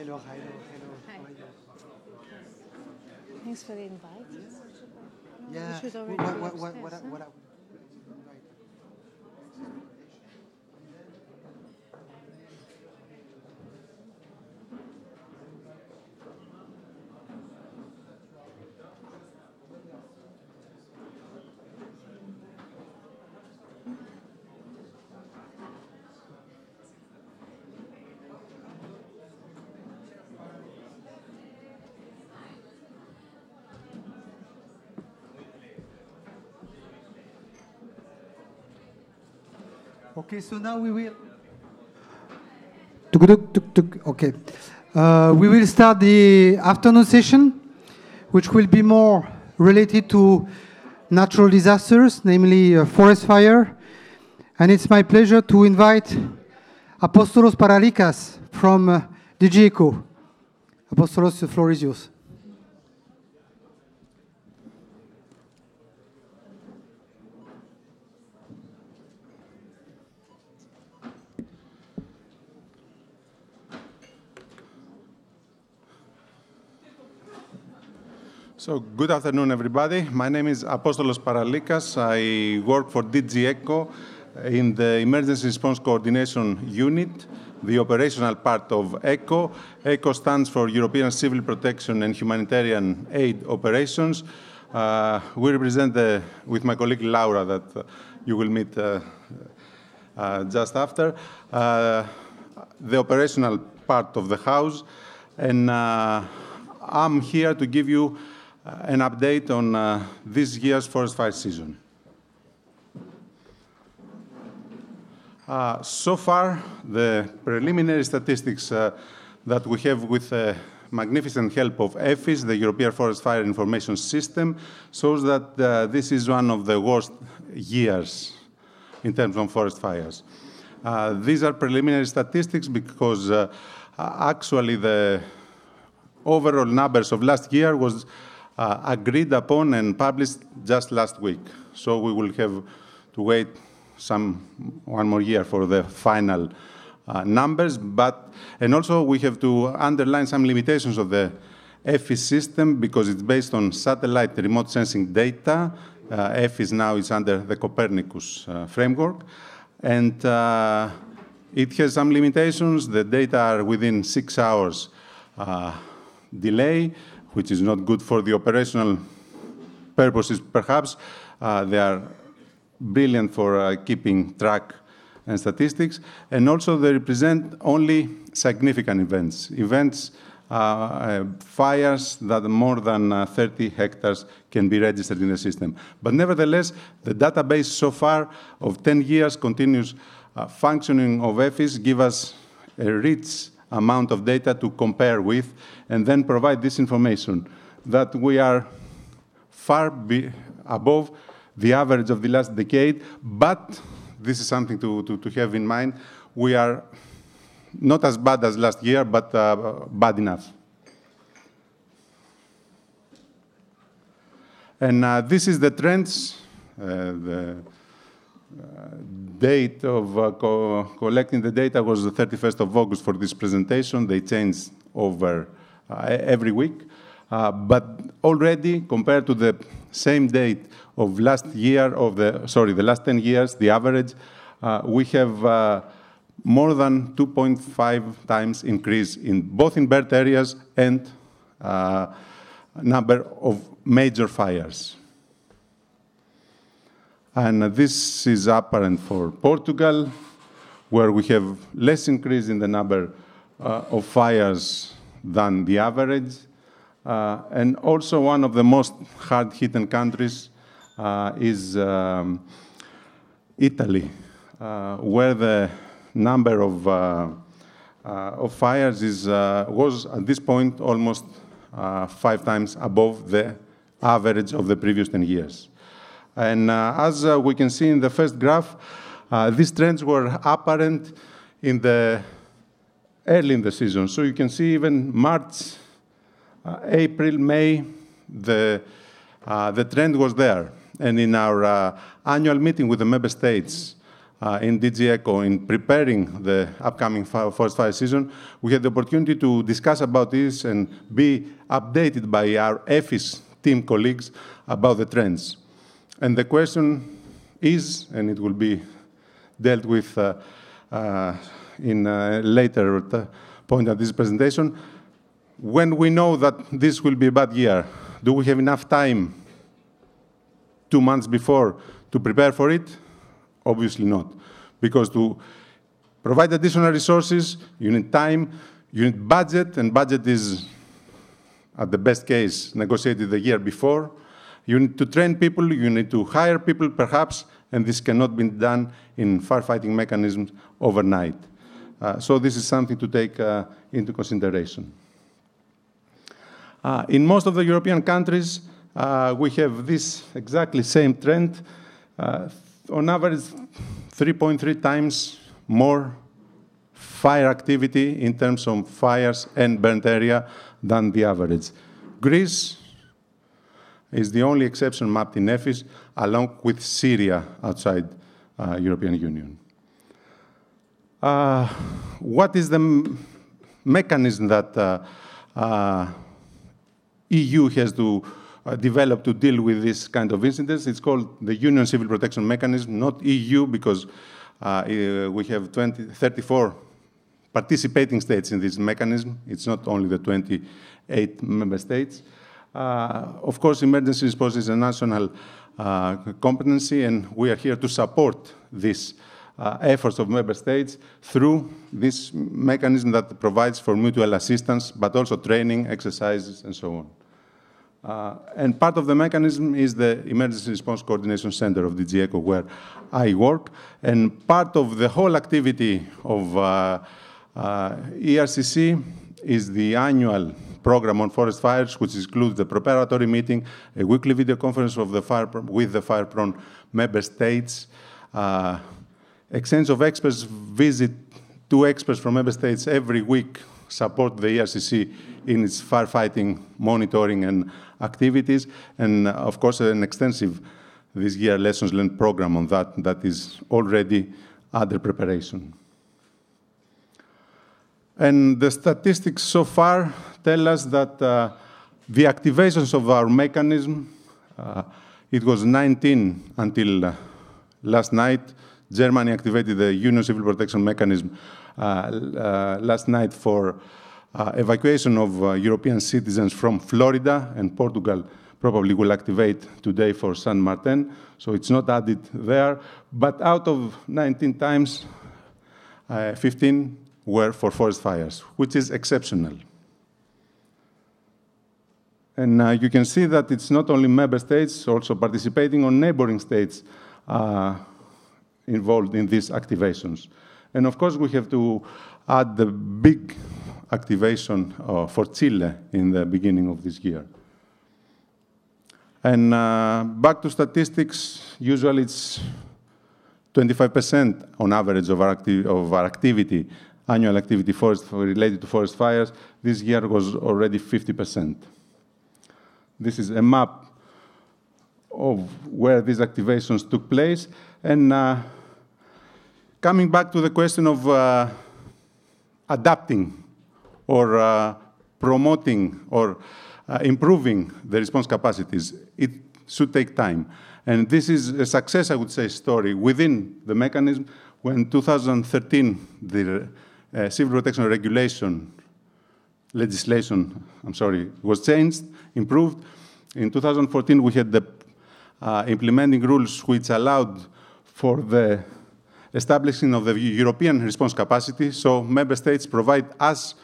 Hello. Hi. How are you? Thanks for the invite. Yeah. We should already What Okay, so now we will. Okay. We will start the afternoon session, which will be more related to natural disasters, namely forest fire. And it's my pleasure to invite Apostolos Paralikas from DG ECO. Apostolos, the floor is yours. So, good afternoon, everybody. My name is Apostolos Paralikas. I work for DG ECO in the Emergency Response Coordination Unit, the operational part of ECO. ECO stands for European Civil Protection and Humanitarian Aid Operations. We represent, with my colleague Laura, that you will meet just after, the operational part of the house. And I'm here to give you an update on this year's forest fire season. So far, the preliminary statistics that we have with the magnificent help of EFIS, the European Forest Fire Information System, shows that this is one of the worst years in terms of forest fires. These are preliminary statistics because actually the overall numbers of last year was agreed upon and published just last week. So we will have to wait one more year for the final numbers. And also we have to underline some limitations of the EFIS system because it's based on satellite remote sensing data. EFIS now is under the Copernicus framework. And it has some limitations. The data are within 6 hours delay, which is not good for the operational purposes, perhaps. They are brilliant for keeping track and statistics. And also they represent only significant events, fires that more than 30 hectares can be registered in the system. But nevertheless, the database so far of 10 years continuous functioning of EFIS give us a rich amount of data to compare with and then provide this information that we are far above the average of the last decade, but this is something to have in mind. We are not as bad as last year, but bad enough. And this is the trends, the date of collecting the data was the 31st of August for this presentation. They change over every week. But already, compared to the same date of last year, the last 10 years, the average, we have more than 2.5 times increase in both in burnt areas and number of major fires. And this is apparent for Portugal, where we have less increase in the number of fires than the average. And also one of the most hard-hit countries is Italy, where the number of fires was at this point almost 5 times above the average of the previous 10 years. And as we can see in the first graph, these trends were apparent early in the season. So you can see even March, April, May, the trend was there. And in our annual meeting with the member states in DG ECO in preparing the upcoming forest fire season, we had the opportunity to discuss about this and be updated by our EFIS team colleagues about the trends. And the question is, and it will be dealt with in a later point of this presentation, when we know that this will be a bad year, do we have enough time 2 months before to prepare for it? Obviously not, because to provide additional resources, you need time, you need budget, and budget is, at the best case, negotiated the year before. You need to train people, you need to hire people, perhaps, and this cannot be done in firefighting mechanisms overnight. So this is something to take into consideration. In most of the European countries, we have this exactly same trend. On average, 3.3 times more fire activity in terms of fires and burnt area than the average. Greece is the only exception mapped in EFIS, along with Syria outside European Union. What is the mechanism that EU has to develop to deal with this kind of incidents? It's called the Union Civil Protection Mechanism, not EU, because we have 34 participating states in this mechanism. It's not only the 28 member states. Of course, emergency response is a national competency, and we are here to support these efforts of member states through this mechanism that provides for mutual assistance, but also training, exercises, and so on. And part of the mechanism is the Emergency Response Coordination Center of DG ECO, where I work. And part of the whole activity of ERCC is the annual program on forest fires, which includes the preparatory meeting, a weekly video conference of with the fire-prone member states, exchange of experts, visit 2 experts from member states every week, support the ERCC in its firefighting monitoring and activities, and of course an extensive this year lessons learned program on that is already under preparation. And the statistics so far tell us that the activations of our mechanism, it was 19 until last night. Germany activated the Union Civil Protection Mechanism last night for evacuation of European citizens from Florida, and Portugal probably will activate today for San Martin, so it's not added there. But out of 19 times, 15 were for forest fires, which is exceptional. And you can see that it's not only member states, also participating on neighboring states involved in these activations. And of course, we have to add the big activation for Chile in the beginning of this year. And back to statistics, usually it's 25% on average of our activity, annual activity related to forest fires. This year was already 50%. This is a map of where these activations took place. And coming back to the question of adapting or promoting or improving the response capacities, it should take time. And this is a success, I would say, story within the mechanism. When in 2013, the Civil Protection legislation was changed, improved. In 2014, we had the implementing rules which allowed for the establishing of the European response capacity. So member states provide us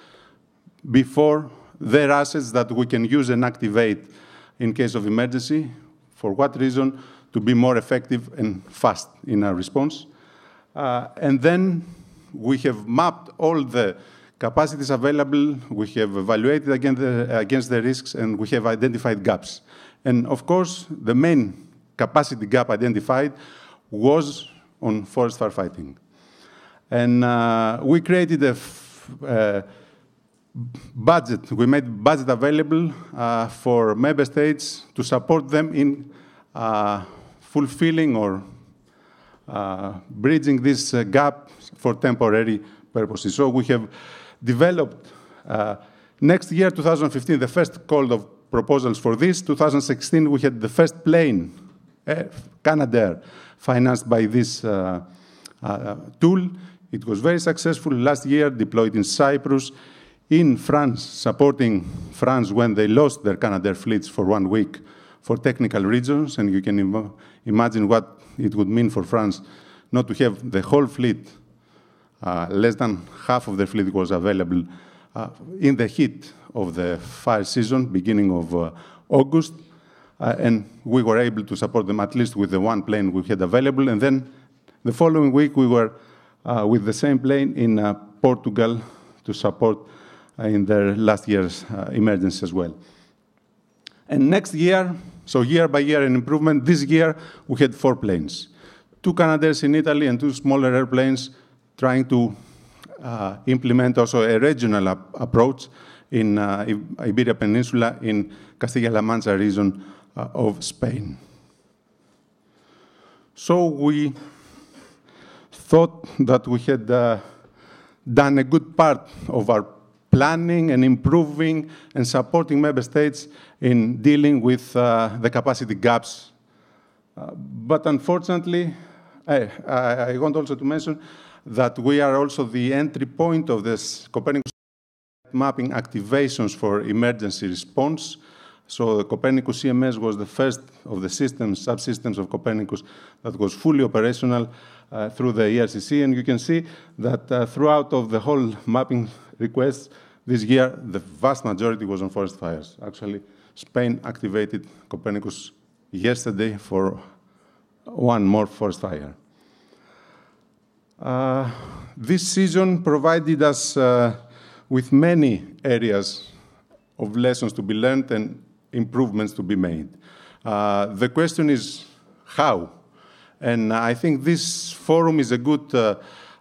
before their assets that we can use and activate in case of emergency. For what reason? To be more effective and fast in our response. And then we have mapped all the capacities available, we have evaluated against the risks, and we have identified gaps. And of course, the main capacity gap identified was on forest firefighting. And we created a budget. We made budget available for member states to support them in fulfilling or bridging this gap for temporary purposes. So we have developed next year, 2015, the first call of proposals for this. 2016, we had the first plane, Canadair, financed by this tool. It was very successful. Last year, deployed in Cyprus, in France, supporting France when they lost their Canadair fleets for 1 week for technical reasons. And you can imagine what it would mean for France not to have the whole fleet. Less than half of the fleet was available in the heat of the fire season, beginning of August. And we were able to support them at least with the one plane we had available. And then the following week, we were with the same plane in Portugal to support in their last year's emergency as well. And next year, so year by year an improvement, this year we had 4 planes. 2 Canadairs in Italy and 2 smaller airplanes trying to implement also a regional approach in Iberia Peninsula in Castilla-La Mancha region of Spain. So we thought that we had done a good part of our planning and improving and supporting member states in dealing with the capacity gaps. But unfortunately, I want also to mention that we are also the entry point of this Copernicus mapping activations for emergency response. So the Copernicus CMS was the first of the systems, subsystems of Copernicus that was fully operational through the ERCC. And you can see that throughout of the whole mapping requests this year, the vast majority was on forest fires. Actually, Spain activated Copernicus yesterday for 1 more forest fire. This season provided us with many areas of lessons to be learned and improvements to be made. The question is how? And I think this forum is a good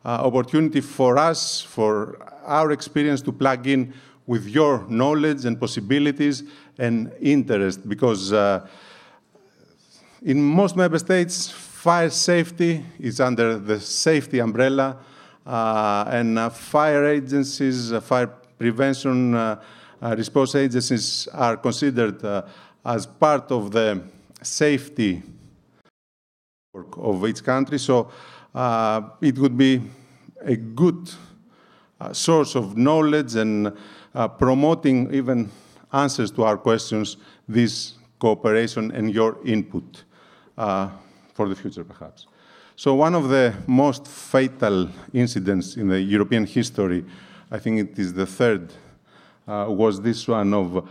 opportunity for us, for our experience to plug in with your knowledge and possibilities and interest, because in most member states, fire safety is under the safety umbrella, and fire agencies, fire prevention response agencies are considered as part of the safety work of each country. So it would be a good source of knowledge and promoting even answers to our questions, this cooperation and your input for the future, perhaps. So one of the most fatal incidents in the European history, I think it is the third, was this one of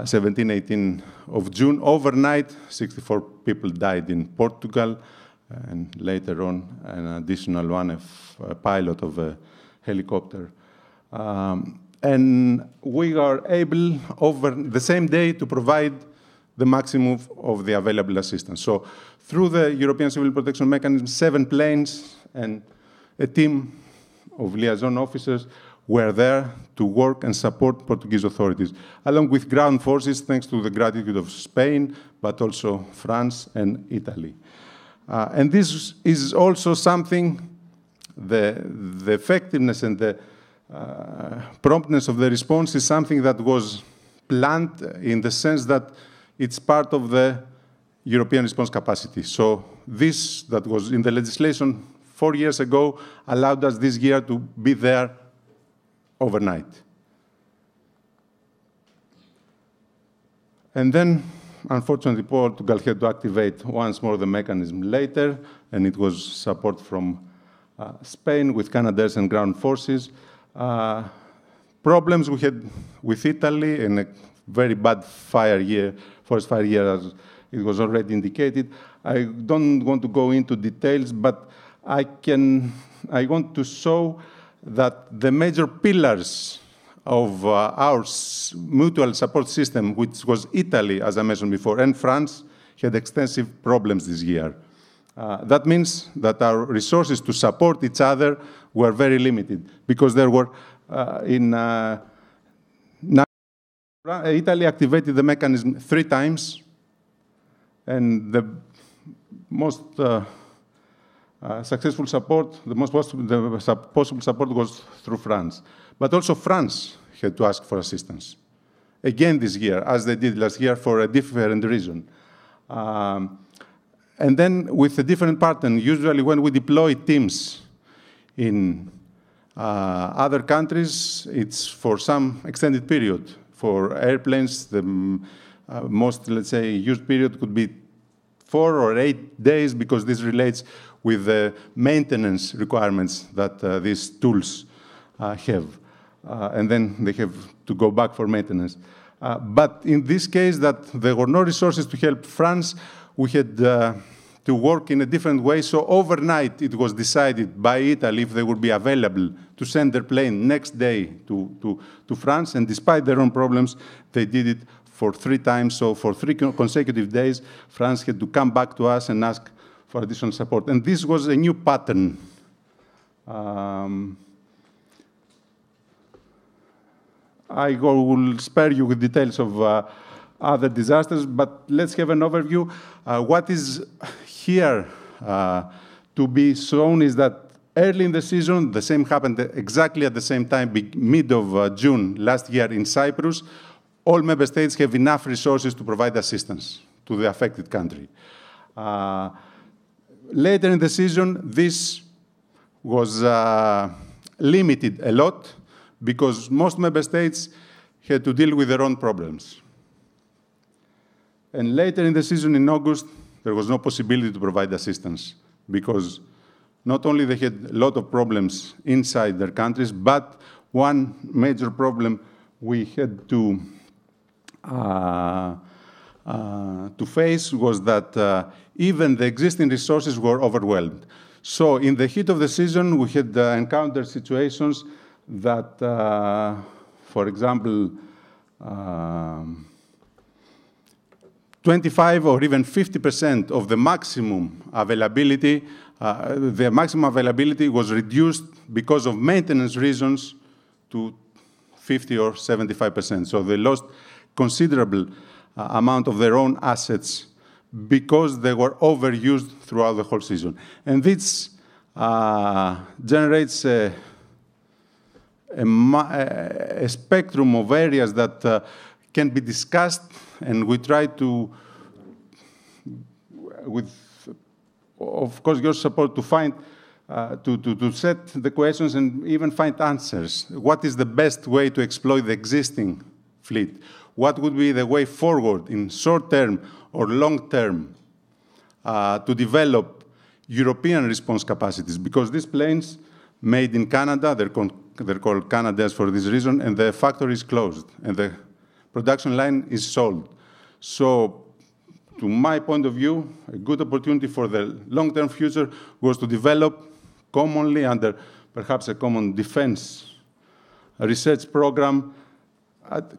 17, 18 of June. Overnight, 64 people died in Portugal, and later on, an additional one, a pilot of a helicopter. And we are able, over the same day, to provide the maximum of the available assistance. So through the European Civil Protection Mechanism, 7 planes and a team of liaison officers were there to work and support Portuguese authorities, along with ground forces, thanks to the gratitude of Spain, but also France and Italy. And this is also something, the effectiveness and the promptness of the response is something that was planned in the sense that it's part of the European response capacity. So this that was in the legislation 4 years ago allowed us this year to be there overnight. And then, unfortunately, Portugal had to activate once more the mechanism later, and it was support from Spain with Canadairs and ground forces. Problems we had with Italy in a very bad forest fire year, as it was already indicated. I don't want to go into details, but I want to show that the major pillars of our mutual support system, which was Italy, as I mentioned before, and France, had extensive problems this year. That means that our resources to support each other were very limited, because there were, Italy activated the mechanism 3 times, and the most successful support, the most possible support was through France. But also France had to ask for assistance. Again this year, as they did last year, for a different reason. And then with a different pattern, usually when we deploy teams in other countries, it's for some extended period. For airplanes, the most, let's say, used period could be 4 or 8 days, because this relates with the maintenance requirements that these tools have. And then they have to go back for maintenance. But in this case, that there were no resources to help France, we had to work in a different way. So overnight, it was decided by Italy if they would be available to send their plane next day to France. And despite their own problems, they did it for 3 times. So for 3 consecutive days, France had to come back to us and ask for additional support. And this was a new pattern. I will spare you with details of other disasters, but let's have an overview. What is here to be shown is that early in the season, the same happened exactly at the same time, mid of June last year in Cyprus. All member states have enough resources to provide assistance to the affected country. Later in the season, this was limited a lot, because most member states had to deal with their own problems. And later in the season, in August, there was no possibility to provide assistance, because not only they had a lot of problems inside their countries, but one major problem we had to face was that even the existing resources were overwhelmed. So in the heat of the season, we had encountered situations that, for example, 25 or even 50% of the maximum availability, was reduced because of maintenance reasons to 50 or 75%. So they lost considerable amount of their own assets because they were overused throughout the whole season. And this generates a spectrum of areas that can be discussed, and we try to, with, of course, your support, to find, to set the questions and even find answers. What is the best way to exploit the existing fleet? What would be the way forward in short term or long term to develop European response capacities? Because these planes made in Canada, they're called Canadair for this reason, and the factory is closed, and the production line is sold. So, to my point of view, a good opportunity for the long-term future was to develop commonly under perhaps a common defense research program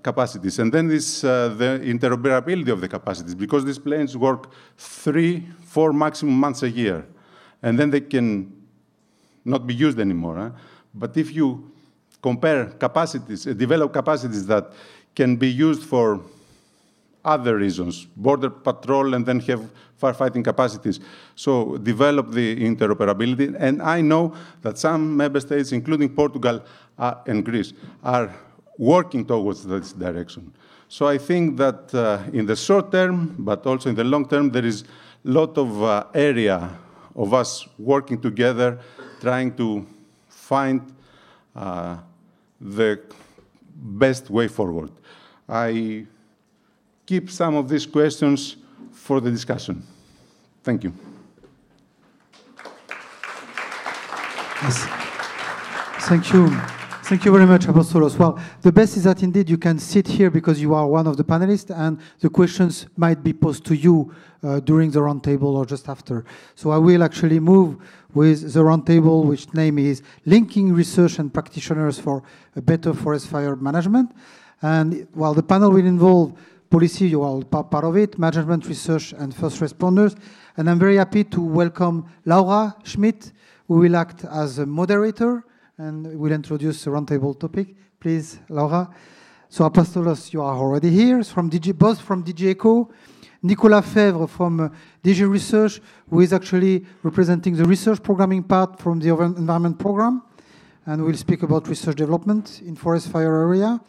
capacities. And then this, the interoperability of the capacities, because these planes work 3-4 maximum months a year, and then they can not be used anymore. Huh? But if you compare capacities, develop capacities that can be used for other reasons, border patrol, and then have firefighting capacities. So develop the interoperability. And I know that some member states, including Portugal and Greece, are working towards this direction. So I think that in the short term, but also in the long term, there is a lot of area of us working together, trying to find the best way forward. I keep some of these questions for the discussion. Thank you. Yes. Thank you. Thank you very much, Apostolos. Well, the best is that indeed you can sit here because you are one of the panelists, and the questions might be posed to you during the roundtable or just after. So I will actually move with the roundtable, which name is Linking Research and Practitioners for a Better Forest Fire Management. And while the panel will involve policy, you are part of it, management, research, and first responders. And I'm very happy to welcome Laura Schmidt, who will act as a moderator and will introduce the roundtable topic. Please, Laura. So Apostolos, you are already here, both from DG ECHO Nicolas Fèvre from DG Research, who is actually representing the research programming part from the environment program, and we'll speak about research development in forest fire area.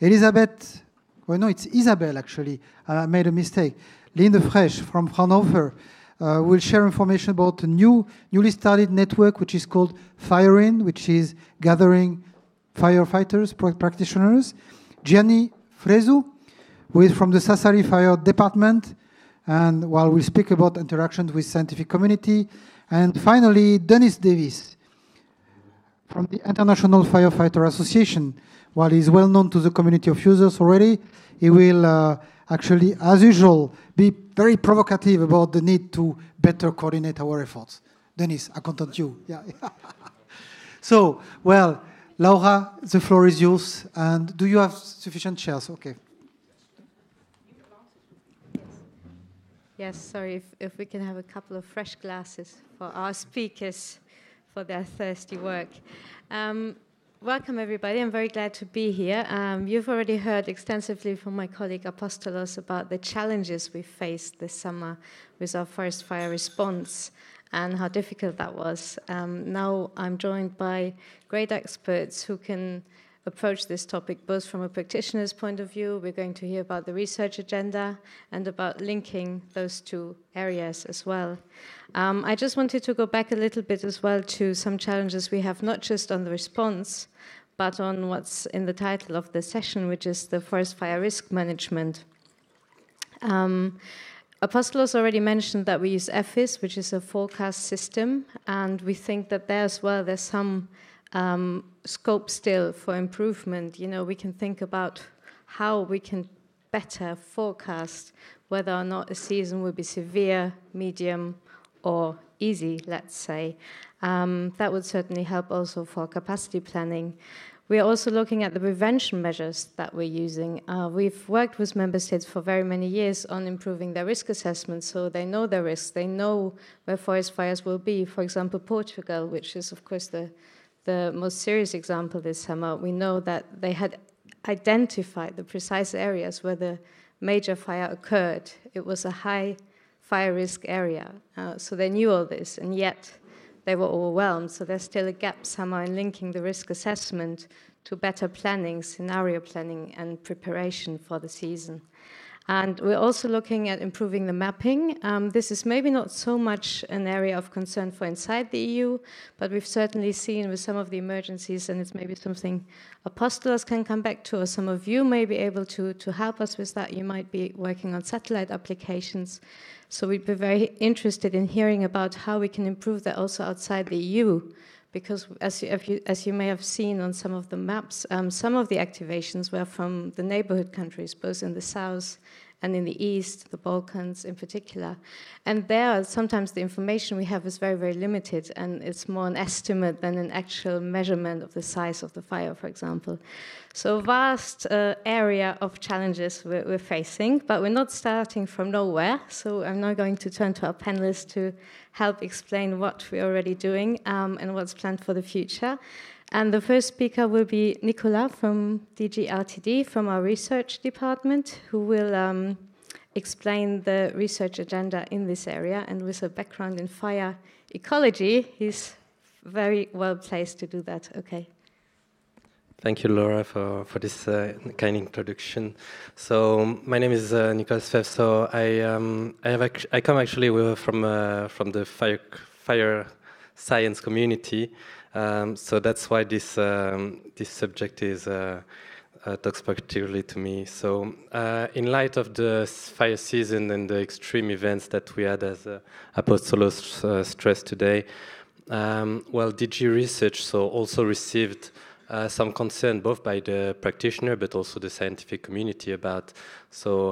Elisabeth, well, no, it's Isabelle actually, I made a mistake. Linde Fresh from Fraunhofer will share information about a newly started network which is called FireIn, which is gathering firefighters, practitioners. Gianni Fresu, who is from the Sassari Fire Department, and while we'll speak about interactions with scientific community. And finally, Dennis Davis from the International Firefighter Association. While he's well known to the community of users already, he will actually, as usual, be very provocative about the need to better coordinate our efforts. Dennis, I count on you. Yeah. So, well, Laura, the floor is yours. And do you have sufficient chairs? Okay. Yes, sorry, if we can have a couple of fresh glasses for our speakers for their thirsty work. Welcome, everybody. I'm very glad to be here. You've already heard extensively from my colleague Apostolos about the challenges we faced this summer with our forest fire response and how difficult that was. Now I'm joined by great experts who can approach this topic both from a practitioner's point of view. We're going to hear about the research agenda and about linking those two areas as well. I just wanted to go back a little bit as well to some challenges we have, not just on the response, but on what's in the title of the session, which is the forest fire risk management. Apostolos already mentioned that we use EFIS, which is a forecast system, and we think that there as well there's some scope still for improvement. You know, we can think about how we can better forecast whether or not a season will be severe, medium, or easy, let's say. That would certainly help also for capacity planning. We are also looking at the prevention measures that we're using. We've worked with member states for very many years on improving their risk assessment, so they know their risks, they know where forest fires will be. For example, Portugal, which is, of course, the most serious example this summer. We know that they had identified the precise areas where the major fire occurred. It was a high fire risk area, so they knew all this, and yet they were overwhelmed. So there's still a gap somehow in linking the risk assessment to better planning, scenario planning, and preparation for the season. And we're also looking at improving the mapping. This is maybe not so much an area of concern for inside the EU, but we've certainly seen with some of the emergencies, and it's maybe something Apostolos can come back to, or some of you may be able to help us with that. You might be working on satellite applications. So we'd be very interested in hearing about how we can improve that also outside the EU, because as you may have seen on some of the maps, some of the activations were from the neighborhood countries, both in the south and in the east, the Balkans in particular. And there, sometimes the information we have is very, very limited, and it's more an estimate than an actual measurement of the size of the fire, for example. So vast area of challenges we're facing, but we're not starting from nowhere. So I'm now going to turn to our panelists to help explain what we're already doing and what's planned for the future. And the first speaker will be Nicolas from DG RTD, from our research department, who will explain the research agenda in this area. And with a background in fire ecology, he's very well placed to do that. Okay. Thank you, Laura, for this kind introduction. So my name is Nicolas Fèvre. So I come actually from the fire science community. So that's why this subject is talks particularly to me. So in light of the fire season and the extreme events that we had, as Apostolos stressed today, well, DG Research also received some concern both by the practitioner but also the scientific community about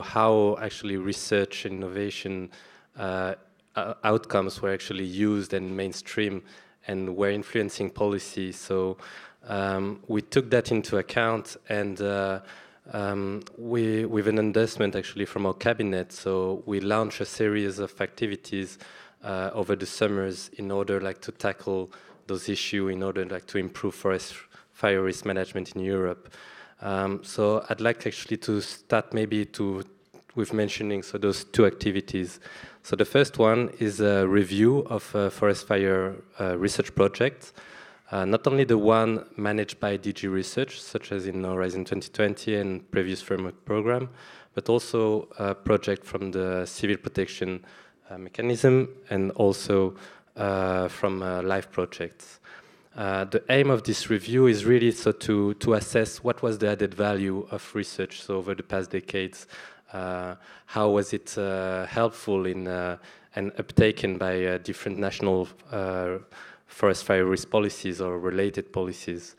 how actually research and innovation outcomes were actually used and mainstream and were influencing policy. So we took that into account, and with an endorsement actually from our cabinet, so we launched a series of activities over the summers in order to tackle those issues, in order to improve forest fire risk management in Europe. So I'd like actually to start maybe with mentioning so those two activities. So the first one is a review of forest fire research projects, not only the one managed by DG Research, such as in Horizon 2020 and previous framework program, but also a project from the civil protection mechanism and also from live projects. The aim of this review is really so to assess what was the added value of research so over the past decades. How was it helpful in and uptaken by different national forest fire risk policies or related policies?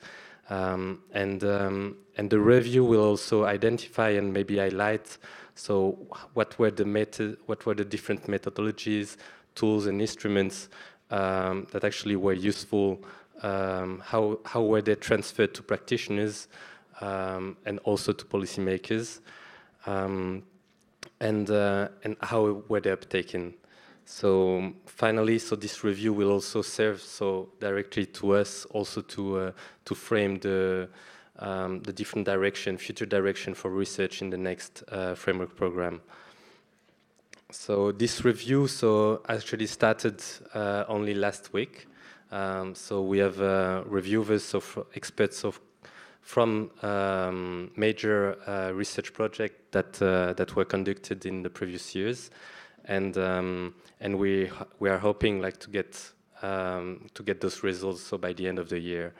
And the review will also identify and maybe highlight so what were the different methodologies, tools, and instruments that actually were useful. How were they transferred to practitioners and also to policymakers, and how were they uptaken? So finally, so this review will also serve so directly to us also to frame the different future direction for research in the next framework program. So this review so actually started only last week. So we have reviewers of experts from major research projects that were conducted in the previous years, and we are hoping like to get those results so by the end of the year,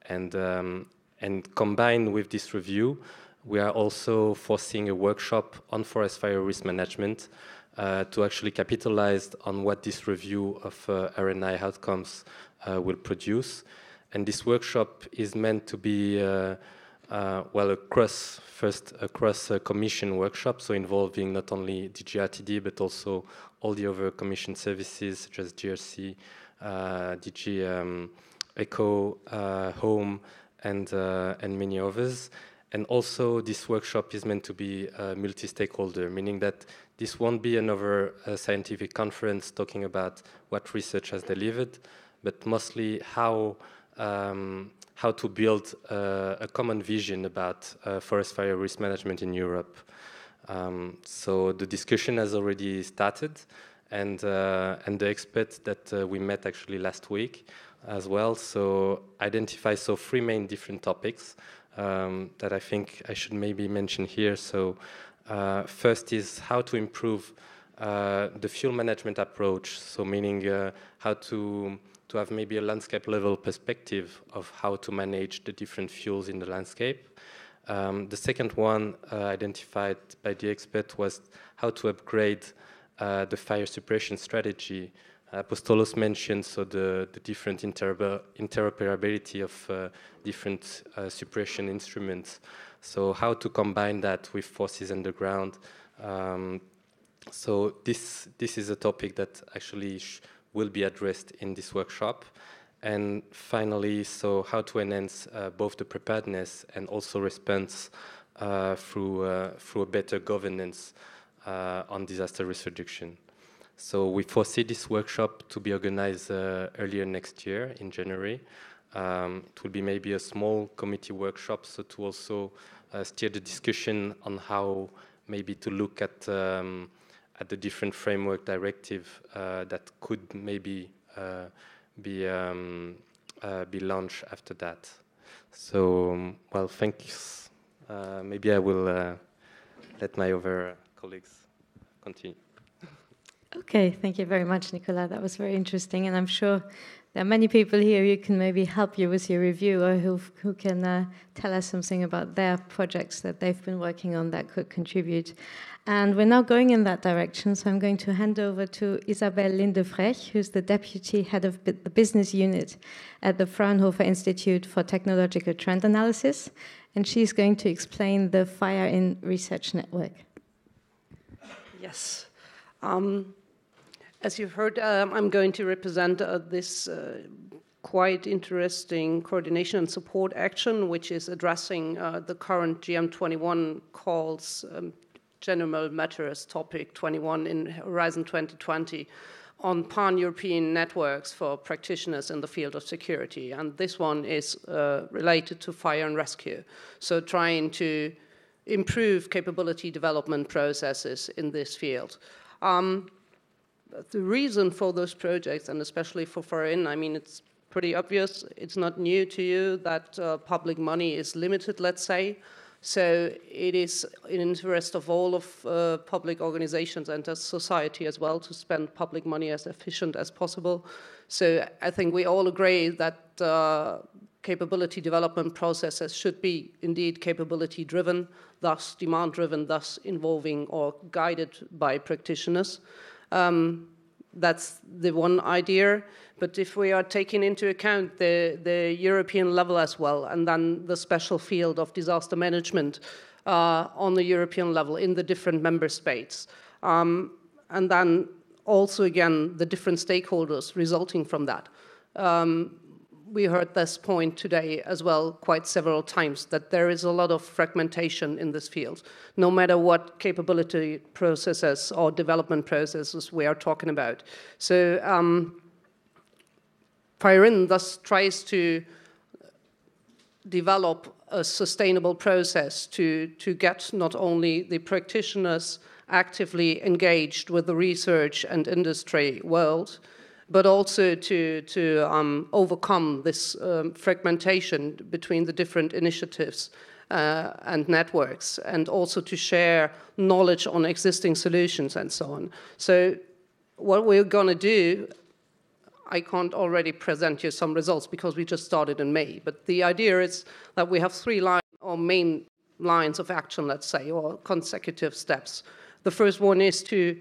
and combined with this review, we are also foreseeing a workshop on forest fire risk management to actually capitalize on what this review of RNI outcomes will produce. And this workshop is meant to be a cross commission workshop, so involving not only DG RTD but also all the other commission services such as GRC, DG Eco, Home, and many others. And also this workshop is meant to be multi-stakeholder, meaning that this won't be another scientific conference talking about what research has delivered, but mostly how to build a common vision about forest fire risk management in Europe. So the discussion has already started, and the experts that we met actually last week as well, so identify so three main different topics that I think I should maybe mention here. So first is how to improve the fuel management approach, so meaning how to have maybe a landscape level perspective of how to manage the different fuels in the landscape. The second one identified by the expert was how to upgrade the fire suppression strategy. Apostolos mentioned so the different interoperability of different suppression instruments. So how to combine that with forces underground. So this is a topic that actually will be addressed in this workshop. And finally, so how to enhance both the preparedness and also response through a better governance on disaster risk reduction. So we foresee this workshop to be organized earlier next year in January. It will be maybe a small committee workshop, so to also steer the discussion on how maybe to look at the different framework directive that could maybe be launched after that. So, well, thanks. Maybe I will let my other colleagues continue. Okay, thank you very much, Nicolas. That was very interesting, and I'm sure there are many people here who can maybe help you with your review, or who can tell us something about their projects that they've been working on that could contribute. And we're now going in that direction, so I'm going to hand over to Isabelle Lindefrech, who's the Deputy Head of the Business Unit at the Fraunhofer Institute for Technological Trend Analysis, and she's going to explain the Fire in Research Network. Yes. As you've heard, I'm going to represent this quite interesting coordination and support action, which is addressing the current GM21 calls General Matters Topic 21 in Horizon 2020 on pan-European networks for practitioners in the field of security. And this one is related to fire and rescue. So trying to improve capability development processes in this field. The reason for those projects, and especially for foreign, I mean, it's pretty obvious. It's not new to you that public money is limited, let's say. So it is in interest of all of public organizations and as society as well to spend public money as efficient as possible. So I think we all agree that capability development processes should be indeed capability driven, thus demand driven, thus involving or guided by practitioners. That's the one idea, but if we are taking into account the European level as well, and then the special field of disaster management on the European level in the different member states, and then also again the different stakeholders resulting from that. We heard this point today as well quite several times, that there is a lot of fragmentation in this field, no matter what capability processes or development processes we are talking about. So FIREIN thus tries to develop a sustainable process to get not only the practitioners actively engaged with the research and industry world, but also to overcome this fragmentation between the different initiatives and networks, and also to share knowledge on existing solutions and so on. So what we're going to do, I can't already present you some results because we just started in May, but the idea is that we have 3 lines or main lines of action, let's say, or consecutive steps. The first one is to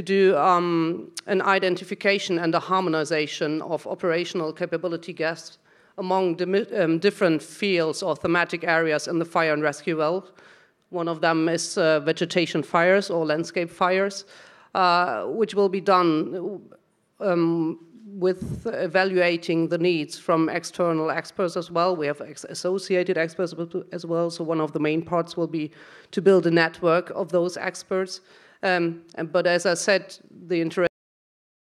do an identification and a harmonization of operational capability gaps among different fields or thematic areas in the fire and rescue world. One of them is vegetation fires or landscape fires, which will be done with evaluating the needs from external experts as well. We have associated experts as well, so one of the main parts will be to build a network of those experts. But as I said, the interest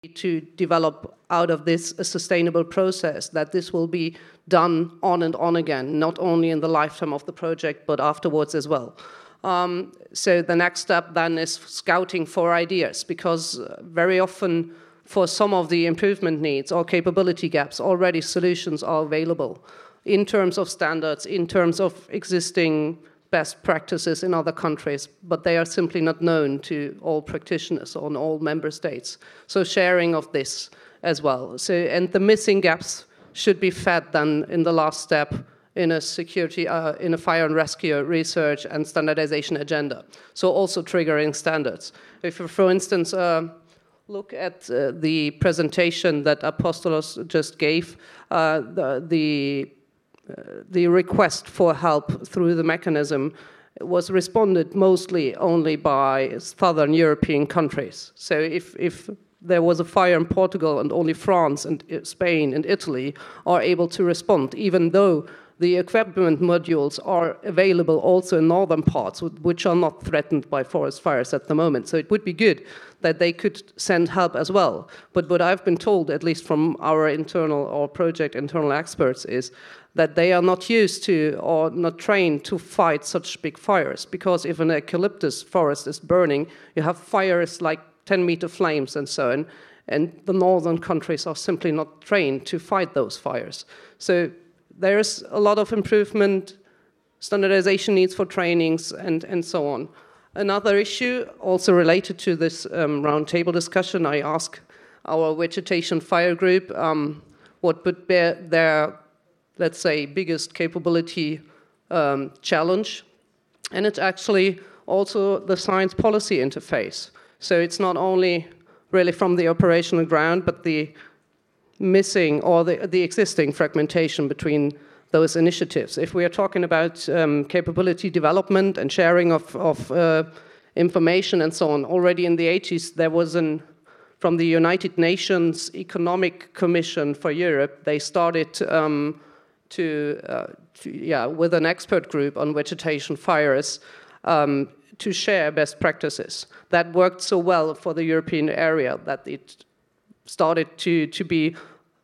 is to develop out of this a sustainable process, that this will be done on and on again, not only in the lifetime of the project, but afterwards as well. So the next step then is scouting for ideas, because very often for some of the improvement needs or capability gaps, already solutions are available in terms of standards, in terms of existing best practices in other countries, but they are simply not known to all practitioners or in all member states. So sharing of this as well. So, and the missing gaps should be fed then in the last step in a security, in a fire and rescue research and standardization agenda. So also triggering standards. If you, for instance, look at the presentation that Apostolos just gave, the request for help through the mechanism was responded mostly only by southern European countries. So if there was a fire in Portugal and only France and Spain and Italy are able to respond, even though the equipment modules are available also in northern parts, which are not threatened by forest fires at the moment. So it would be good that they could send help as well. But what I've been told, at least from our internal or project internal experts, is that they are not used to or not trained to fight such big fires. Because if an eucalyptus forest is burning, you have fires like 10-meter flames and so on, and the northern countries are simply not trained to fight those fires. So there's a lot of improvement, standardization needs for trainings, and so on. Another issue, also related to this roundtable discussion, I asked our vegetation fire group what would be their, let's say, biggest capability challenge. And it's actually also the science policy interface. So it's not only really from the operational ground, but the missing or the existing fragmentation between those initiatives. If we are talking about capability development and sharing of information and so on, already in the 80s there was from the United Nations Economic Commission for Europe, they started with an expert group on vegetation fires to share best practices. That worked so well for the European area that it started to be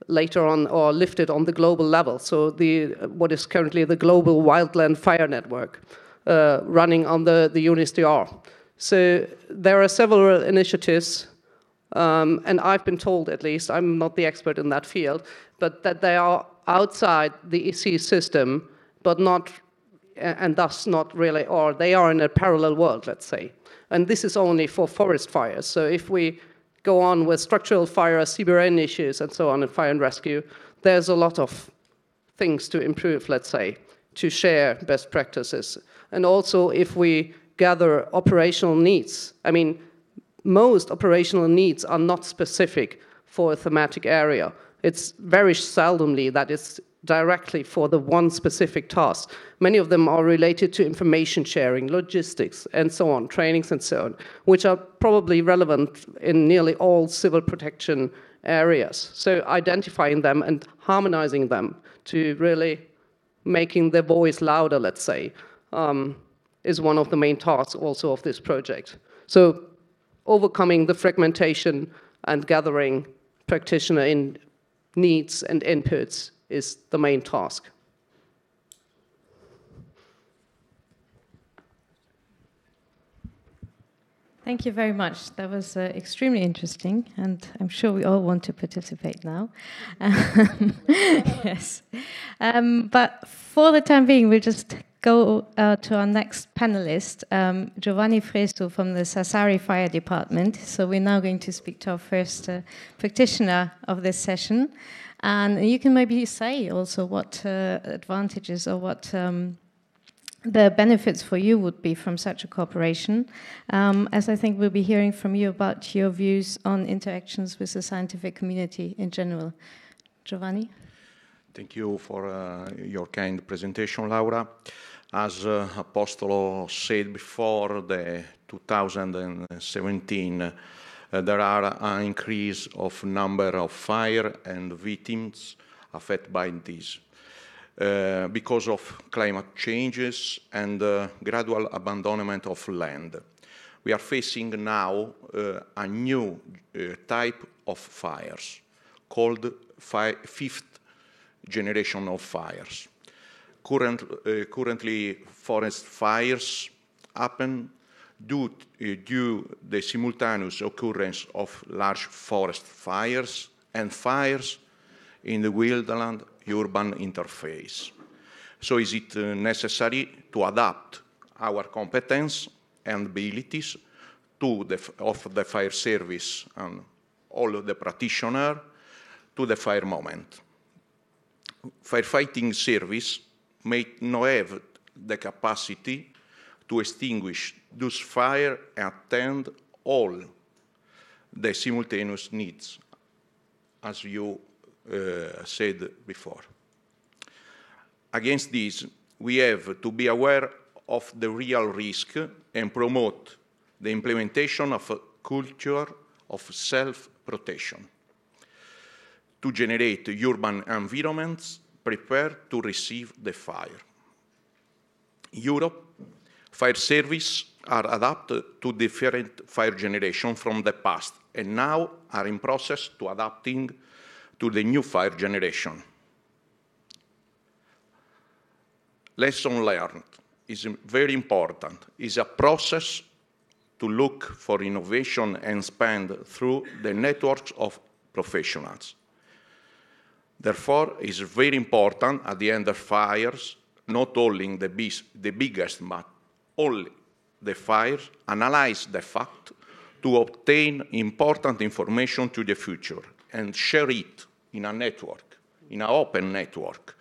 later on or lifted on the global level. So what is currently the global wildland fire network running on the UNSDR. So there are several initiatives, and I've been told, at least, I'm not the expert in that field, but that they are outside the EC system, but not, and thus not really, or they are in a parallel world, let's say. And this is only for forest fires. So if we go on with structural fire, CBRN issues, and so on, and fire and rescue, there's a lot of things to improve, let's say, to share best practices. And also, if we gather operational needs, I mean, most operational needs are not specific for a thematic area. It's very seldomly that it's directly for the one specific task. Many of them are related to information sharing, logistics, and so on, trainings and so on, which are probably relevant in nearly all civil protection areas. So identifying them and harmonizing them to really making their voice louder, let's say, is one of the main tasks also of this project. So overcoming the fragmentation and gathering practitioner in needs and inputs is the main task. Thank you very much. That was extremely interesting, and I'm sure we all want to participate now. Yes. But for the time being, we'll just go to our next panelist, Giovanni Fresu from the Sassari Fire Department. So we're now going to speak to our first practitioner of this session. And you can maybe say also what advantages or what the benefits for you would be from such a cooperation, as I think we'll be hearing from you about your views on interactions with the scientific community in general. Giovanni? Thank you for your kind presentation, Laura. As Apostolo said before, the 2017, there are an increase of number of fire and victims affected by this. Because of climate changes and gradual abandonment of land. We are facing now a new type of fires called fifth generation of fires. Currently, forest fires happen due the simultaneous occurrence of large forest fires and fires in the wildland-urban interface. So is it necessary to adapt our competence and abilities of the fire service and all of the practitioners to the fire moment? Firefighting service may not have the capacity to extinguish those fires and attend all the simultaneous needs, as you said before. Against this, we have to be aware of the real risk and promote the implementation of a culture of self-protection to generate urban environments prepared to receive the fire. Europe, fire services are adapted to different fire generations from the past and now are in process to adapting to the new fire generation. Lesson learned is very important. It's a process to look for innovation and expand through the networks of professionals. Therefore, it's very important at the end of fires, not only the biggest, but all the fires, analyze the fact to obtain important information to the future and share it in a network, in an open network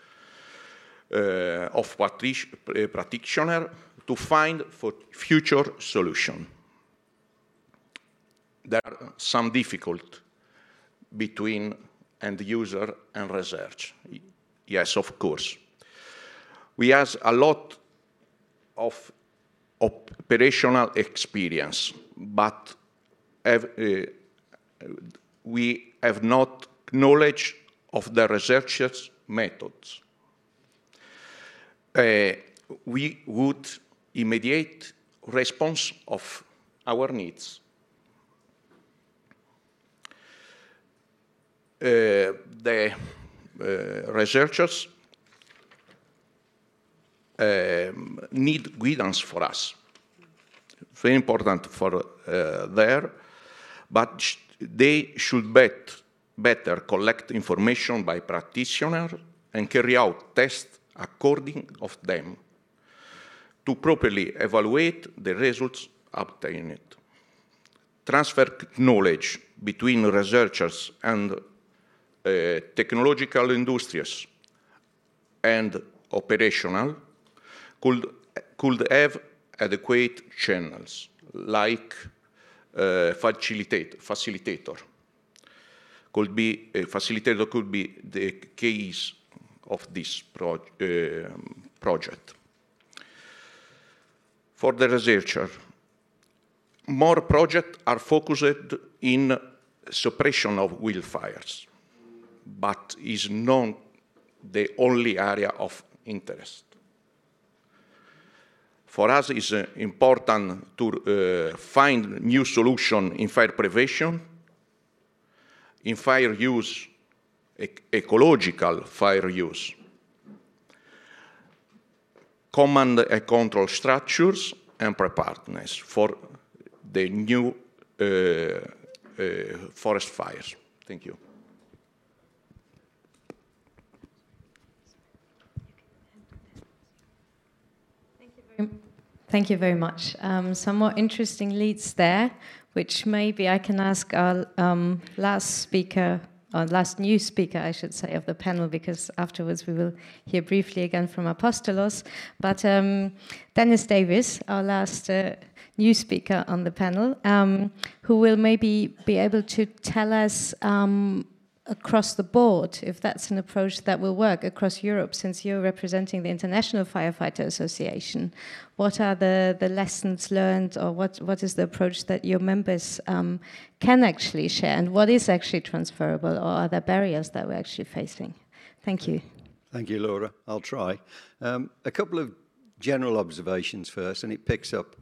of practitioners to find for future solutions. There are some difficulties between end user and research. Yes, of course. We have a lot of operational experience, but we have not knowledge of the researchers' methods. We would immediate response of our needs. The researchers need guidance for us. Very important for there, but they should better collect information by practitioners and carry out tests according of them to properly evaluate the results obtained. Transfer knowledge between researchers and technological industries and operational could have adequate channels like facilitator. Facilitator could be the case of this project. For the researcher, more projects are focused in suppression of wildfires, but is not the only area of interest. For us, it's important to find new solutions in fire prevention, in fire use, ecological fire use, command and control structures, and preparedness for the new forest fires. Thank you. Thank you very much. Some more interesting leads there, which maybe I can ask our last speaker, or last new speaker, I should say, of the panel, because afterwards we will hear briefly again from Apostolos. But Dennis Davis, our last new speaker on the panel, who will maybe be able to tell us across the board, if that's an approach that will work across Europe, since you're representing the International Firefighter Association. What are the lessons learned, or what is the approach that your members can actually share, and what is actually transferable, or are there barriers that we're actually facing? Thank you. Thank you, Laura. I'll try. A couple of general observations first, and it picks up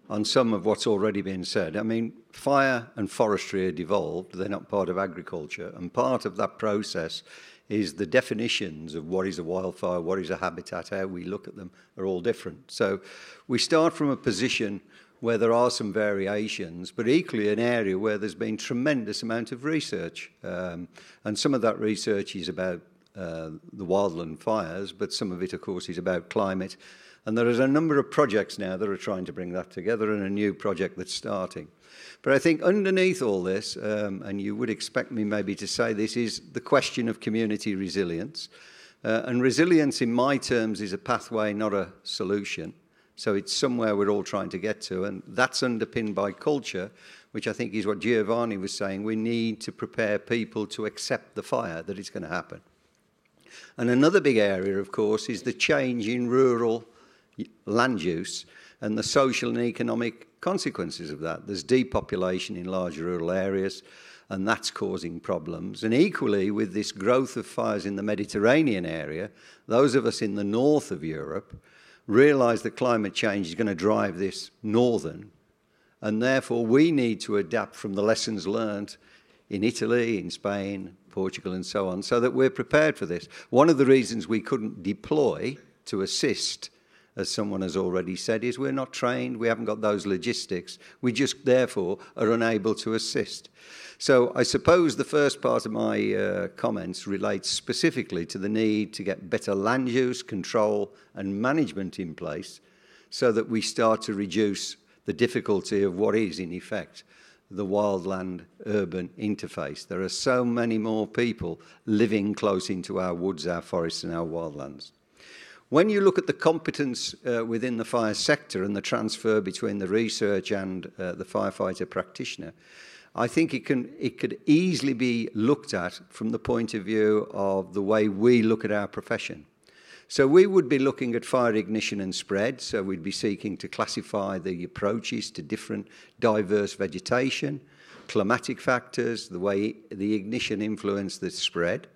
on some of what's already been said. I mean, fire and forestry are devolved, they're not part of agriculture, and part of that process is the definitions of what is a wildfire, what is a habitat, how we look at them are all different. So we start from a position where there are some variations, but equally an area where there's been tremendous amount of research. And some of that research is about the wildland fires, but some of it, of course, is about climate. And there is a number of projects now that are trying to bring that together, and a new project that's starting. But I think underneath all this, and you would expect me maybe to say this, is the question of community resilience. And resilience in my terms is a pathway, not a solution. So it's somewhere we're all trying to get to, and that's underpinned by culture, which I think is what Giovanni was saying. We need to prepare people to accept the fire, that it's going to happen. And another big area, of course, is the change in rural land use and the social and economic consequences of that. There's depopulation in large rural areas, and that's causing problems. And equally, with this growth of fires in the Mediterranean area, those of us in the north of Europe realise that climate change is going to drive this northern, and therefore we need to adapt from the lessons learned in Italy, in Spain, Portugal, and so on, so that we're prepared for this. One of the reasons we couldn't deploy to assist, as someone has already said, is we're not trained, we haven't got those logistics. We just, therefore, are unable to assist. So I suppose the first part of my comments relates specifically to the need to get better land use, control, and management in place so that we start to reduce the difficulty of what is, in effect, the wildland-urban interface. There are so many more people living close into our woods, our forests, and our wildlands. When you look at the competence within the fire sector and the transfer between the research and the firefighter practitioner, I think it could easily be looked at from the point of view of the way we look at our profession. So we would be looking at fire ignition and spread, so we'd be seeking to classify the approaches to different diverse vegetation, climatic factors, the way the ignition influenced the spread.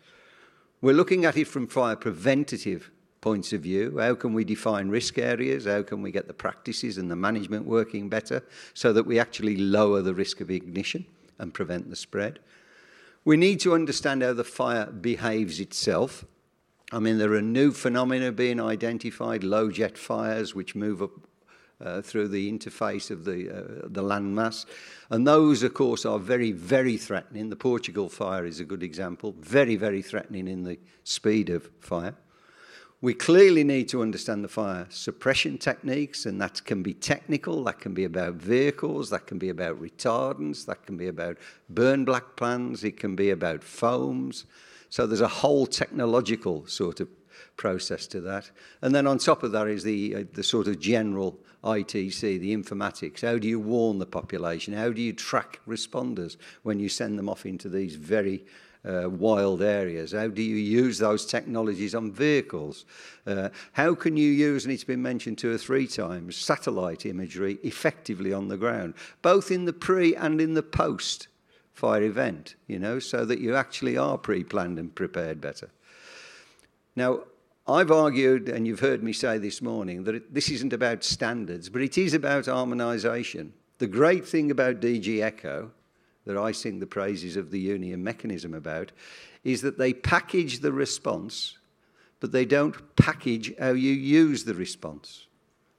We're looking at it from fire preventative points of view. How can we define risk areas? How can we get the practices and the management working better so that we actually lower the risk of ignition and prevent the spread? We need to understand how the fire behaves itself. I mean, there are new phenomena being identified, low jet fires, which move up through the interface of the landmass. And those, of course, are very, very threatening. The Portugal fire is a good example. Very, very threatening in the speed of fire. We clearly need to understand the fire suppression techniques, and that can be technical, that can be about vehicles, that can be about retardants, that can be about burn black plans, it can be about foams. So there's a whole technological sort of process to that. And then on top of that is the sort of general ITC, the informatics. How do you warn the population? How do you track responders when you send them off into these very wild areas? How do you use those technologies on vehicles? How can you use, and it's been mentioned 2 or 3 times, satellite imagery effectively on the ground, both in the pre and in the post fire event, you know, so that you actually are pre-planned and prepared better. Now, I've argued, and you've heard me say this morning, that this isn't about standards, but it is about harmonisation. The great thing about DG ECHO, that I sing the praises of the union mechanism about, is that they package the response, but they don't package how you use the response.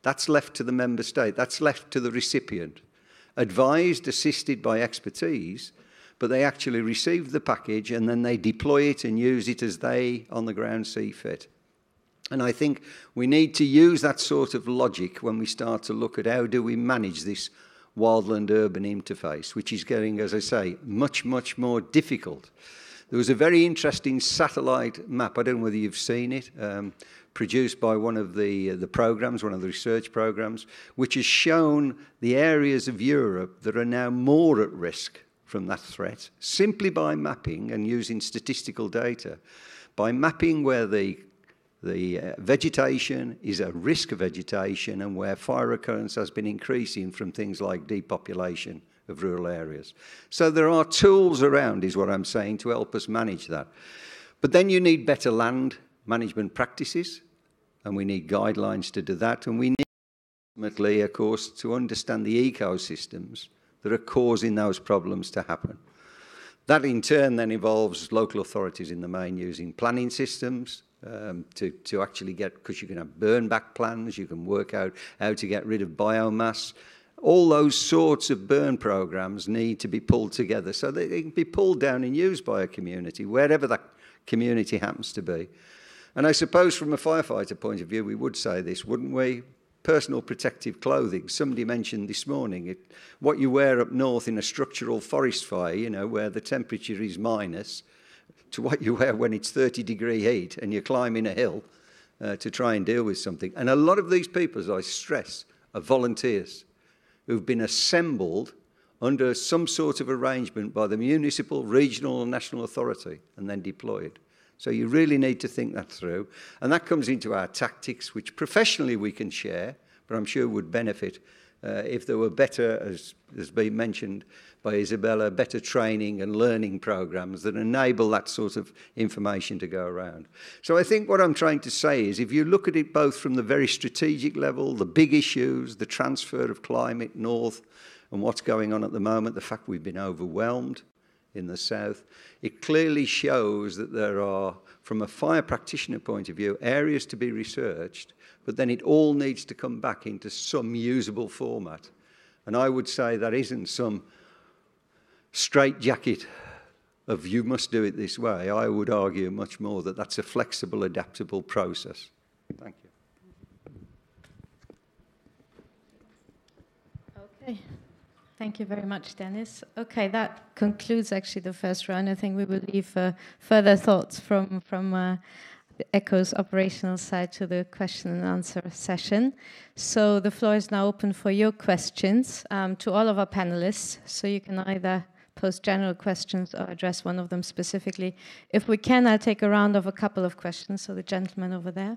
That's left to the member state. That's left to the recipient. Advised, assisted by expertise, but they actually receive the package and then they deploy it and use it as they on the ground see fit. And I think we need to use that sort of logic when we start to look at how do we manage this wildland-urban interface, which is getting, as I say, much, much more difficult. There was a very interesting satellite map, I don't know whether you've seen it, produced by one of the programs, one of the research programs, which has shown the areas of Europe that are now more at risk from that threat, simply by mapping and using statistical data, by mapping where the vegetation is a risk vegetation and where fire occurrence has been increasing from things like depopulation of rural areas. So there are tools around, is what I'm saying, to help us manage that. But then you need better land management practices, and we need guidelines to do that, and we need, ultimately, of course, to understand the ecosystems that are causing those problems to happen. That in turn then involves local authorities in the main using planning systems to actually get, because you can have burn back plans, you can work out how to get rid of biomass. All those sorts of burn programs need to be pulled together so that they can be pulled down and used by a community, wherever that community happens to be. And I suppose from a firefighter point of view, we would say this, wouldn't we? Personal protective clothing. Somebody mentioned this morning what you wear up north in a structural forest fire, you know, where the temperature is minus, to what you wear when it's 30-degree heat and you're climbing a hill to try and deal with something. And a lot of these people, as I stress, are volunteers who've been assembled under some sort of arrangement by the municipal, regional and national authority and then deployed. So you really need to think that through. And that comes into our tactics, which professionally we can share, but I'm sure would benefit if there were better, as has been mentioned by Isabella, better training and learning programs that enable that sort of information to go around. So I think what I'm trying to say is if you look at it both from the very strategic level, the big issues, the transfer of climate north and what's going on at the moment, the fact we've been overwhelmed in the south, it clearly shows that there are, from a fire practitioner point of view, areas to be researched, but then it all needs to come back into some usable format. And I would say that isn't some straitjacket of you must do it this way. I would argue much more that that's a flexible, adaptable process. Thank you. Okay. Thank you very much, Dennis. Okay, that concludes actually the first round. I think we will leave further thoughts from the ECHO's operational side to the question and answer session. So the floor is now open for your questions to all of our panelists. So you can either pose general questions or address one of them specifically. If we can, I'll take a round of a couple of questions. So the gentleman over there.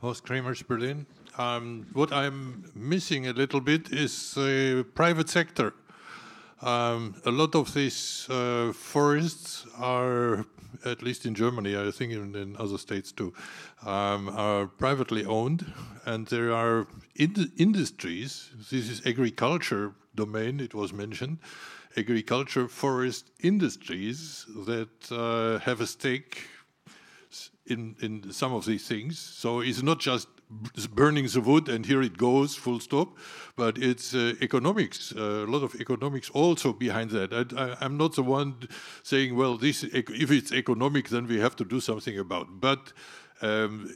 Horst Kremers, Berlin. What I'm missing a little bit is private sector. A lot of these forests are, at least in Germany, I think in other states too, are privately owned, and there are industries. This is agriculture domain, it was mentioned, agriculture, forest industries that have a stake in some of these things. So it's not just burning the wood and here it goes, full stop, but it's economics, a lot of economics also behind that. I'm not the one saying, well, if it's economic, then we have to do something about it. But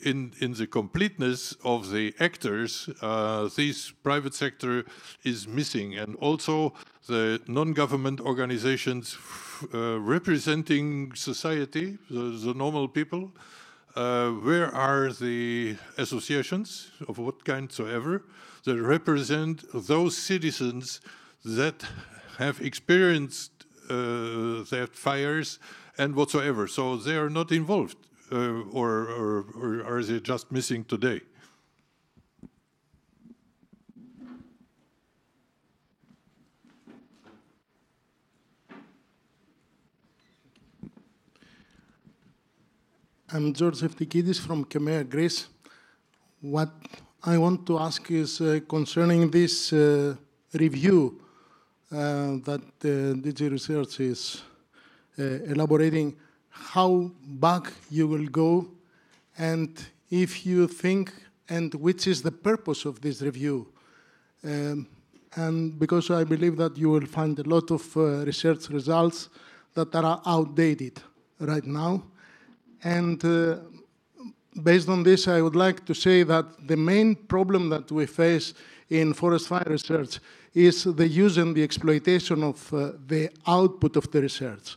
in the completeness of the actors, this private sector is missing, and also the non-government organizations representing society, the normal people. Where are the associations of what kind soever that represent those citizens that have experienced that fires and whatsoever? So they are not involved, or are they just missing today? I'm George Eftikidis from Kemea, Greece. What I want to ask is concerning this review that DG Research is elaborating, how back you will go, and if you think, and which is the purpose of this review. And because I believe that you will find a lot of research results that are outdated right now. And based on this, I would like to say that the main problem that we face in forest fire research is the use and the exploitation of the output of the research.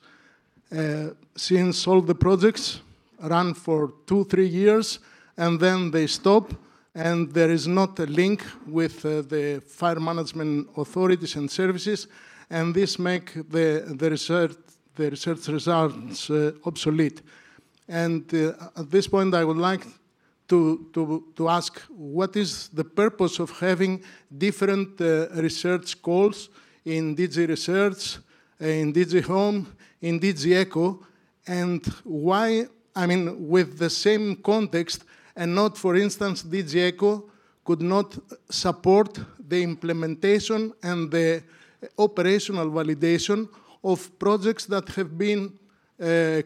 Since all the projects run for 2-3 years, and then they stop, and there is not a link with the fire management authorities and services, and this makes the research results obsolete. And at this point, I would like to ask, what is the purpose of having different research calls in DG Research, in DG Home, in DG Eco, and why, I mean, with the same context, and not, for instance, DG Eco could not support the implementation and the operational validation of projects that have been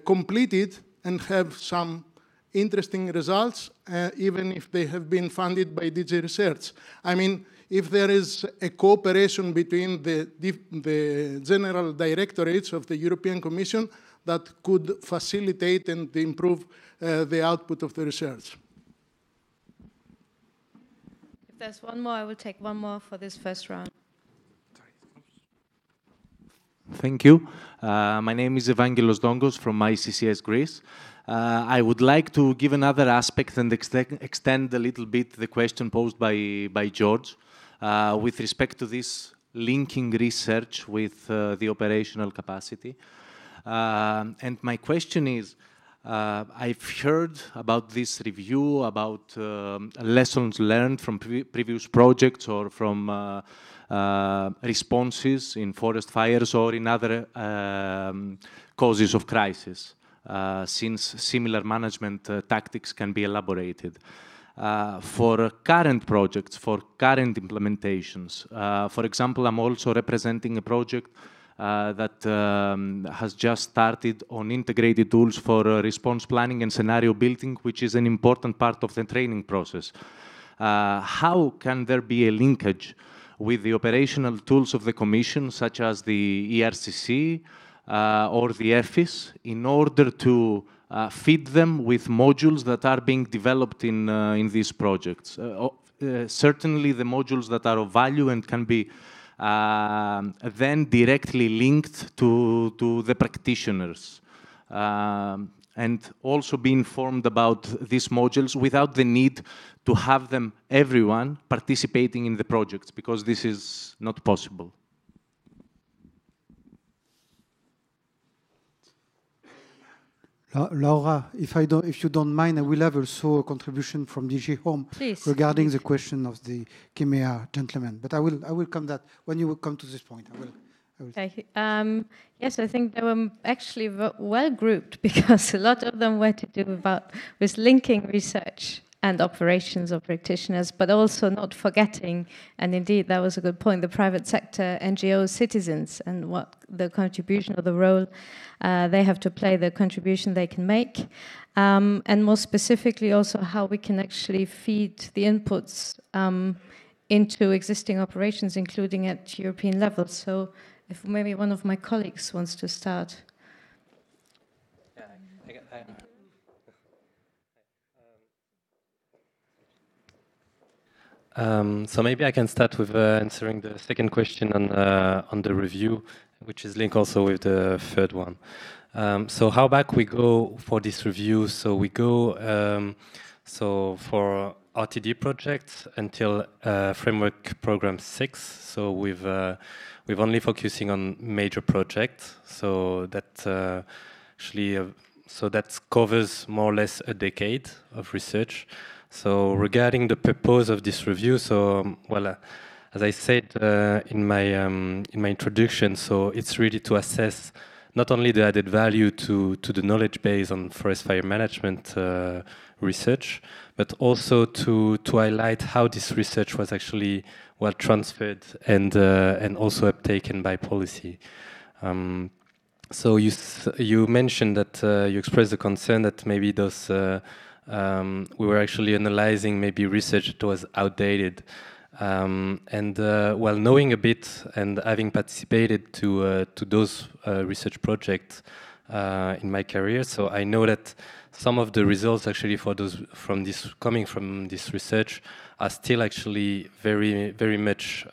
completed and have some interesting results, even if they have been funded by DG Research. I mean, if there is a cooperation between the general directorates of the European Commission that could facilitate and improve the output of the research. If there's one more, I will take one more for this first round. Thank you. My name is Evangelos Dongos from ICCS Greece. I would like to give another aspect and extend a little bit the question posed by George with respect to this linking research with the operational capacity. And my question is, I've heard about this review, about lessons learned from previous projects or from responses in forest fires or in other causes of crisis, since similar management tactics can be elaborated. For current projects, for current implementations, for example, I'm also representing a project that has just started on integrated tools for response planning and scenario building, which is an important part of the training process. How can there be a linkage with the operational tools of the Commission, such as the ERCC or the EFIS, in order to feed them with modules that are being developed in these projects? Certainly the modules that are of value and can be then directly linked to the practitioners. And also be informed about these modules without the need to have them, everyone, participating in the projects, because this is not possible. Laura, if you don't mind, I will have also a contribution from DG Home. Please. Regarding the question of the Kemea gentleman. But I will come that when you will come to this point. I will. Okay. Yes, I think they were actually well grouped because a lot of them were to do with linking research and operations of practitioners, but also not forgetting, and indeed that was a good point, the private sector, NGOs, citizens, and what the contribution or the role they have to play, the contribution they can make, and more specifically also how we can actually feed the inputs into existing operations, including at European level. So if maybe one of my colleagues wants to start. So maybe I can start with answering the second question on the review, which is linked also with the third one. So how back we go for this review? So we go so for RTD projects until framework program 6. So we've only focusing on major projects. So that so that covers more or less a decade of research. So regarding the purpose of this review, so well, as I said in my introduction, so it's really to assess not only the added value to the knowledge base on forest fire management research, but also to highlight how this research was actually well transferred and also uptaken by policy. So you mentioned that you expressed the concern that maybe those we were actually analyzing maybe research that was outdated. Well, knowing a bit and having participated to those research projects in my career, so I know that some of the results actually for those coming from this research are still actually very much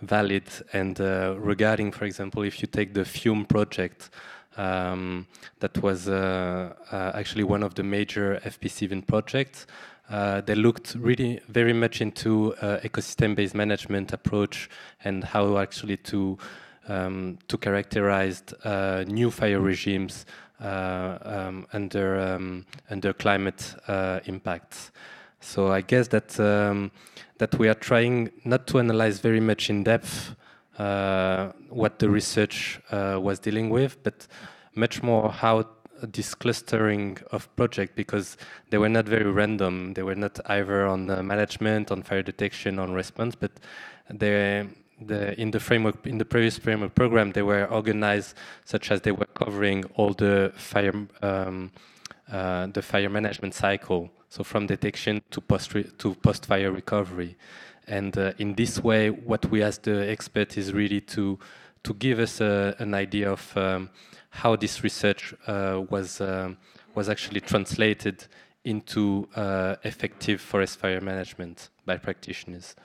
valid. And regarding, for example, if you take the Fume project, that was actually one of the major FP7 projects. They looked really very much into ecosystem-based management approach and how actually to characterize new fire regimes under climate impacts. So I guess that that we are trying not to analyze very much in depth what the research was dealing with, but much more how this clustering of projects, because they were not very random. They were not either on management, on fire detection, on response, but in the previous framework program, they were organized such as they were covering all the fire management cycle, so from detection to post-fire recovery. And in this way, what we ask the expert is really to give us an idea of how this research was actually translated into effective forest fire management by practitioners.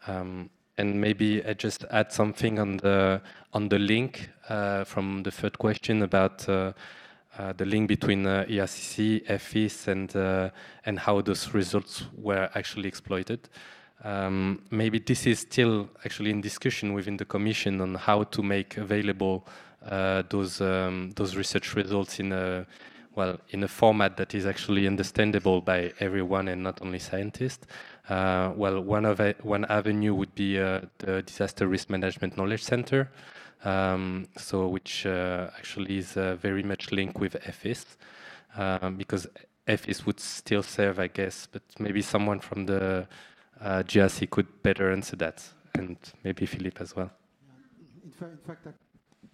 And maybe I just add something on the link from the third question about the link between ERCC, FIS, and how those results were actually exploited. Maybe this is still actually in discussion within the Commission on how to make available those research results in a format that is actually understandable by everyone and not only scientists. Well, one avenue would be the Disaster Risk Management Knowledge Center, so which actually is very much linked with FIS, because FIS would still serve, I guess, but maybe someone from the GRC could better answer that, and maybe Philippe as well. In fact,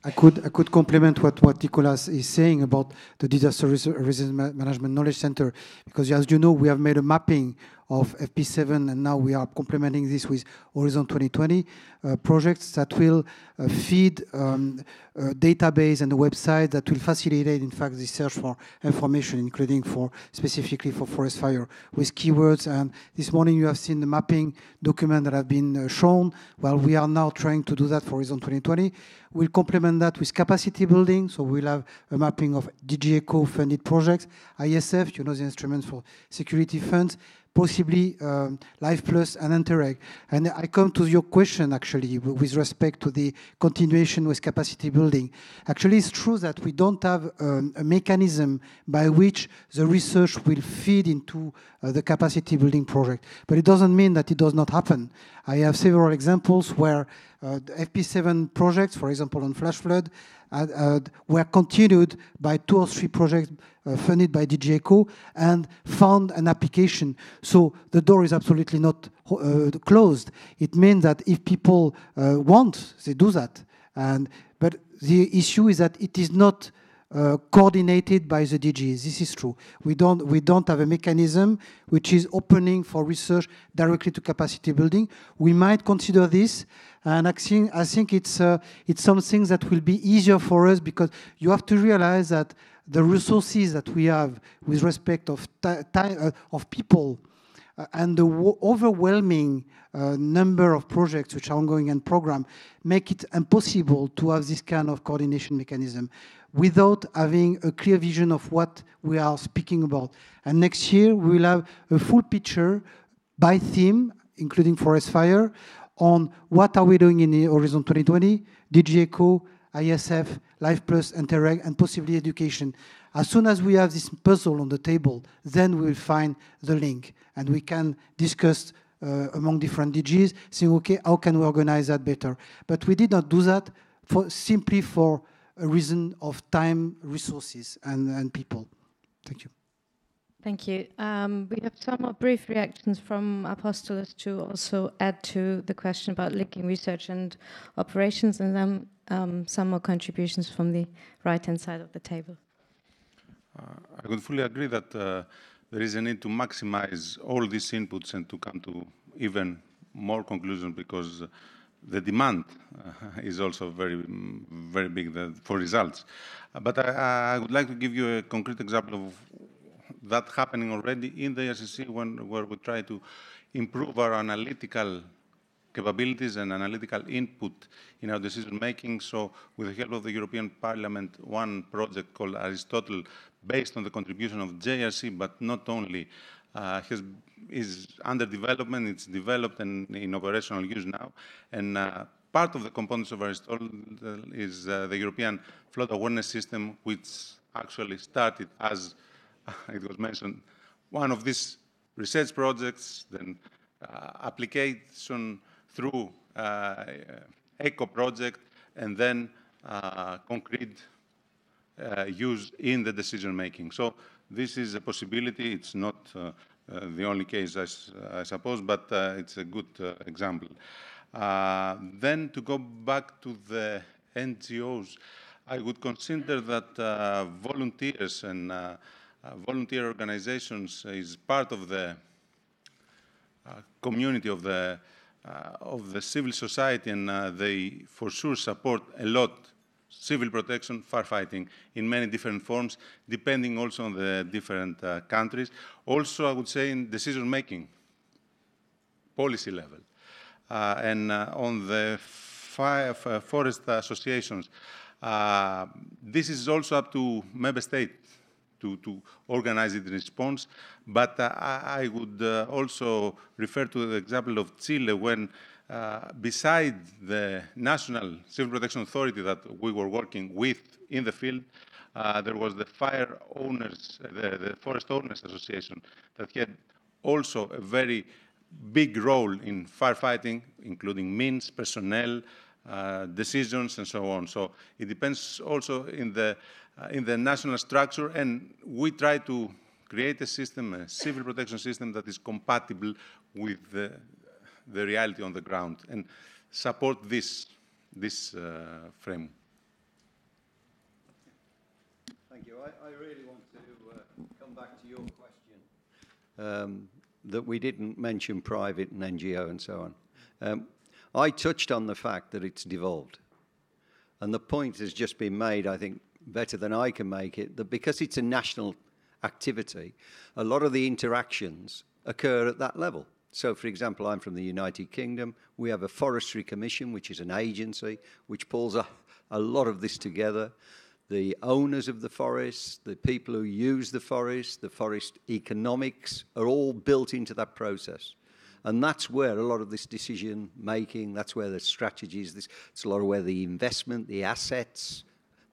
I could complement what Nicolas is saying about the Disaster Risk Management Knowledge Center, because as you know, we have made a mapping of FP7, and now we are complementing this with Horizon 2020 projects that will feed a database and a website that will facilitate, in fact, the search for information, including specifically for forest fire, with keywords. And this morning you have seen the mapping document that have been shown. Well, we are now trying to do that for Horizon 2020. We'll complement that with capacity building, so we'll have a mapping of DG ECO funded projects, ISF, you know, the instrument for security funds, possibly Life Plus and Interreg. And I come to your question, actually, with respect to the continuation with capacity building. Actually, it's true that we don't have a mechanism by which the research will feed into the capacity building project. But it doesn't mean that it does not happen. I have several examples where The FP7 projects, for example, on flash flood, were continued by 2 or 3 projects funded by DG ECO and found an application. So the door is absolutely not closed. It means that if people want, they do that. But the issue is that it is not coordinated by the DGs. This is true. We don't have a mechanism which is opening for research directly to capacity building. We might consider this, and I think it's something that will be easier for us, because you have to realize that the resources that we have with respect of time of people and the overwhelming number of projects which are ongoing and programmed make it impossible to have this kind of coordination mechanism without having a clear vision of what we are speaking about. And next year, we will have a full picture by theme, including forest fire, on what are we doing in the Horizon 2020, DG ECO, ISF, Life Plus, Interreg, and possibly education. As soon as we have this puzzle on the table, then we will find the link, and we can discuss among different DGs, saying, okay, how can we organize that better? But we did not do that simply for a reason of time, resources, and people. Thank you. Thank you. We have some more brief reactions from Apostolos to also add to the question about linking research and operations, and then some more contributions from the right-hand side of the table. I would fully agree that there is a need to maximize all these inputs and to come to even more conclusions, because the demand is also very, very big for results. But I would like to give you a concrete example of that happening already in the ERCC, where we try to improve our analytical capabilities and analytical input in our decision-making. So with the help of the European Parliament, one project called Aristotle, based on the contribution of JRC, but not only, is under development. It's developed and in operational use now. And part of the components of Aristotle is the European Flood Awareness System, which actually started as, it was mentioned, one of these research projects, then application through ECO project, and then concrete use in the decision-making. So this is a possibility. It's not the only case, I suppose, but it's a good example. Then to go back to the NGOs, I would consider that volunteers and volunteer organizations is part of the community of the civil society, and they for sure support a lot civil protection, firefighting in many different forms, depending also on the different countries. Also, I would say in decision-making, policy level, and on the forest associations. This is also up to member states to organize it in response. But I would also refer to the example of Chile, when beside the National Civil Protection Authority that we were working with in the field, there was the Fire Owners, the Forest Owners Association, that had also a very big role in firefighting, including means, personnel, decisions, and so on. So it depends also in the national structure, and we try to create a system, a civil protection system that is compatible with the reality on the ground and support this frame. Thank you. I really want to come back to your question that we didn't mention private and NGO and so on. I touched on the fact that it's devolved. And the point has just been made, I think, better than I can make it, that because it's a national activity, a lot of the interactions occur at that level. So, for example, I'm from the United Kingdom. We have a Forestry Commission, which is an agency which pulls a lot of this together. The owners of the forests, the people who use the forest economics are all built into that process. And that's where a lot of this decision-making, that's where the strategies, it's a lot of where the investment, the assets,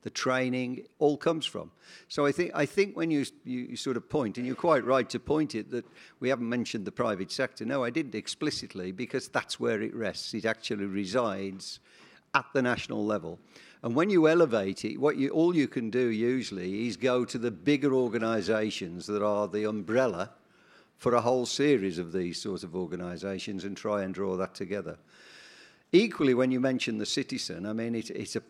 the training, all comes from. So I think when you sort of point, and you're quite right to point it, that we haven't mentioned the private sector. No, I didn't explicitly, because that's where it rests. It actually resides at the national level. And when you elevate it, all you can do usually is go to the bigger organisations that are the umbrella for a whole series of these sorts of organisations and try and draw that together. Equally, when you mention the citizen, I mean, it's a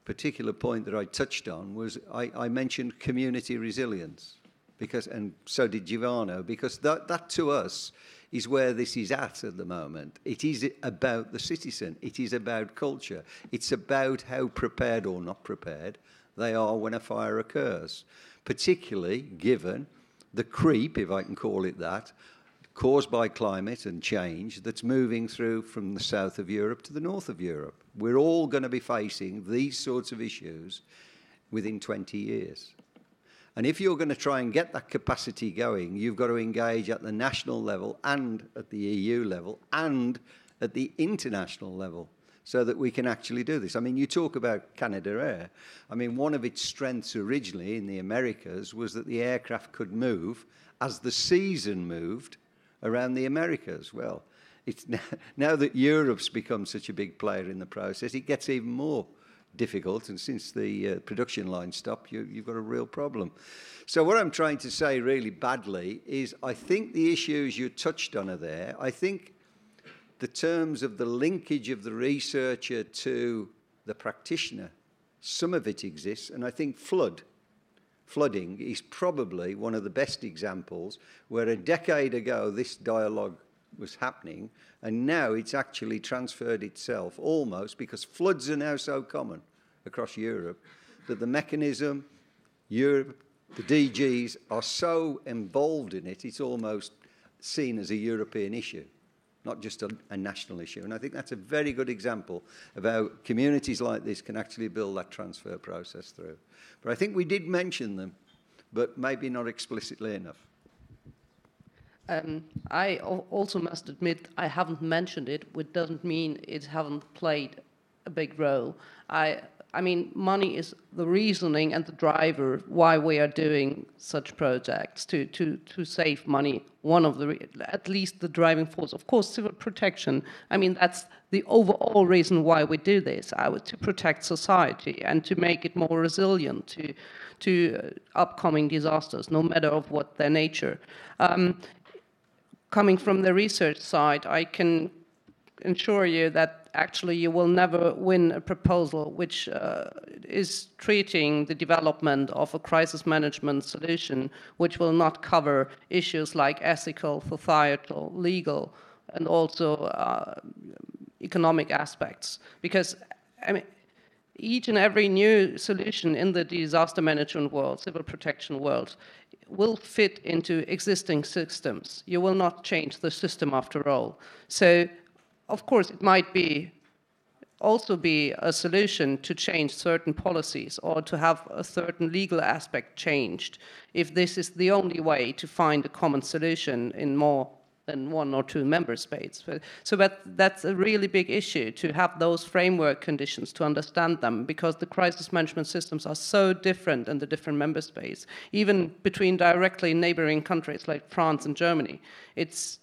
particular point that I touched on was I mentioned community resilience, because, and so did Giovanni, because that to us is where this is at the moment. It is about the citizen. It is about culture. It's about how prepared or not prepared they are when a fire occurs, particularly given the creep, if I can call it that, caused by climate and change that's moving through from the south of Europe to the north of Europe. We're all going to be facing these sorts of issues within 20 years. And if you're going to try and get that capacity going, you've got to engage at the national level and at the EU level and at the international level so that we can actually do this. I mean, you talk about Canada Air. I mean, one of its strengths originally in the Americas was that the aircraft could move as the season moved around the Americas. Well, it's now that Europe's become such a big player in the process, it gets even more difficult, and since the production line stopped, you've got a real problem. So what I'm trying to say really badly is I think the issues you touched on are there. I think the terms of the linkage of the researcher to the practitioner, some of it exists, and I think flooding is probably one of the best examples where a decade ago this dialogue was happening, and now it's actually transferred itself almost, because floods are now so common across Europe that the mechanism, Europe, the DGs are so involved in it, it's almost seen as a European issue, not just a national issue. And I think that's a very good example of how communities like this can actually build that transfer process through. But I think we did mention them, but maybe not explicitly enough. I also must admit I haven't mentioned it, which doesn't mean it haven't played a big role. I mean, money is the reasoning and the driver why we are doing such projects, to save money. One of the, at least the driving force. Of course, civil protection, I mean, that's the overall reason why we do this, to protect society and to make it more resilient to upcoming disasters, no matter of what their nature. Coming from the research side, I can assure you that actually you will never win a proposal which is treating the development of a crisis management solution which will not cover issues like ethical, societal, legal, and also economic aspects. Because, I mean, each and every new solution in the disaster management world, civil protection world, will fit into existing systems. You will not change the system after all. So, of course, it might also be a solution to change certain policies or to have a certain legal aspect changed if this is the only way to find a common solution in more than one or two member states. So that's a really big issue, to have those framework conditions, to understand them, because the crisis management systems are so different in the different member states, even between directly neighboring countries like France and Germany. It's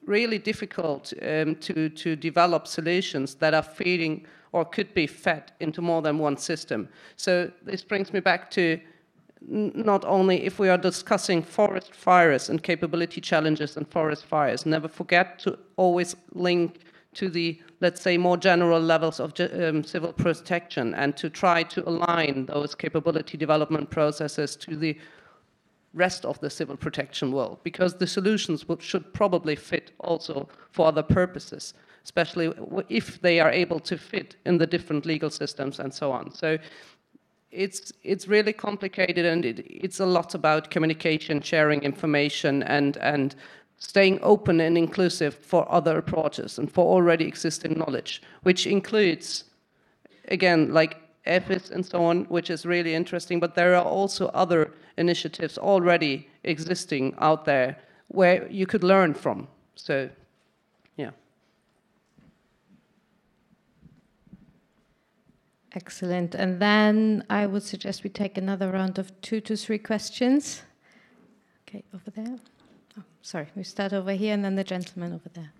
really difficult to develop solutions that are feeding or could be fed into more than one system. So this brings me back to not only if we are discussing forest fires and capability challenges and forest fires, never forget to always link to the, let's say, more general levels of civil protection, and to try to align those capability development processes to the rest of the civil protection world, because the solutions should probably fit also for other purposes, especially if they are able to fit in the different legal systems and so on. So it's really complicated, and it's a lot about communication, sharing information, and staying open and inclusive for other approaches and for already existing knowledge, which includes, again, like EFIS and so on, which is really interesting, but there are also other initiatives already existing out there where you could learn from. So, yeah. Excellent. And then I would suggest we take another round of 2 to 3 questions. Okay, over there. Oh, sorry, we start over here and then the gentleman over there.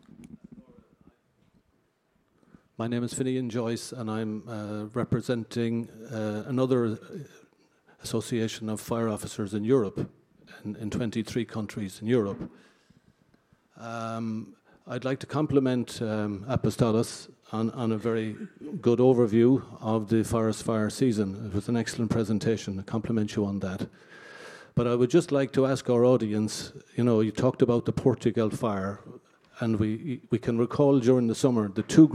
My name is Finian Joyce, and I'm representing another association of fire officers in Europe, in 23 countries in Europe. I'd like to compliment Apostolos on a very good overview of the forest fire season. It was an excellent presentation. I compliment you on that. But I would just like to ask our audience, you know, you talked about the Portugal fire, and we can recall during the summer the two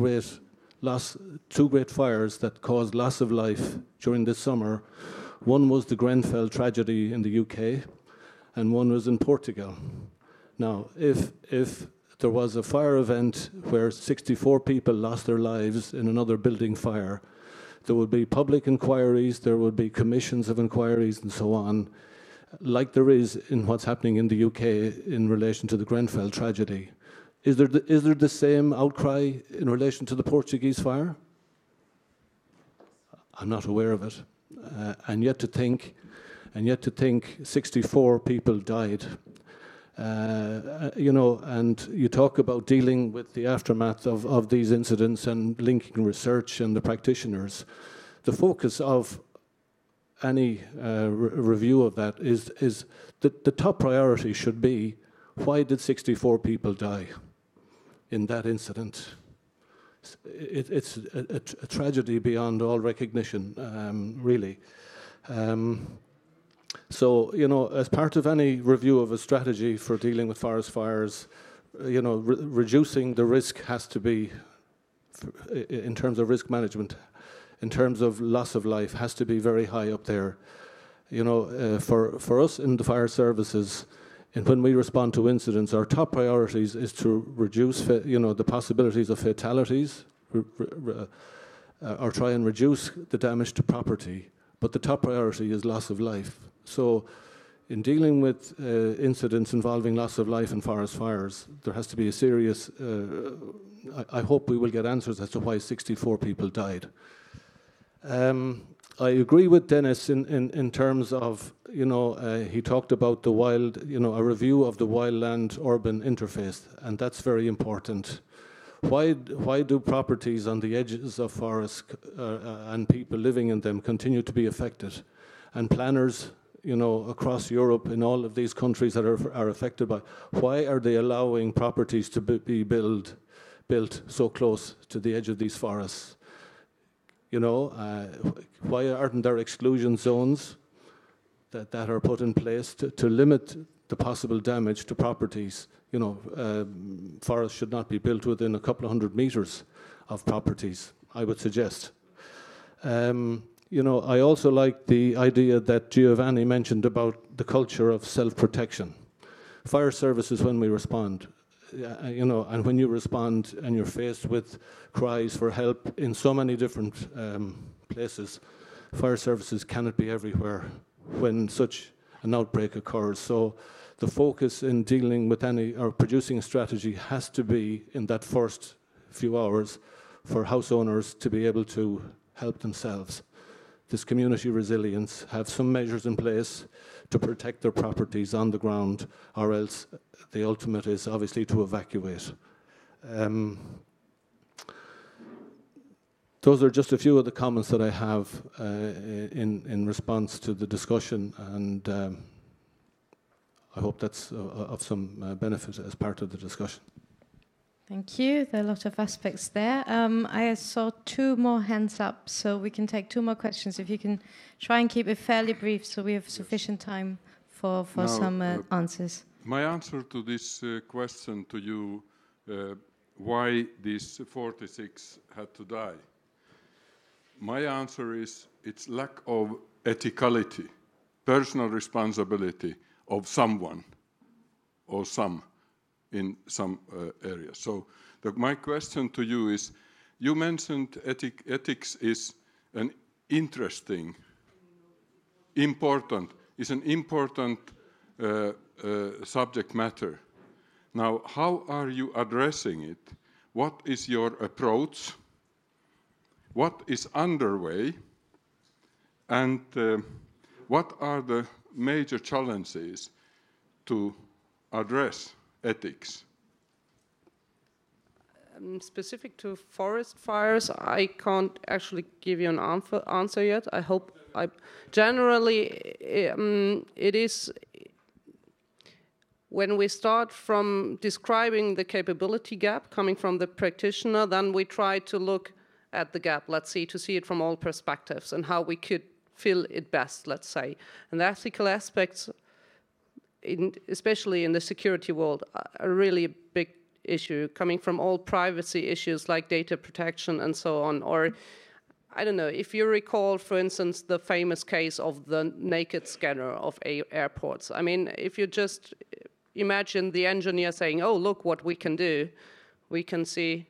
great fires that caused loss of life during this summer. One was the Grenfell tragedy in the UK, and one was in Portugal. Now, if there was a fire event where 64 people lost their lives in another building fire, there would be public inquiries, there would be commissions of inquiries and so on, like there is in what's happening in the UK in relation to the Grenfell tragedy. Is there the same outcry in relation to the Portuguese fire? I'm not aware of it. And yet to think 64 people died. You know, and you talk about dealing with the aftermath of these incidents and linking research and the practitioners. The focus of any review of that is that the top priority should be, why did 64 people die in that incident? It's a tragedy beyond all recognition, really. So, you know, as part of any review of a strategy for dealing with forest fires, you know, reducing the risk has to be, in terms of risk management, in terms of loss of life, has to be very high up there. You know, for us in the fire services, and when we respond to incidents, our top priorities is to reduce, you know, the possibilities of fatalities, or try and reduce the damage to property. But the top priority is loss of life. So in dealing with incidents involving loss of life in forest fires, there has to be a serious, I hope we will get answers as to why 64 people died. I agree with Dennis in terms of, you know, he talked about the wild, you know, a review of the wildland-urban interface, and that's very important. Why do properties on the edges of forests and people living in them continue to be affected? And planners, you know, across Europe, in all of these countries that are affected by, why are they allowing properties to be built so close to the edge of these forests? You know, why aren't there exclusion zones that are put in place to limit the possible damage to properties? You know, forests should not be built within a couple of 100 meters of properties, I would suggest. You know, I also like the idea that Giovanni mentioned about the culture of self-protection. Fire services, when we respond, you know, and when you respond and you're faced with cries for help in so many different places, fire services cannot be everywhere when such an outbreak occurs. So the focus in dealing with any or producing a strategy has to be in that first few hours for house owners to be able to help themselves. This community resilience, have some measures in place to protect their properties on the ground, or else the ultimate is obviously to evacuate. Those are just a few of the comments that I have in response to the discussion, and I hope that's of some benefit as part of the discussion. Thank you. There are a lot of aspects there. I saw 2 more hands up, so we can take 2 more questions. If you can try and keep it fairly brief so we have sufficient time for some answers. My answer to this question to you, why these 46 had to die, my answer is it's lack of ethicality, personal responsibility of someone or some in some areas. So my question to you is, you mentioned ethics is an interesting, important subject matter. Now, how are you addressing it? What is your approach? what is underway, and what are the major challenges to address ethics? Specific to forest fires, I can't actually give you an answer yet. I hope generally it is when we start from describing the capability gap coming from the practitioner, then we try to look at the gap, let's see, to see it from all perspectives and how we could fill it best, let's say. And the ethical aspects, especially in the security world, are really a big issue, coming from all privacy issues like data protection and so on. Or, I don't know, if you recall, for instance, the famous case of the naked scanner of airports. I mean, if you just imagine the engineer saying, oh, look what we can do. We can see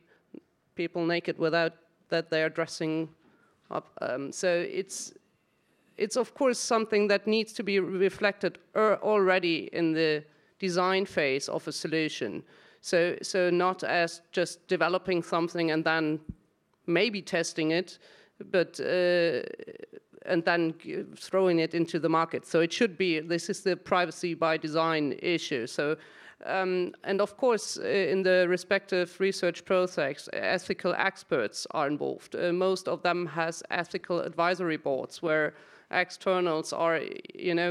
people naked without that they're dressing up. So it's of course something that needs to be reflected already in the design phase of a solution. So not as just developing something and then maybe testing it, but and then throwing it into the market. So it should be, this is the privacy by design issue. So, and of course, in the respective research process, ethical experts are involved. Most of them has ethical advisory boards where externals are,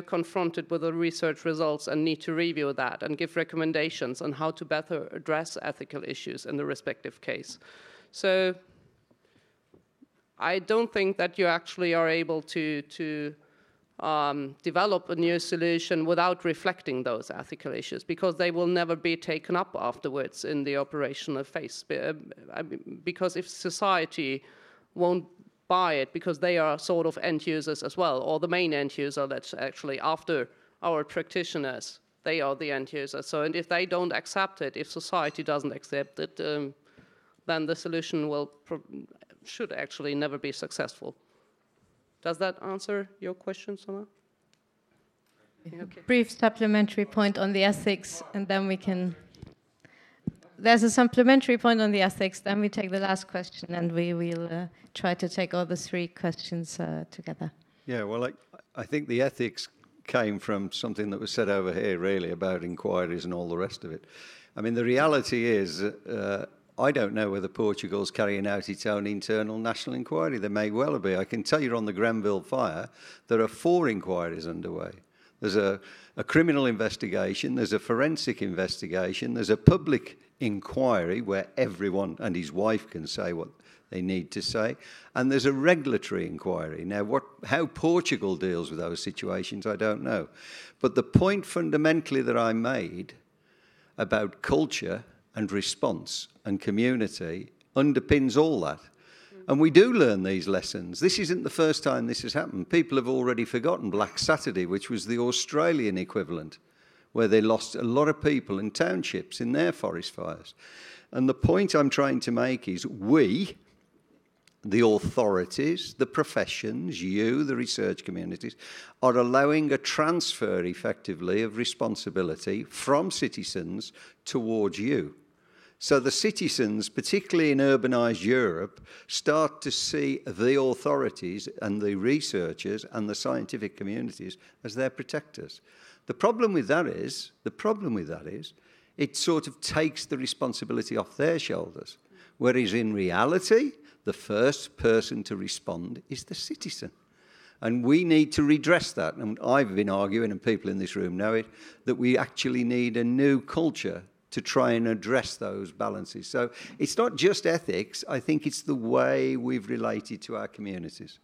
confronted with the research results and need to review that and give recommendations on how to better address ethical issues in the respective case. So I don't think that you actually are able to develop a new solution without reflecting those ethical issues, because they will never be taken up afterwards in the operational phase. Because if society won't buy it, because they are sort of end users as well, or the main end user that's actually after our practitioners, they are the end user. So, and if they don't accept it, if society doesn't accept it, then the solution should actually never be successful. Does that answer your question, Soma? Okay. Brief supplementary point on the ethics, and then we can... There's a supplementary point on the ethics, then we take the last question, and we will try to take all the three questions together. Yeah, well, I think the ethics came from something that was said over here, really, about inquiries and all the rest of it. I mean, the reality is, I don't know whether Portugal's carrying out its own internal national inquiry. There may well be. I can tell you on the Grenville fire, there are 4 inquiries underway. There's a criminal investigation, there's a forensic investigation, there's a public inquiry where everyone and his wife can say what they need to say, and there's a regulatory inquiry. Now, how Portugal deals with those situations, I don't know. But the point fundamentally that I made about culture and response and community underpins all that. And we do learn these lessons. This isn't the first time this has happened. People have already forgotten Black Saturday, which was the Australian equivalent, where they lost a lot of people in townships in their forest fires. And the point I'm trying to make is we, the authorities, the professions, you, the research communities, are allowing a transfer, effectively, of responsibility from citizens towards you. So the citizens, particularly in urbanised Europe, start to see the authorities and the researchers and the scientific communities as their protectors. The problem with that is, it sort of takes the responsibility off their shoulders, whereas in reality, the first person to respond is the citizen. And we need to redress that. And I've been arguing, and people in this room know it, that we actually need a new culture to try and address those balances. So it's not just ethics, I think it's the way we've related to our communities.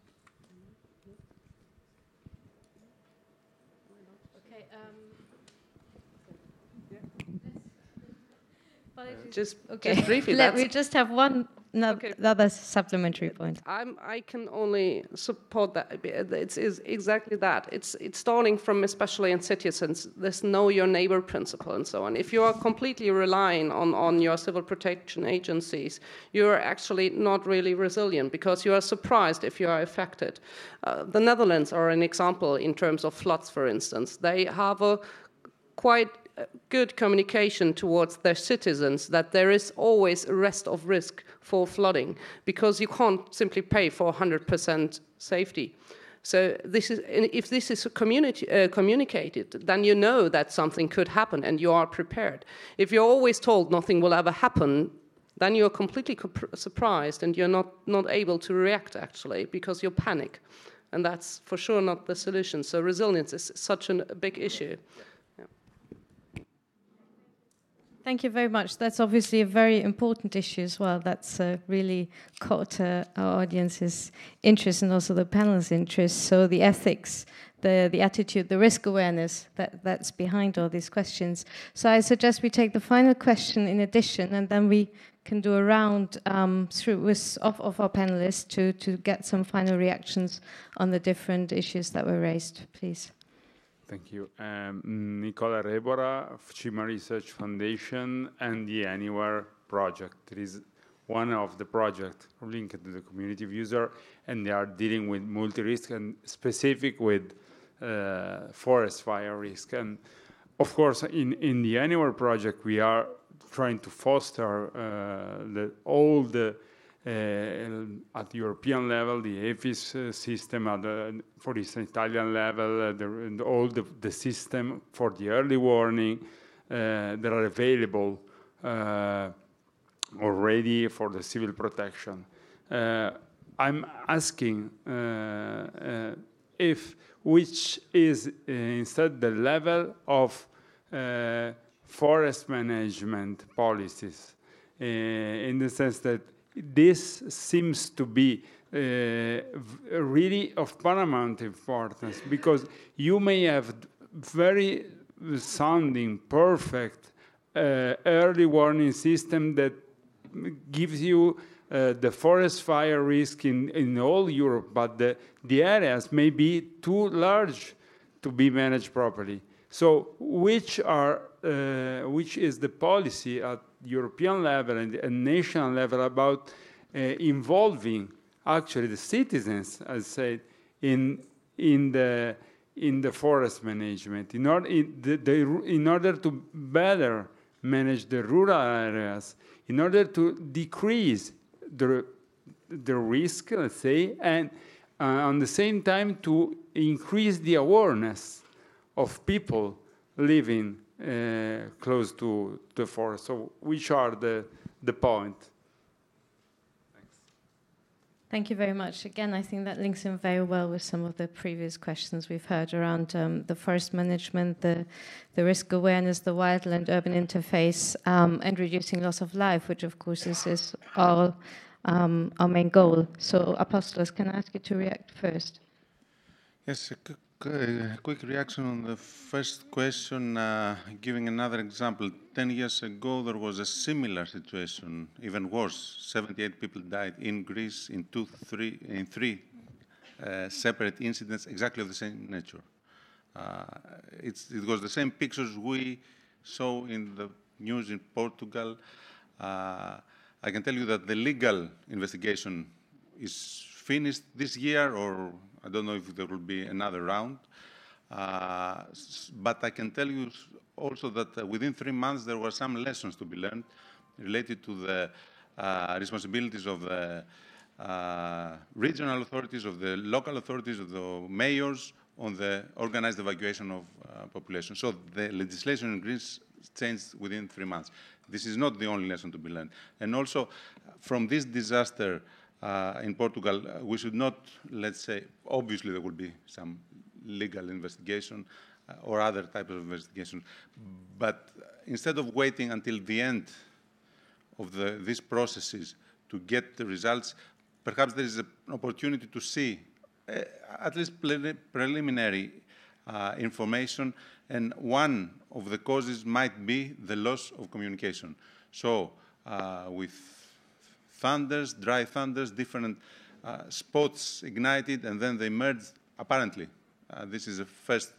Okay, just briefly. We just have one another supplementary point. I can only support that. It's exactly that. It's starting from, especially in citizens, this know your neighbor principle and so on. If you are completely relying on your civil protection agencies, you're actually not really resilient, because you are surprised if you are affected. The Netherlands are an example in terms of floods, for instance. They have a quite good communication towards their citizens that there is always a rest of risk for flooding, because you can't simply pay for 100% safety. So if this is communicated, then you know that something could happen and you are prepared. If you're always told nothing will ever happen, then you're completely surprised and you're not able to react, actually, because you panic. And that's for sure not the solution. So resilience is such a big issue. Thank you very much. That's obviously a very important issue as well. That's really caught our audience's interest and also the panel's interest. So the ethics, the attitude, the risk awareness that's behind all these questions. So I suggest we take the final question in addition, and then we can do a round of our panelists to get some final reactions on the different issues that were raised. Please. Thank you. Nicola Rebora of Cima Research Foundation and the Anywhere project. It is one of the projects linked to the community of user, and they are dealing with multi-risk and specific with forest fire risk. And of course, in the Anywhere project, we are trying to foster all the at the European level, the EFIS system, at for the Italian level, all the system for the early warning that are available already for the civil protection. I'm asking which is instead the level of forest management policies, in the sense that this seems to be really of paramount importance, because you may have very sounding, perfect early warning system that gives you the forest fire risk in all Europe, but the areas may be too large to be managed properly. So which is the policy at European level and national level about involving actually the citizens, as said, in the forest management, in order to better manage the rural areas, in order to decrease the risk, let's say, and at the same time to increase the awareness of people living close to the forest. So which are the point? Thanks. Thank you very much. Again, I think that links in very well with some of the previous questions we've heard around the forest management, the risk awareness, the wildland-urban interface, and reducing loss of life, which of course is our main goal. So Apostolos, can I ask you to react first? Yes, a quick reaction on the first question, giving another example. 10 years ago, there was a similar situation, even worse. 78 people died in Greece in three separate incidents, exactly of the same nature. It was the same pictures we saw in the news in Portugal. I can tell you that the legal investigation is finished this year, or I don't know if there will be another round. But I can tell you also that within 3 months there were some lessons to be learned related to the responsibilities of the regional authorities, of the local authorities, of the mayors on the organized evacuation of population. So the legislation in Greece changed within 3 months. This is not the only lesson to be learned. And also from this disaster, in Portugal, we should not, let's say, obviously there will be some legal investigation or other types of investigation, but instead of waiting until the end of these processes to get the results, perhaps there is an opportunity to see at least preliminary information, and one of the causes might be the loss of communication. So with thunders, dry thunders, different spots ignited, and then they merged, apparently. This is a first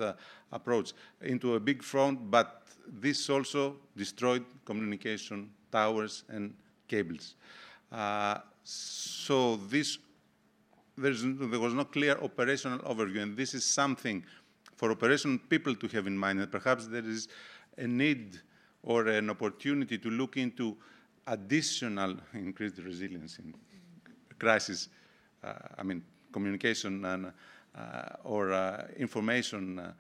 approach into a big front, but this also destroyed communication towers and cables. So there was no clear operational overview, and this is something for operation people to have in mind that perhaps there is a need or an opportunity to look into additional increased resilience in crisis, I mean, communication and, or information,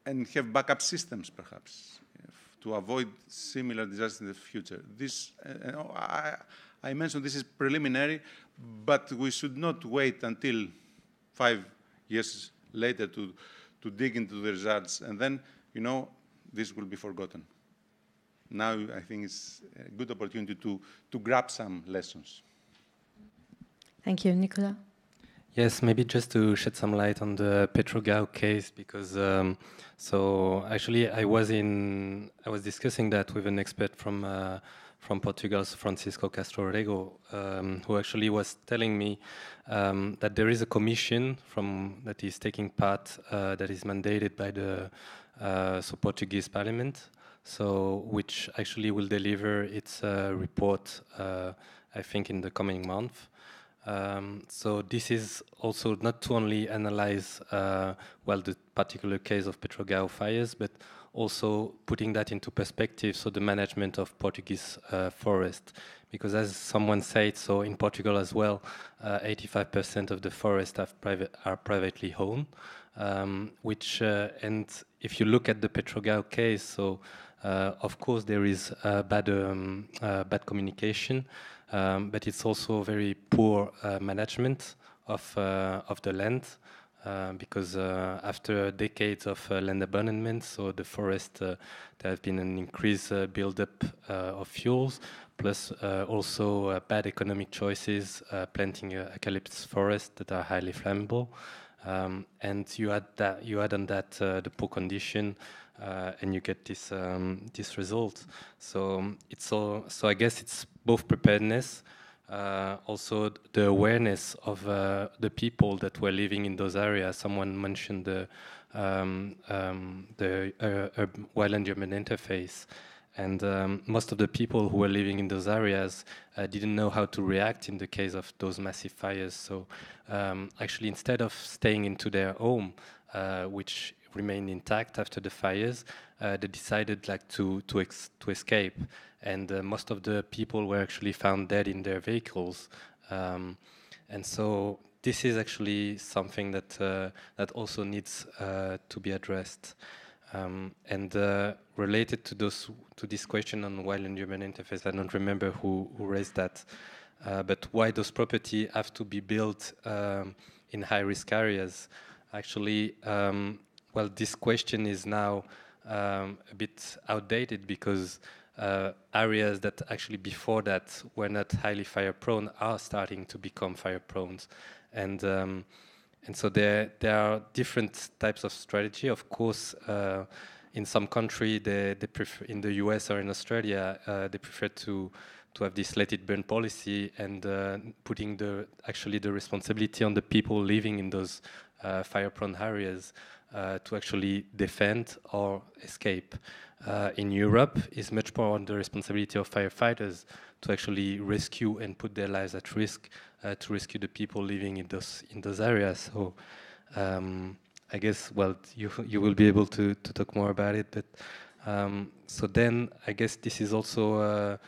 and have backup systems, perhaps, to avoid similar disasters in the future. This, I mentioned this is preliminary, but we should not wait until 5 years later to dig into the results, and then, you know, this will be forgotten. Now I think it's a good opportunity to grab some lessons. Thank you. Nicola? Yes, maybe just to shed some light on the Petrogao case, because so actually I was discussing that with an expert from Portugal, Francisco Castro Rego, who actually was telling me that there is a commission that is taking part, that is mandated by the Portuguese Parliament, which actually will deliver its report, I think, in the coming month. So this is also not to only analyze the particular case of Petrogao fires, but also putting that into perspective, so the management of Portuguese forest. Because as someone said, so in Portugal as well, 85% of the forest are privately owned, and if you look at the Petrogao case, so of course there is bad communication, but it's also very poor management of the land, because after decades of land abandonment, so the forest, there has been an increased buildup of fuels, plus also bad economic choices, planting eucalyptus forests that are highly flammable, and you add on that the poor condition, and you get this result. So I guess it's both preparedness, also the awareness of the people that were living in those areas. Someone mentioned the wildland-urban interface, and most of the people who were living in those areas didn't know how to react in the case of those massive fires. So actually, instead of staying into their home, which remained intact after the fires, they decided to escape, and most of the people were actually found dead in their vehicles, and so this is actually something that also needs to be addressed, and related to this question on wildland-urban interface. I don't remember who raised that, but why those property have to be built in high-risk areas? Actually, well, this question is now a bit outdated, because areas that actually before that were not highly fire-prone are starting to become fire-prone, and so there are different types of strategy. Of course, in some country, they prefer, in the US or in Australia, they prefer to have this let it burn policy, and putting the responsibility on the people living in those fire-prone areas to actually defend or escape. In Europe, it's much more on the responsibility of firefighters to actually rescue and put their lives at risk to rescue the people living in those areas. So I guess, well, you will be able to talk more about it. But so then I guess this is also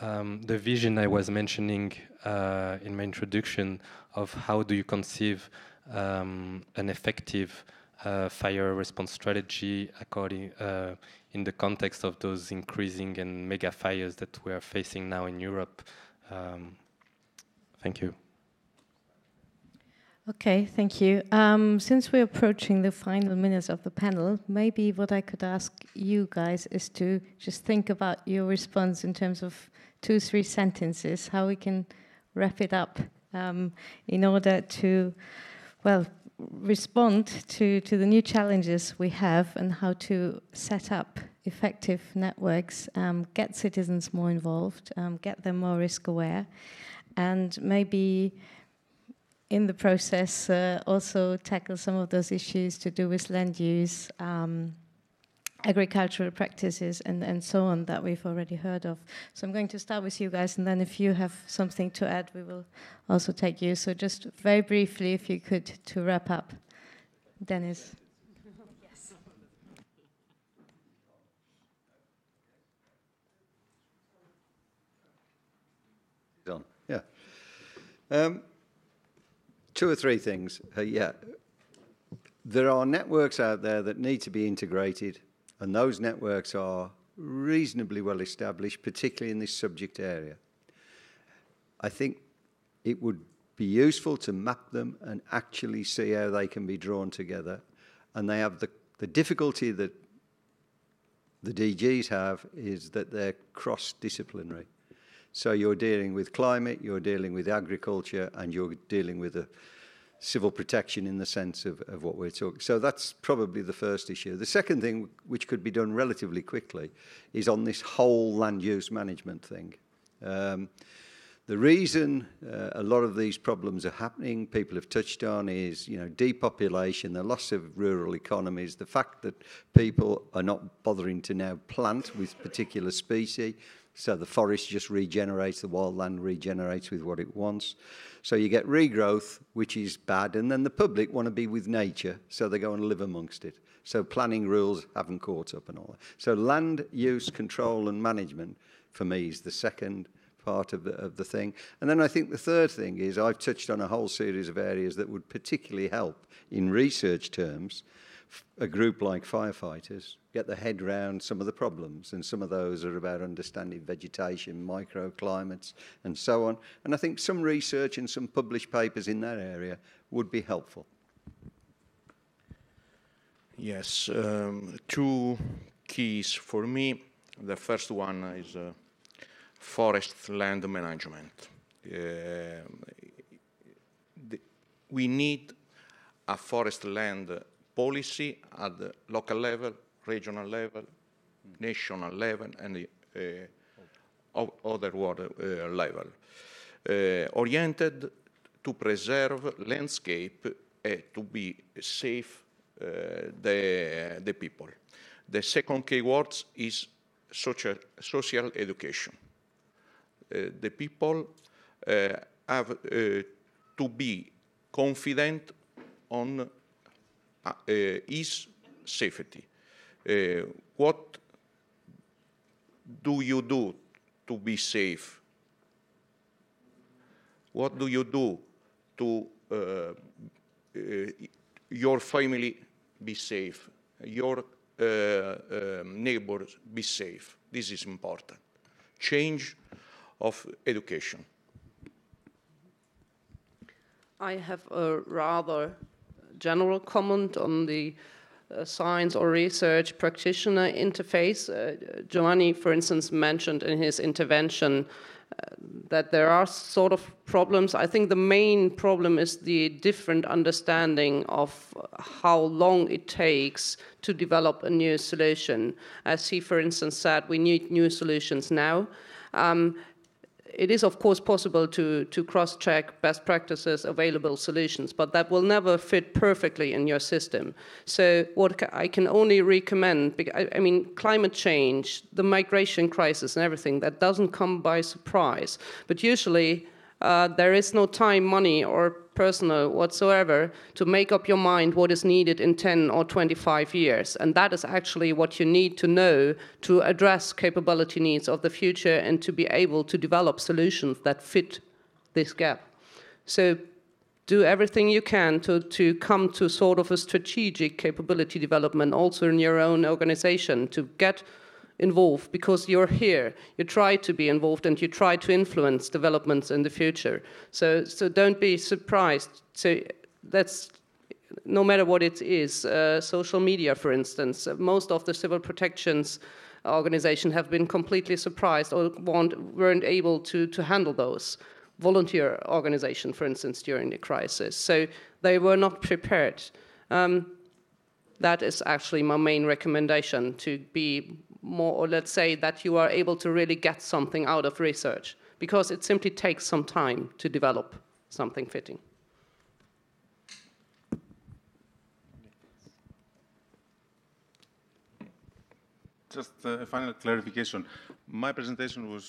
the vision I was mentioning in my introduction of how do you conceive an effective fire response strategy in the context of those increasing and mega fires that we are facing now in Europe. Thank you. Okay, thank you. Since we're approaching the final minutes of the panel, maybe what I could ask you guys is to just think about your response in terms of 2-3 sentences, how we can wrap it up in order to, well, respond to the new challenges we have, and how to set up effective networks, get citizens more involved, get them more risk aware, and maybe in the process also tackle some of those issues to do with land use, agricultural practices, and so on that we've already heard of. So I'm going to start with you guys, and then if you have something to add, we will also take you. So just very briefly, if you could, to wrap up. Dennis. Two or three things. Yeah. There are networks out there that need to be integrated, and those networks are reasonably well established, particularly in this subject area. I think it would be useful to map them and actually see how they can be drawn together. And they have the difficulty that the DGs have is that they're cross-disciplinary. So you're dealing with climate, you're dealing with agriculture, and you're dealing with a civil protection in the sense of what we're talking. So that's probably the first issue. The second thing, which could be done relatively quickly, is on this whole land use management thing. The reason a lot of these problems are happening, people have touched on, is depopulation, the loss of rural economies, the fact that people are not bothering to now plant with particular species, so the forest just regenerates, the wild regenerates with what it wants. So you get regrowth, which is bad, and then the public want to be with nature, so they go and live amongst it. So planning rules haven't caught up and all that. So land use control and management, for me, is the second part of the thing. And then I think the third thing is I've touched on a whole series of areas that would particularly help in research terms a group like firefighters get their head round some of the problems, and some of those are about understanding vegetation, microclimates, and so on. And I think some research and some published papers in that area would be helpful. Yes, two keys for me. The first one is forest land management. We need a forest land policy at the local level, regional level, national level, and other world level, oriented to preserve landscape and to be safe the people. The second key word is social education. The people have to be confident on his safety. What do you do to be safe? What do you do to your family be safe? Your neighbors be safe? This is important. Change of education. I have a rather general comment on the science or research practitioner interface. Giovanni, for instance, mentioned in his intervention that there are sort of problems. I think the main problem is the different understanding of how long it takes to develop a new solution. As he, for instance, said, we need new solutions now. It is, of course, possible to cross-check best practices, available solutions, but that will never fit perfectly in your system. So what I can only recommend, I mean, climate change, the migration crisis and everything, that doesn't come by surprise. But usually there is no time, money, or personnel whatsoever to make up your mind what is needed in 10 or 25 years. And that is actually what you need to know to address capability needs of the future and to be able to develop solutions that fit this gap. So do everything you can to come to sort of a strategic capability development also in your own organization, to get involved, because you're here, you try to be involved and you try to influence developments in the future. So don't be surprised. So that's, no matter what it is, social media, for instance, most of the civil protections organizations have been completely surprised or weren't able to handle those. Volunteer organization, for instance, during the crisis. So they were not prepared. That is actually my main recommendation, to be more, or let's say that you are able to really get something out of research, because it simply takes some time to develop something fitting. Just a final clarification. My presentation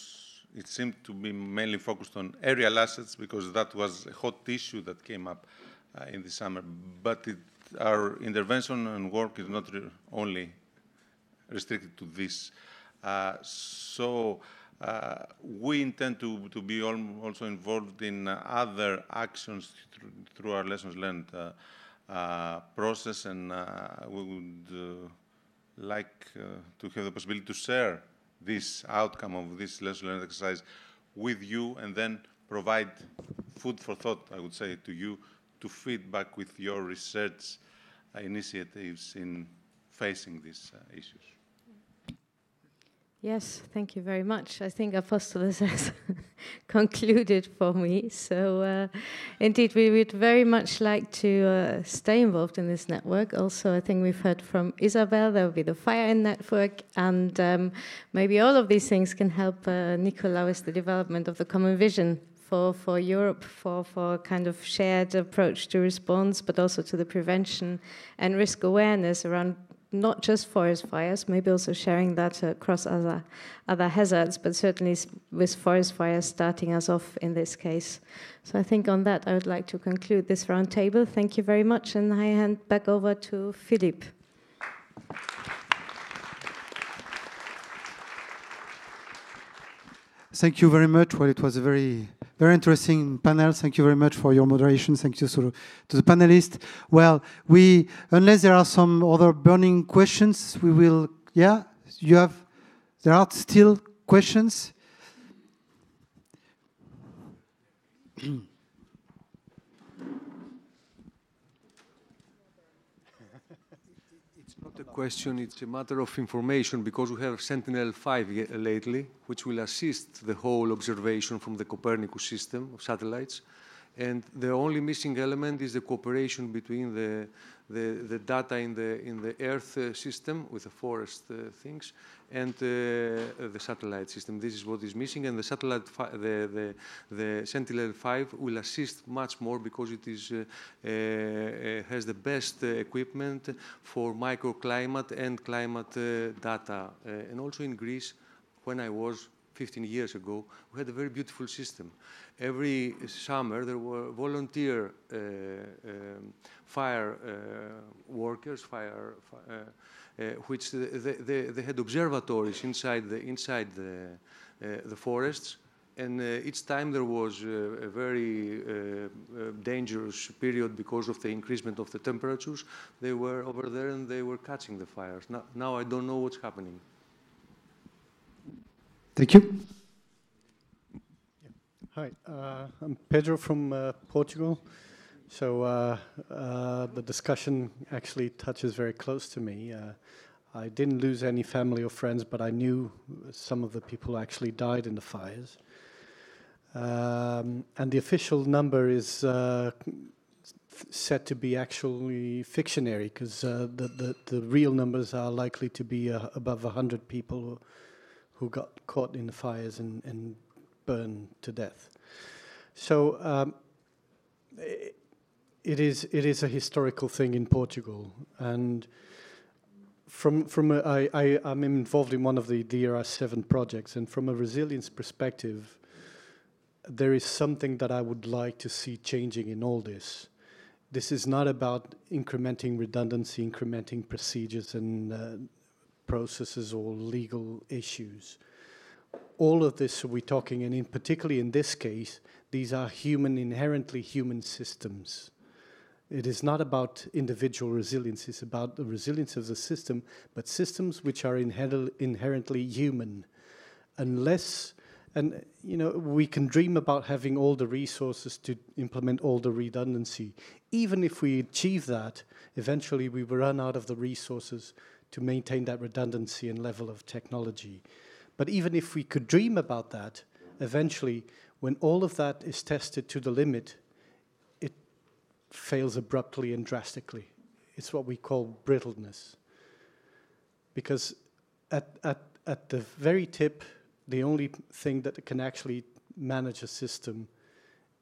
it seemed to be mainly focused on aerial assets, because that was a hot issue that came up in the summer. But our intervention and work is not only restricted to this. So we intend to be also involved in other actions through our lessons learned process, and we would like to have the possibility to share this outcome of this lesson learned exercise with you, and then provide food for thought, I would say, to you, to feedback with your research initiatives in facing these issues. Yes, thank you very much. I think Apostolos has concluded for me. So indeed, we would very much like to stay involved in this network. Also, I think we've heard from Isabel, there will be the Fire Network, and maybe all of these things can help Nicola with the development of the common vision for Europe, for a kind of shared approach to response, but also to the prevention and risk awareness around not just forest fires, maybe also sharing that across other hazards, but certainly with forest fires starting us off in this case. So I think on that I would like to conclude this roundtable. Thank you very much, and I hand back over to Philippe. Thank you very much. Well, it was a very interesting panel. Thank you very much for your moderation. Thank you to the panelists. Well, unless there are some other burning questions, we will, there are still questions. The question, it's a matter of information, because we have Sentinel-5 lately, which will assist the whole observation from the Copernicus system of satellites. And the only missing element is the cooperation between the data in the Earth system with the forest things and the satellite system. This is what is missing, and the satellite, the Sentinel-5 will assist much more, because it is has the best equipment for microclimate and climate data. And also in Greece, when I was 15 years ago, we had a very beautiful system. Every summer there were volunteer fire workers, which they had observatories inside the forests, and each time there was a very dangerous period because of the increasement of the temperatures. They were over there and they were catching the fires. Now I don't know what's happening. Thank you. Hi, I'm Pedro from Portugal. So the discussion actually touches very close to me. I didn't lose any family or friends, but I knew some of the people actually died in the fires. And the official number is said to be actually fictionary, because the real numbers are likely to be above 100 people who got caught in the fires and burned to death. So it is a historical thing in Portugal, and I'm involved in one of the DRR7 projects, and from a resilience perspective, there is something that I would like to see changing in all this. This is not about incrementing redundancy, incrementing procedures and processes or legal issues. All of this we're talking, and particularly in this case, these are inherently human systems. It is not about individual resilience, it's about the resilience of the system, but systems which are inherently human. Unless, and you know, we can dream about having all the resources to implement all the redundancy. Even if we achieve that, eventually we will run out of the resources to maintain that redundancy and level of technology. But even if we could dream about that, eventually, when all of that is tested to the limit, it fails abruptly and drastically. It's what we call brittleness. Because at the very tip, the only thing that can actually manage a system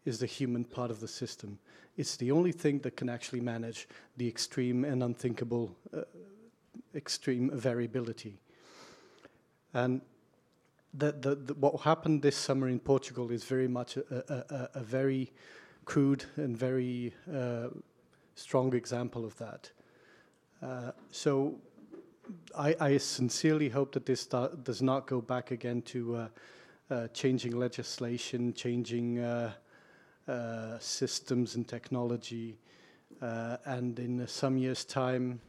is the human part of the system. It's the only thing that can actually manage the extreme and unthinkable extreme variability. And what happened this summer in Portugal is very much a very crude and very strong example of that. So I sincerely hope that this does not go back again to changing legislation, changing systems and technology, and in some years' time,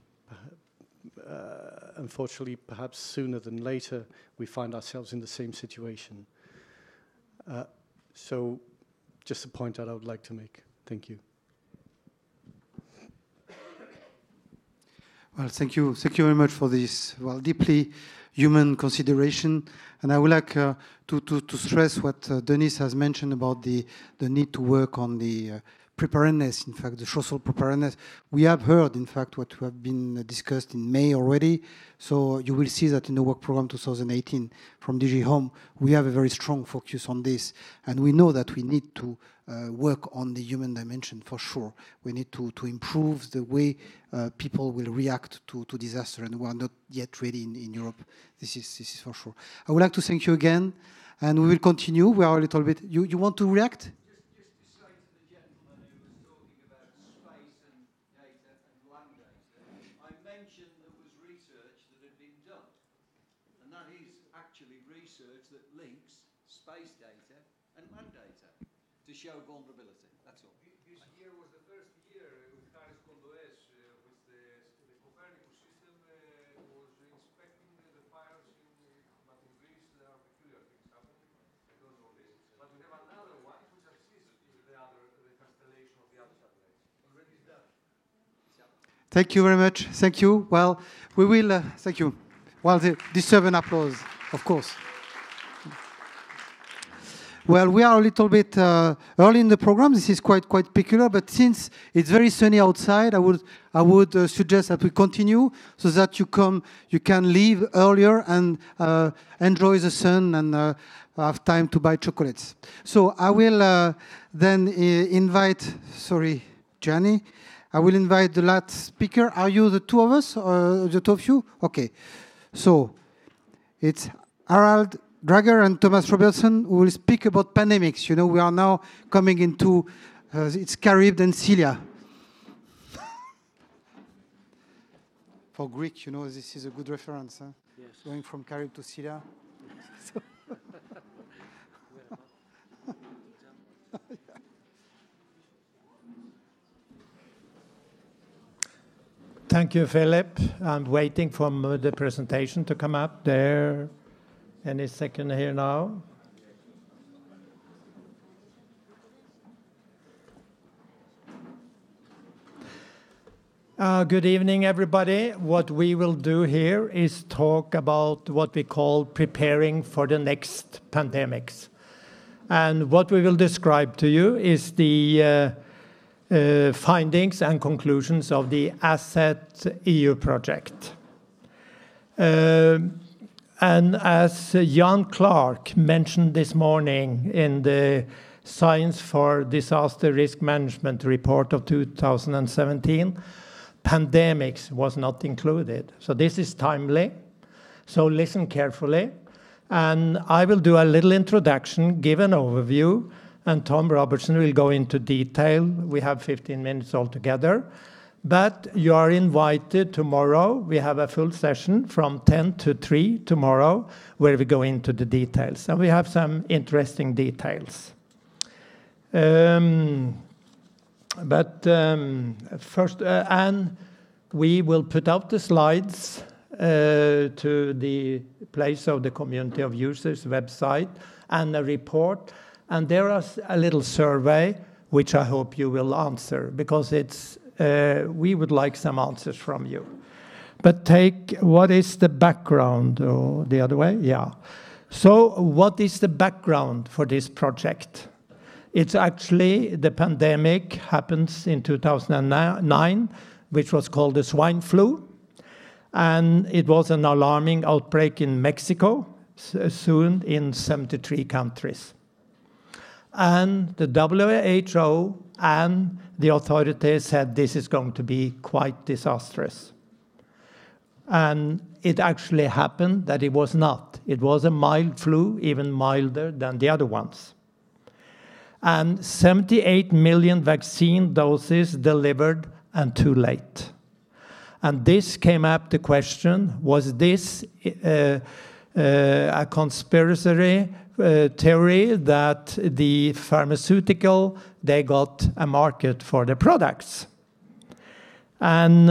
unfortunately, perhaps sooner than later, we find ourselves in the same situation. So, just a point that I would like to make. Thank you. Well, thank you very much for this, well, deeply human consideration. And I would like to stress what Denis has mentioned about the need to work on the preparedness, in fact, the social preparedness. We have heard, in fact, what have been discussed in May already. So you will see that in the work program 2018 from DG Home, we have a very strong focus on this. And we know that we need to work on the human dimension for sure. We need to improve the way people will react to disaster, and we are not yet ready in Europe. This is for sure. I would like to thank you again, and we will continue. We are a little bit. You want to react? Just to say to the gentleman who was talking about space and data and land data, I mentioned there was research that had been done, and that is actually research that links space data and land data to show vulnerability. That's all. This year was the first year with Harris Condoes, with the Copernicus system was inspecting the fires but in Greece there are peculiar things happening. I don't know this. But we have another one which assists the constellation of the other satellites. Already done. Thank you very much. Thank you. Well, we will, thank you. Well, deserve an applause, of course. Well, we are a little bit early in the program. This is quite peculiar, but since it's very sunny outside, I would suggest that we continue so that you can leave earlier and enjoy the sun and have time to buy chocolates. So I will then invite, sorry, Gianni, I will invite the last speaker. Are you the two of us, or the two of you? Okay. So it's Harald Drager and Thomas Robertson who will speak about pandemics. You know, we are now coming into it's Caribbean and Celia. For Greek, you know, this is a good reference. Huh? Yes. Going from Caribbean to Celia. Thank you, Philip. I'm waiting for the presentation to come up there. Any second here now. Good evening, everybody. What we will do here is talk about what we call preparing for the next pandemics. And what we will describe to you is the findings and conclusions of the Asset EU project. And as Jan Clark mentioned this morning in the Science for Disaster Risk Management report of 2017, pandemics was not included. So this is timely. So listen carefully. And I will do a little introduction, give an overview, and Tom Robertson will go into detail. We have 15 minutes altogether. But you are invited tomorrow. We have a full session from 10 to 3 tomorrow where we go into the details. And we have some interesting details. First, and we will put out the slides to the place of the community of users website and a report. And there is a little survey which I hope you will answer because it's we would like some answers from you. But what is the background, or the other way? Yeah. So what is the background for this project? It's actually the pandemic happens in 2009, which was called the swine flu. And it was an alarming outbreak in Mexico, soon in 73 countries. And the WHO and the authorities said this is going to be quite disastrous. And it actually happened that it was not. It was a mild flu, even milder than the other ones. And 78 million vaccine doses delivered and too late. And this came up the question, was this a conspiracy theory that the pharmaceutical, they got a market for the products. And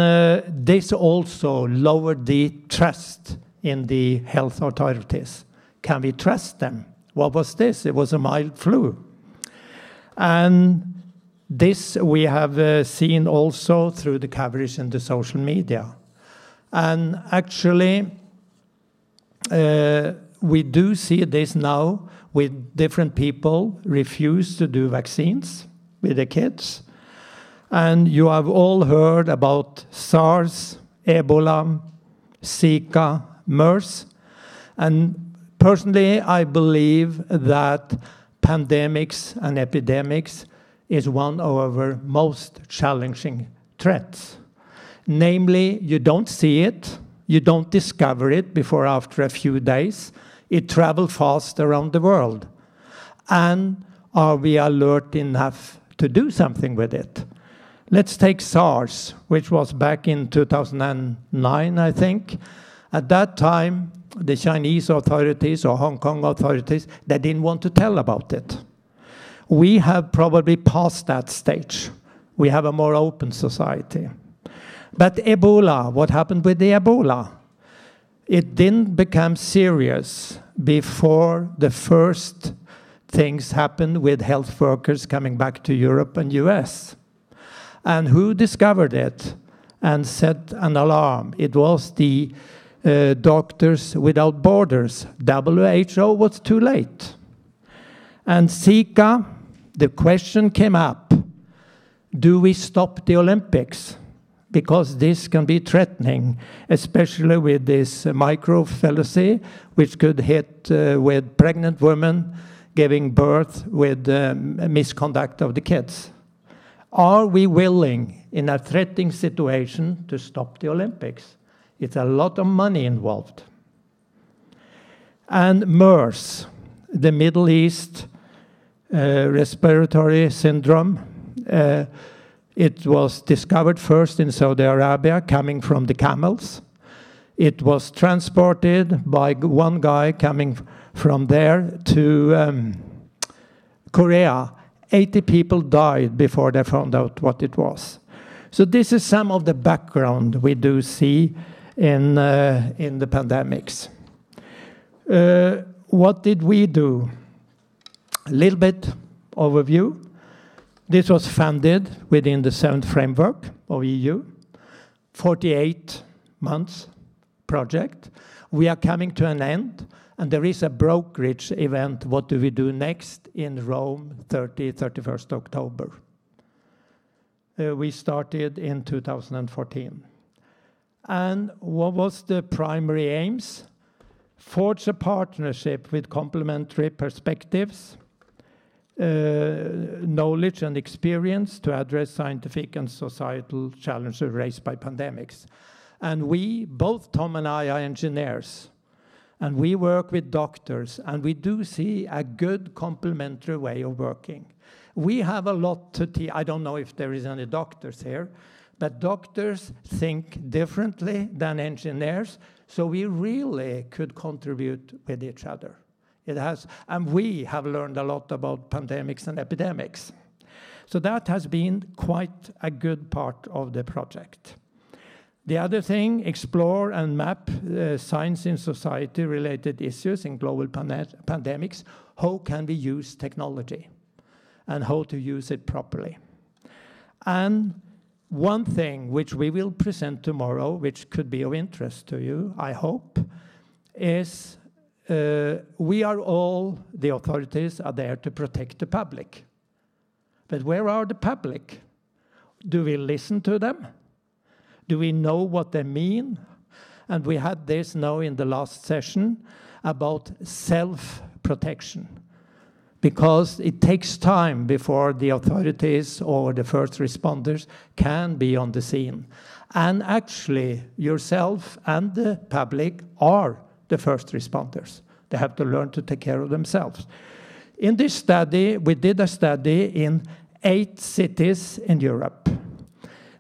this also lowered the trust in the health authorities. Can we trust them? What was this? It was a mild flu. And this we have seen also through the coverage in the social media. And actually, we do see this now with different people refuse to do vaccines with the kids. And you have all heard about SARS, Ebola, Zika, MERS. And personally, I believe that pandemics and epidemics is one of our most challenging threats. Namely, you don't see it, you don't discover it before after a few days. It travels fast around the world. And are we alert enough to do something with it? Let's take SARS, which was back in 2009, I think. At that time, the Chinese authorities or Hong Kong authorities, they didn't want to tell about it. We have probably passed that stage. We have a more open society. But Ebola, what happened with the Ebola? It didn't become serious before the first things happened with health workers coming back to Europe and US. And who discovered it and set an alarm? It was the Doctors Without Borders. WHO was too late. And Zika, the question came up, do we stop the Olympics? Because this can be threatening, especially with this microcephaly, which could hit with pregnant women giving birth with misconduct of the kids. Are we willing, in a threatening situation, to stop the Olympics? It's a lot of money involved. And MERS, the Middle East respiratory syndrome, it was discovered first in Saudi Arabia, coming from the camels. It was transported by one guy coming from there to Korea. 80 people died before they found out what it was. So this is some of the background we do see in the pandemics. What did we do? A little bit overview. This was funded within the 7th framework of EU, 48 months project. We are coming to an end, and there is a brokerage event, what do we do next, in Rome, 31st October. We started in 2014. And what was the primary aims? Forge a partnership with complementary perspectives, knowledge and experience to address scientific and societal challenges raised by pandemics. And we, both Tom and I, are engineers, and we work with doctors, and we do see a good complementary way of working. We have a lot to teach. I don't know if there is any doctors here, but doctors think differently than engineers, so we really could contribute with each other. It has, and we have learned a lot about pandemics and epidemics. So that has been quite a good part of the project. The other thing, explore and map science in society-related issues in global pandemics. How can we use technology and how to use it properly? And one thing which we will present tomorrow, which could be of interest to you, I hope, is we are all, the authorities are there to protect the public. But where are the public? Do we listen to them? Do we know what they mean? And we had this now in the last session about self-protection, because it takes time before the authorities or the first responders can be on the scene. And actually, yourself and the public are the first responders. They have to learn to take care of themselves. In this study, we did a study in 8 cities in Europe.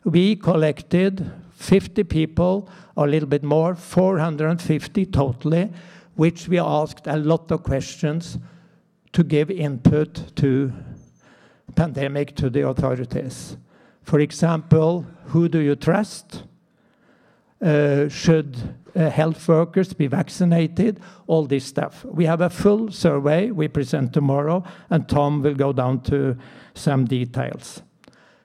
We collected 50 people, or a little bit more, 450 totally, which we asked a lot of questions to give input to pandemic to the authorities. For example, who do you trust? Should health workers be vaccinated? All this stuff. We have a full survey we present tomorrow, and Tom will go down to some details.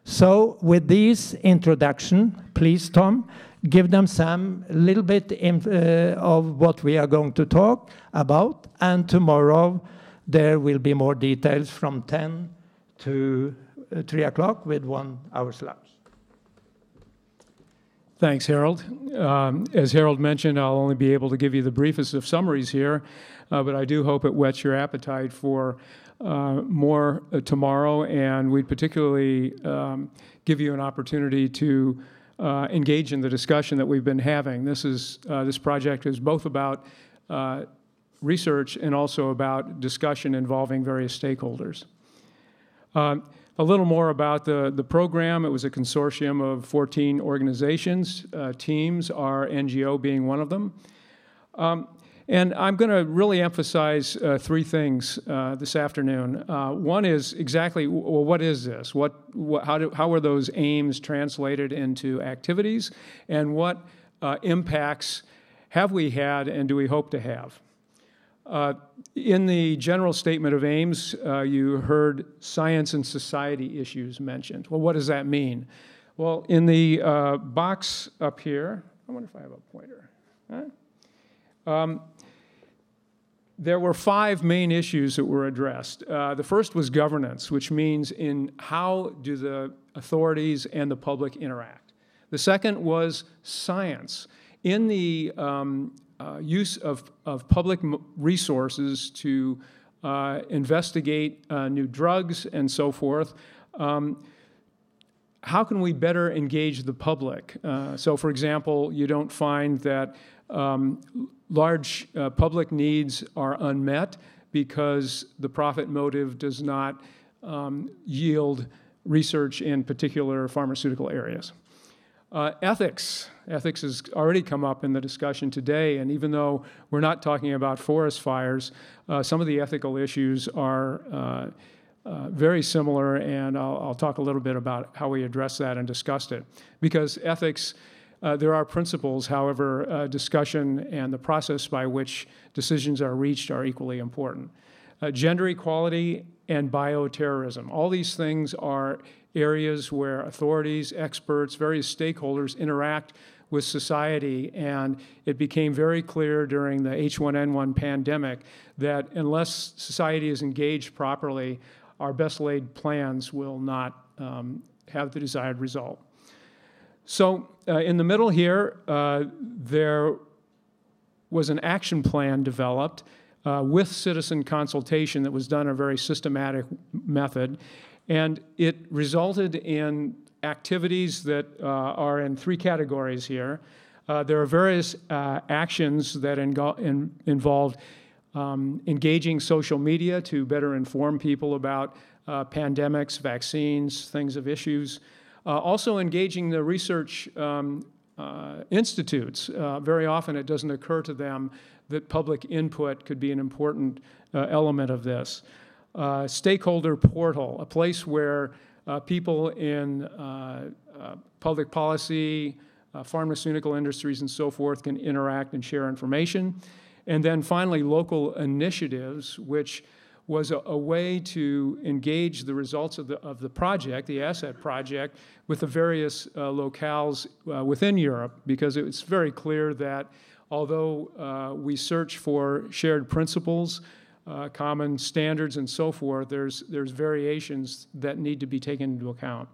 So with this introduction, please, Tom, give them some little bit of what we are going to talk about, and tomorrow there will be more details from 10 to 3 o'clock with 1 hour slot. Thanks, Harold. As Harold mentioned, I'll only be able to give you the briefest of summaries here, but I do hope it whets your appetite for more tomorrow, and we'd particularly give you an opportunity to engage in the discussion that we've been having. This project is both about research and also about discussion involving various stakeholders. A little more about the program. It was a consortium of 14 organizations, teams, our NGO being one of them. And I'm going to really emphasize 3 things this afternoon. One is exactly, well, what is this? How are those aims translated into activities? And what impacts have we had and do we hope to have? In the general statement of aims, you heard science and society issues mentioned. Well, what does that mean? Well, in the box up here, I wonder if I have a pointer. Huh? There were 5 main issues that were addressed. The first was governance, which means in how do the authorities and the public interact. The second was science. In the use of public resources to investigate new drugs and so forth, how can we better engage the public? So, for example, you don't find that large public needs are unmet because the profit motive does not yield research in particular pharmaceutical areas. Ethics. Ethics has already come up in the discussion today, and even though we're not talking about forest fires, some of the ethical issues are very similar, and I'll talk a little bit about how we address that and discussed it. Because ethics, there are principles, however, discussion and the process by which decisions are reached are equally important. Gender equality and bioterrorism. All these things are areas where authorities, experts, various stakeholders interact with society, and it became very clear during the H1N1 pandemic that unless society is engaged properly, our best laid plans will not have the desired result. So in the middle here, there was an action plan developed with citizen consultation that was done in a very systematic method, and it resulted in activities that are in 3 categories here. There are various actions that involved engaging social media to better inform people about pandemics, vaccines, things of issues. Also engaging the research institutes. Very often it doesn't occur to them that public input could be an important element of this. Stakeholder portal, a place where people in public policy, pharmaceutical industries and so forth can interact and share information. And then finally, local initiatives, which was a way to engage the results of the project, the asset project, with the various locales within Europe, because it's very clear that although we search for shared principles, common standards and so forth, there's variations that need to be taken into account.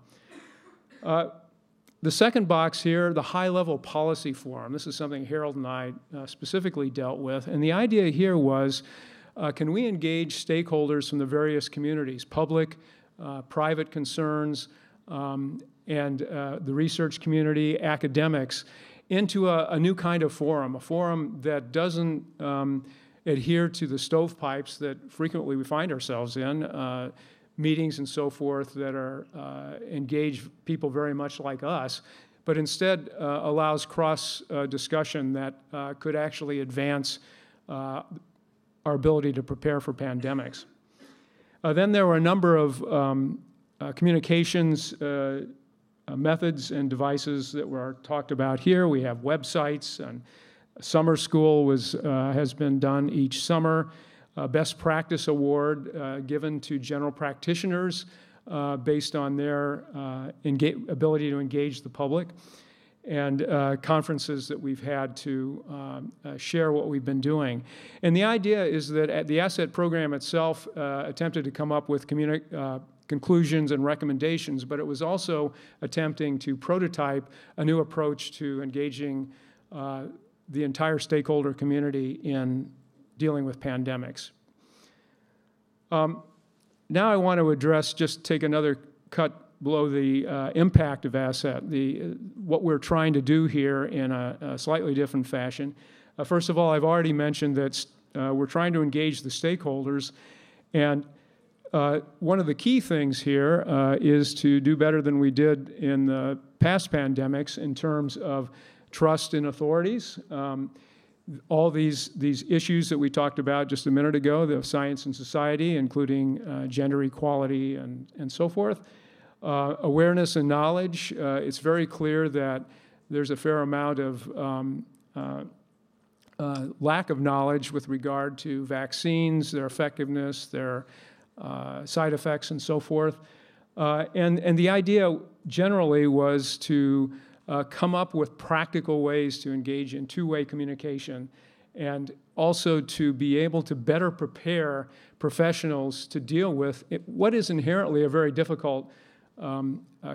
The second box here, the high-level policy forum. This is something Harold and I specifically dealt with, and the idea here was, can we engage stakeholders from the various communities, public, private concerns, and the research community, academics, into a new kind of forum, a forum that doesn't adhere to the stovepipes that frequently we find ourselves in, meetings and so forth that are engage people very much like us, but instead allows cross discussion that could actually advance our ability to prepare for pandemics. Then there were a number of communications methods and devices that were talked about here. We have websites, and summer school has been done each summer. Best practice award given to general practitioners based on their ability to engage the public, and conferences that we've had to share what we've been doing. And the idea is that the asset program itself attempted to come up with conclusions and recommendations, but it was also attempting to prototype a new approach to engaging the entire stakeholder community in dealing with pandemics. Now I want to take another cut below the impact of asset, what we're trying to do here in a slightly different fashion. First of all, I've already mentioned that we're trying to engage the stakeholders, and one of the key things here is to do better than we did in the past pandemics in terms of trust in authorities. All these issues that we talked about just a minute ago, the science and society, including gender equality and so forth. Awareness and knowledge, it's very clear that there's a fair amount of lack of knowledge with regard to vaccines, their effectiveness, their side effects, and so forth. And the idea generally was to come up with practical ways to engage in two-way communication, and also to be able to better prepare professionals to deal with what is inherently a very difficult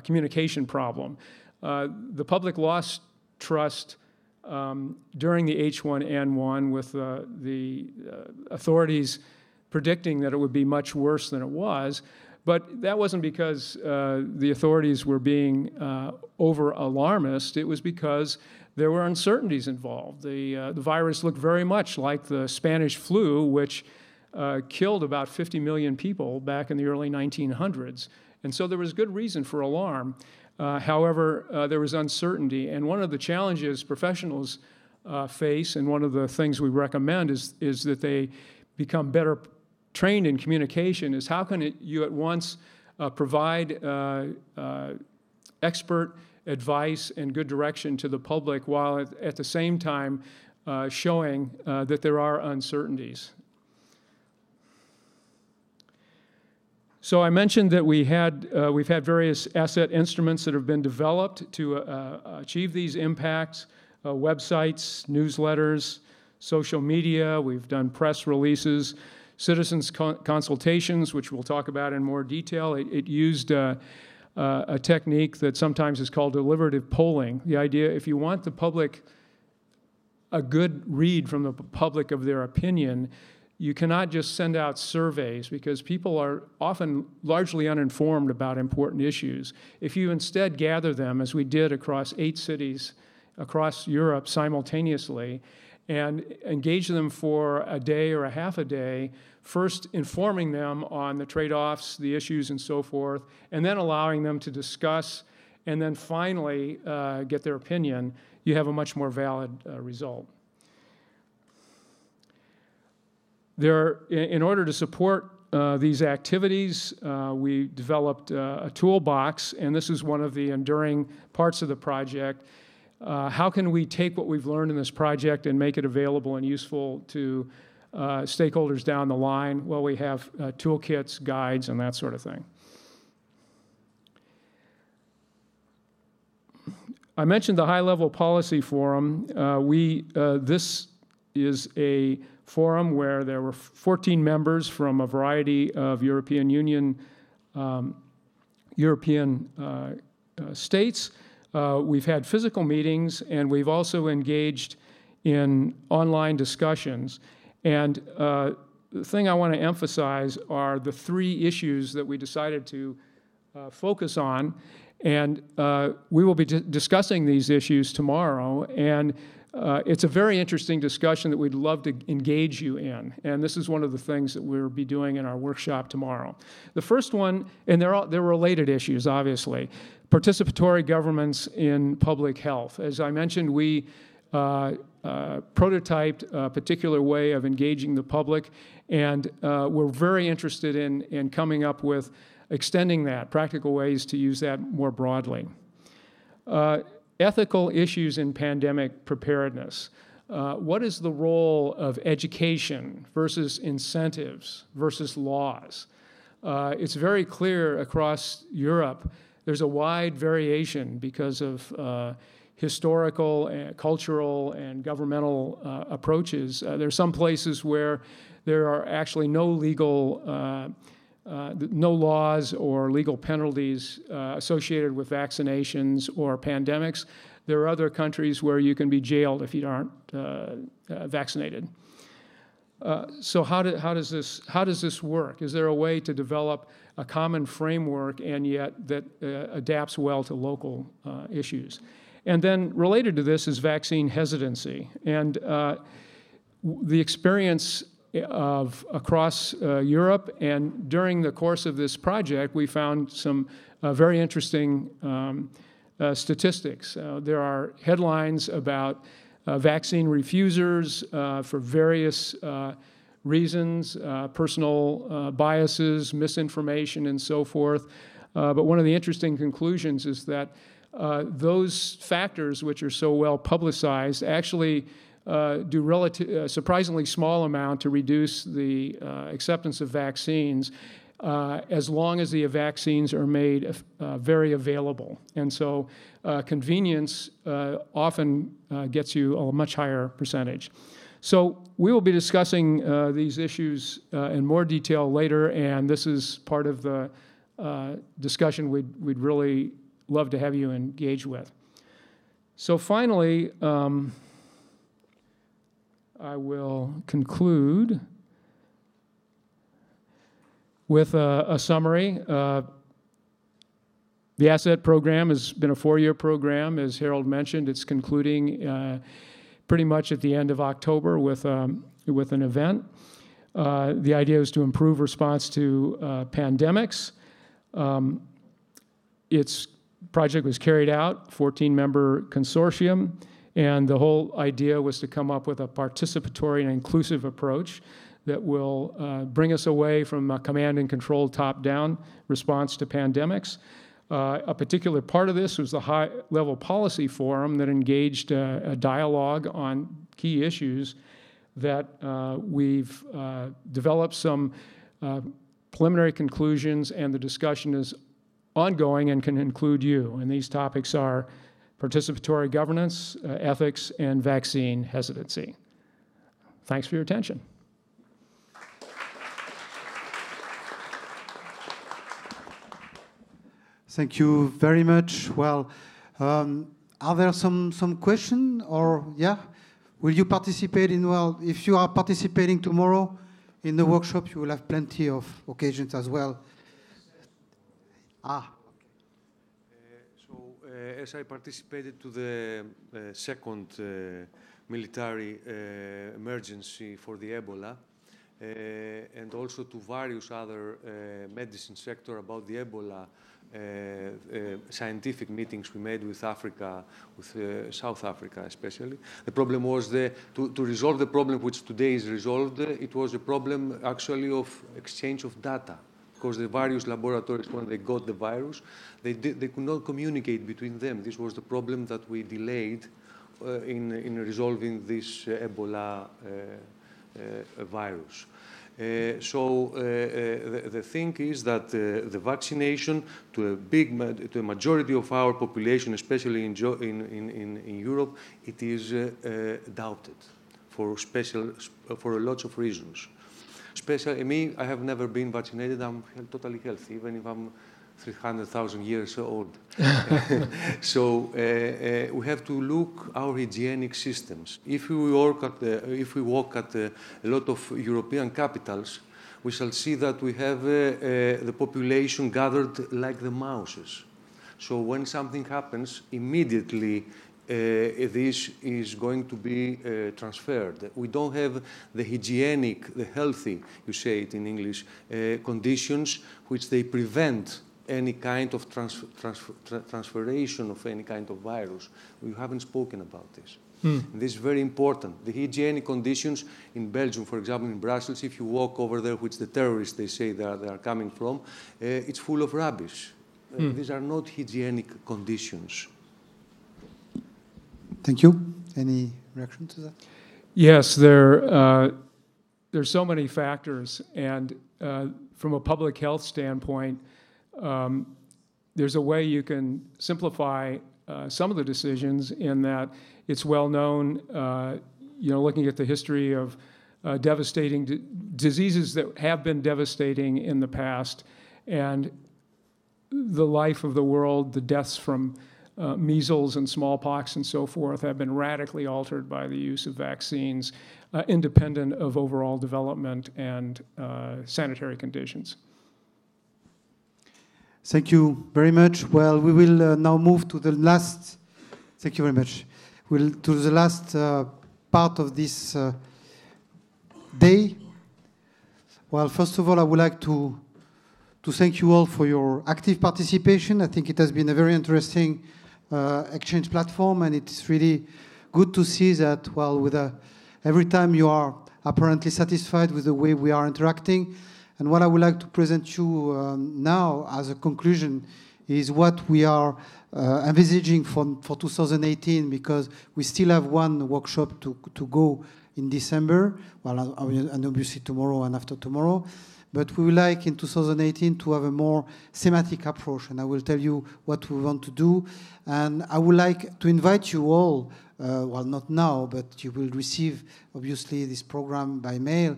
communication problem. The public lost trust during the H1N1 with the authorities predicting that it would be much worse than it was. But that wasn't because the authorities were being over-alarmist. It was because there were uncertainties involved. The virus looked very much like the Spanish flu, which killed about 50 million people back in the early 1900s. And so there was good reason for alarm. However, there was uncertainty. And one of the challenges professionals face, and one of the things we recommend is that they become better trained in communication, is how can you at once provide expert advice and good direction to the public while at the same time showing that there are uncertainties. So I mentioned that we've had various asset instruments that have been developed to achieve these impacts, websites, newsletters, social media. We've done press releases, citizens consultations, which we'll talk about in more detail. It used a technique that sometimes is called deliberative polling. The idea, if you want the public, a good read from the public of their opinion, you cannot just send out surveys because people are often largely uninformed about important issues. If you instead gather them, as we did across 8 cities across Europe simultaneously, and engage them for a day or a half a day, first informing them on the trade-offs, the issues, and so forth, and then allowing them to discuss, and then finally get their opinion, you have a much more valid result. In order to support these activities, we developed a toolbox, and this is one of the enduring parts of the project. How can we take what we've learned in this project and make it available and useful to stakeholders down the line? Well, we have toolkits, guides, and that sort of thing. I mentioned the high-level policy forum. This is a forum where there were 14 members from a variety of European Union states. We've had physical meetings, and we've also engaged in online discussions. And the thing I want to emphasize are the 3 issues that we decided to focus on. And we will be discussing these issues tomorrow. And it's a very interesting discussion that we'd love to engage you in. And this is one of the things that we'll be doing in our workshop tomorrow. The first one, and they're related issues, obviously, participatory governments in public health. As I mentioned, we prototyped a particular way of engaging the public, and we're very interested in coming up with extending that, practical ways to use that more broadly. Ethical issues in pandemic preparedness. What is the role of education versus incentives versus laws? It's very clear across Europe there's a wide variation because of historical, cultural, and governmental approaches. There are some places where there are actually no legal, no laws or legal penalties associated with vaccinations or pandemics. There are other countries where you can be jailed if you aren't vaccinated. So how does this work? Is there a way to develop a common framework and yet that adapts well to local issues? And then related to this is vaccine hesitancy. And the experience of across Europe, and during the course of this project, we found some very interesting statistics. There are headlines about vaccine refusers for various reasons, personal biases, misinformation, and so forth. But one of the interesting conclusions is that those factors, which are so well publicized, actually do surprisingly small amount to reduce the acceptance of vaccines as long as the vaccines are made very available. And so convenience often gets you a much higher percentage. So we will be discussing these issues in more detail later, and this is part of the discussion we'd really love to have you engage with. So finally, I will conclude with a summary. The asset program has been a 4-year program, as Harold mentioned. It's concluding pretty much at the end of October with an event. The idea is to improve response to pandemics. Its project was carried out, 14-member consortium, and the whole idea was to come up with a participatory and inclusive approach that will bring us away from a command and control top-down response to pandemics. A particular part of this was the high-level policy forum that engaged a dialogue on key issues that we've developed some preliminary conclusions, and the discussion is ongoing and can include you. And these topics are participatory governance, ethics, and vaccine hesitancy. Thanks for your attention. Thank you very much. Well, are there some questions, or yeah? Will you participate in, well, if you are participating tomorrow in the workshop, you will have plenty of occasions as well. As I participated to the second military emergency for the Ebola, and also to various other medicine sector about the Ebola scientific meetings we made with Africa, with South Africa especially. The problem was to resolve the problem which today is resolved, it was a problem actually of exchange of data. Because the various laboratories, when they got the virus, they could not communicate between them. This was the problem that we delayed in resolving this Ebola virus. The thing is that the vaccination to a majority of our population, especially in Europe, it is doubted for lots of reasons. Especially me, I have never been vaccinated. I'm totally healthy, even if I'm 300,000 years old. So we have to look our hygienic systems. If we walk at a lot of European capitals, we shall see that we have the population gathered like the mouses. So when something happens, immediately this is going to be transferred. We don't have the hygienic, the healthy, you say it in English, conditions which they prevent any kind of transferation of any kind of virus. We haven't spoken about this. And this is very important. The hygienic conditions in Belgium, for example, in Brussels, if you walk over there, which the terrorists, they say they are coming from, it's full of rubbish. These are not hygienic conditions. Thank you. Any reaction to that? Yes, there's so many factors, and from a public health standpoint, there's a way you can simplify some of the decisions in that it's well known, looking at the history of devastating diseases that have been devastating in the past, and the life of the world, the deaths from measles and smallpox and so forth have been radically altered by the use of vaccines, independent of overall development and sanitary conditions. Thank you very much. Well, we will now move to the last. Thank you very much. To the last part of this day. Well, first of all, I would like to thank you all for your active participation. I think it has been a very interesting exchange platform, and it's really good to see that, well, every time you are apparently satisfied with the way we are interacting. And what I would like to present you now as a conclusion is what we are envisaging for 2018, because we still have one workshop to go in December, well, and obviously tomorrow and after tomorrow. But we would like in 2018 to have a more thematic approach, and I will tell you what we want to do. And I would like to invite you all, well, not now, but you will receive, obviously, this program by mail,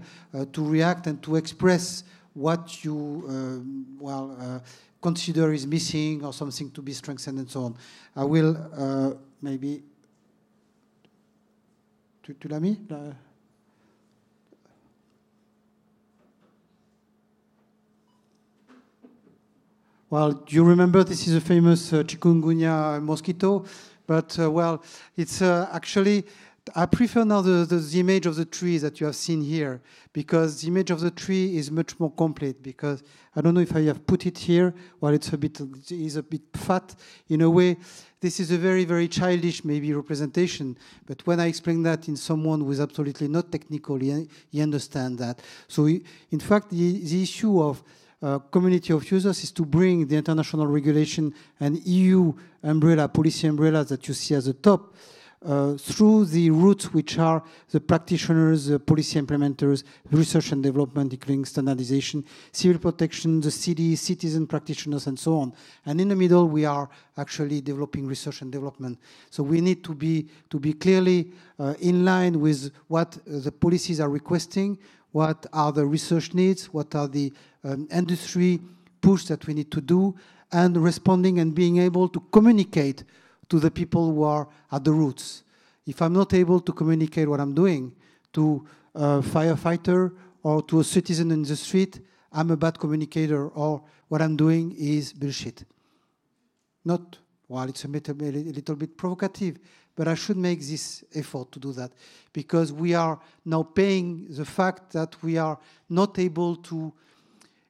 to react and to express what you, consider is missing or something to be strengthened and so on. I will maybe... Tu l'as mis? Well, you remember this is a famous chikungunya mosquito, but well, it's actually, I prefer now the image of the tree that you have seen here, because the image of the tree is much more complete, because I don't know if I have put it here, well, it is a bit fat. In a way, this is a very, very childish, maybe, representation, but when I explain that in someone who is absolutely not technical, he understands that. So, in fact, the issue of community of users is to bring the international regulation and EU umbrella, policy umbrella that you see at the top, through the routes which are the practitioners, the policy implementers, research and development, including standardization, civil protection, the citizen practitioners, and so on. And in the middle, we are actually developing research and development. So we need to be clearly in line with what the policies are requesting, what are the research needs, what are the industry push that we need to do, and responding and being able to communicate to the people who are at the roots. If I'm not able to communicate what I'm doing to a firefighter or to a citizen in the street, I'm a bad communicator, or what I'm doing is bullshit. Not, well, it's a little bit provocative, but I should make this effort to do that, because we are now paying the fact that we are not able to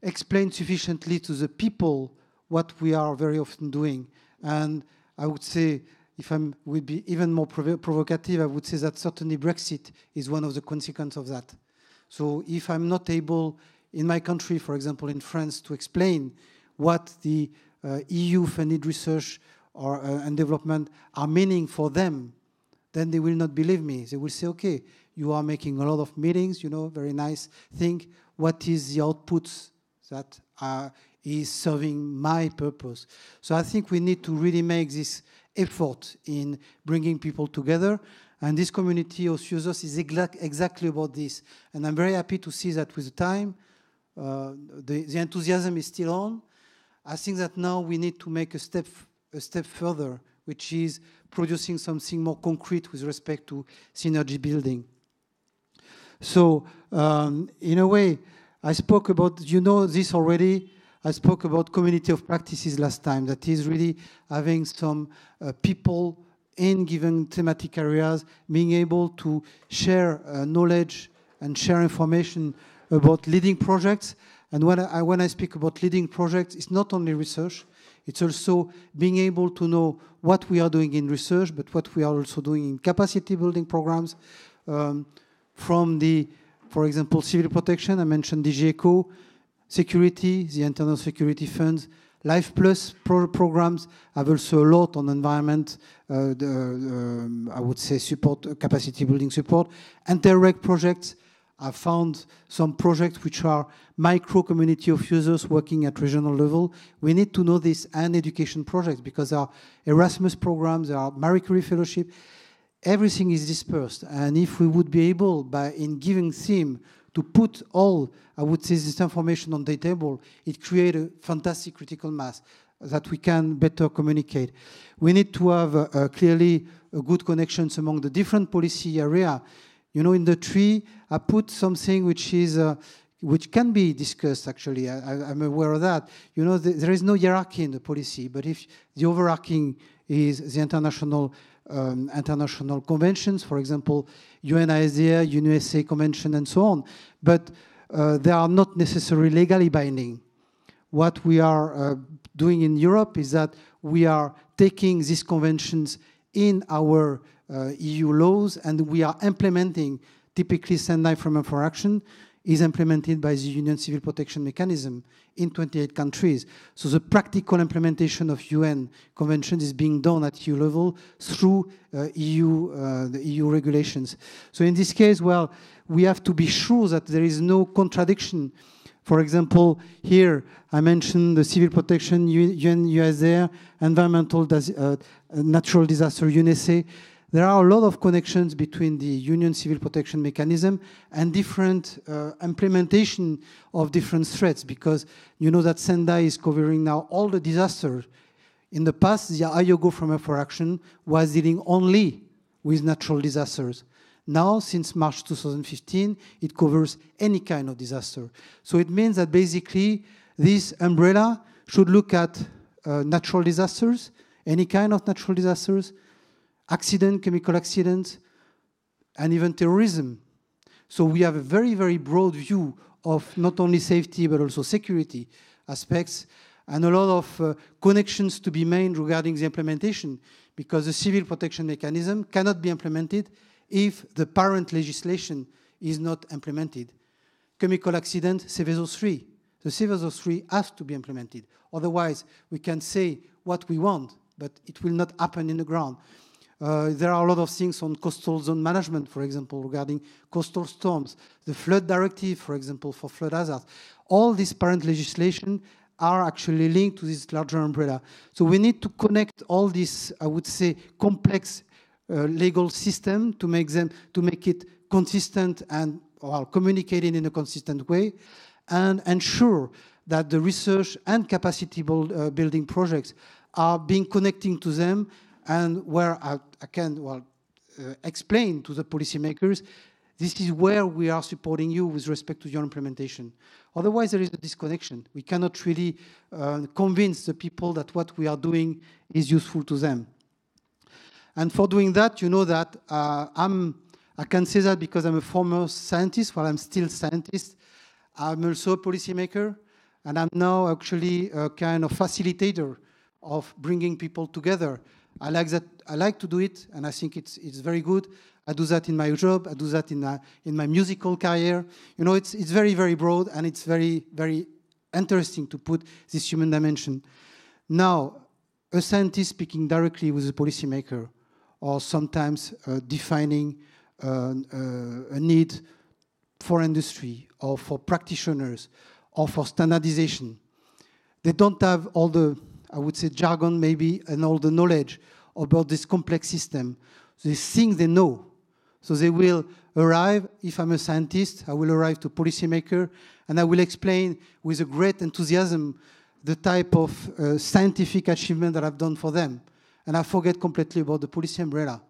explain sufficiently to the people what we are very often doing. And I would say, if I would be even more provocative, I would say that certainly Brexit is one of the consequences of that. So if I'm not able, in my country, for example, in France, to explain what the EU-funded research and development are meaning for them, then they will not believe me. They will say, okay, you are making a lot of meetings, very nice thing. What is the outputs that is serving my purpose? So I think we need to really make this effort in bringing people together. And this community of users is exactly about this. And I'm very happy to see that with the time, the enthusiasm is still on. I think that now we need to make a step further, which is producing something more concrete with respect to synergy building. So in a way, I spoke about, this already, I spoke about community of practices last time, that is really having some people in given thematic areas being able to share knowledge and share information about leading projects. And when I speak about leading projects, it's not only research, It's also being able to know what we are doing in research, but what we are also doing in capacity building programs, from the, for example, civil protection. I mentioned DG ECO, security, the internal security funds. Life Plus programs have also a lot on environment, I would say support, capacity building support. Interreg projects, I found some projects which are micro community of users working at regional level. We need to know this, and education projects, because there are Erasmus programs, there are Marie Curie fellowship. Everything is dispersed, and if we would be able, in giving theme, to put all, I would say, this information on the table, it creates a fantastic critical mass that we can better communicate. We need to have clearly a good connections among the different policy area. You know, in the tree, I put something which is which can be discussed, actually. I'm aware of that. You know, there is no hierarchy in the policy, but if the overarching is the international conventions, for example, UNISDR, UNUSA Convention, and so on, but they are not necessarily legally binding. What we are doing in Europe is that we are taking these conventions in our EU laws, and we are implementing, typically Sendai Framework for Action is implemented by the Union Civil Protection Mechanism in 28 countries. So the practical implementation of UN conventions is being done at EU level through the EU regulations. So in this case, well, we have to be sure that there is no contradiction. For example, here I mentioned the civil protection, UNUSDR, environmental natural disaster, UNESA. There are a lot of connections between the Union Civil Protection Mechanism and different implementation of different threats, because you know that Sendai is covering now all the disasters. In the past, the IOGO Framework for Action was dealing only with natural disasters. Now, since March 2015, it covers any kind of disaster. So it means that basically this umbrella should look at natural disasters, any kind of natural disasters, accident, chemical accidents, and even terrorism. So we have a very, very broad view of not only safety, but also security aspects, and a lot of connections to be made regarding the implementation, because the civil protection mechanism cannot be implemented if the parent legislation is not implemented. Chemical accident, Seveso 3. The Seveso 3 has to be implemented. Otherwise, we can say what we want, but it will not happen in the ground. There are a lot of things on coastal zone management, for example, regarding coastal storms. The flood directive, for example, for flood hazards. All this parent legislation are actually linked to this larger umbrella. So we need to connect all this, I would say, complex legal system to make it consistent and communicating in a consistent way, and ensure that the research and capacity building projects are being connecting to them, and where I can explain to the policymakers, this is where we are supporting you with respect to your implementation. Otherwise, there is a disconnection. We cannot really convince the people that what we are doing is useful to them. And for doing that, you know that I can say that because I'm a former scientist, while I'm still a scientist. I'm also a policymaker, and I'm now actually a kind of facilitator of bringing people together. I like that. I like to do it, and I think it's very good. I do that in my job. I do that in my musical career. You know, it's very, very broad, and it's very, very interesting to put this human dimension. Now, a scientist speaking directly with a policymaker, or sometimes defining a need for industry, or for practitioners, or for standardization. They don't have all the, I would say, jargon maybe, and all the knowledge about this complex system. They think they know. So they will arrive, if I'm a scientist, I will arrive to policymaker, and I will explain with a great enthusiasm the type of scientific achievement that I've done for them. And I forget completely about the policy umbrella.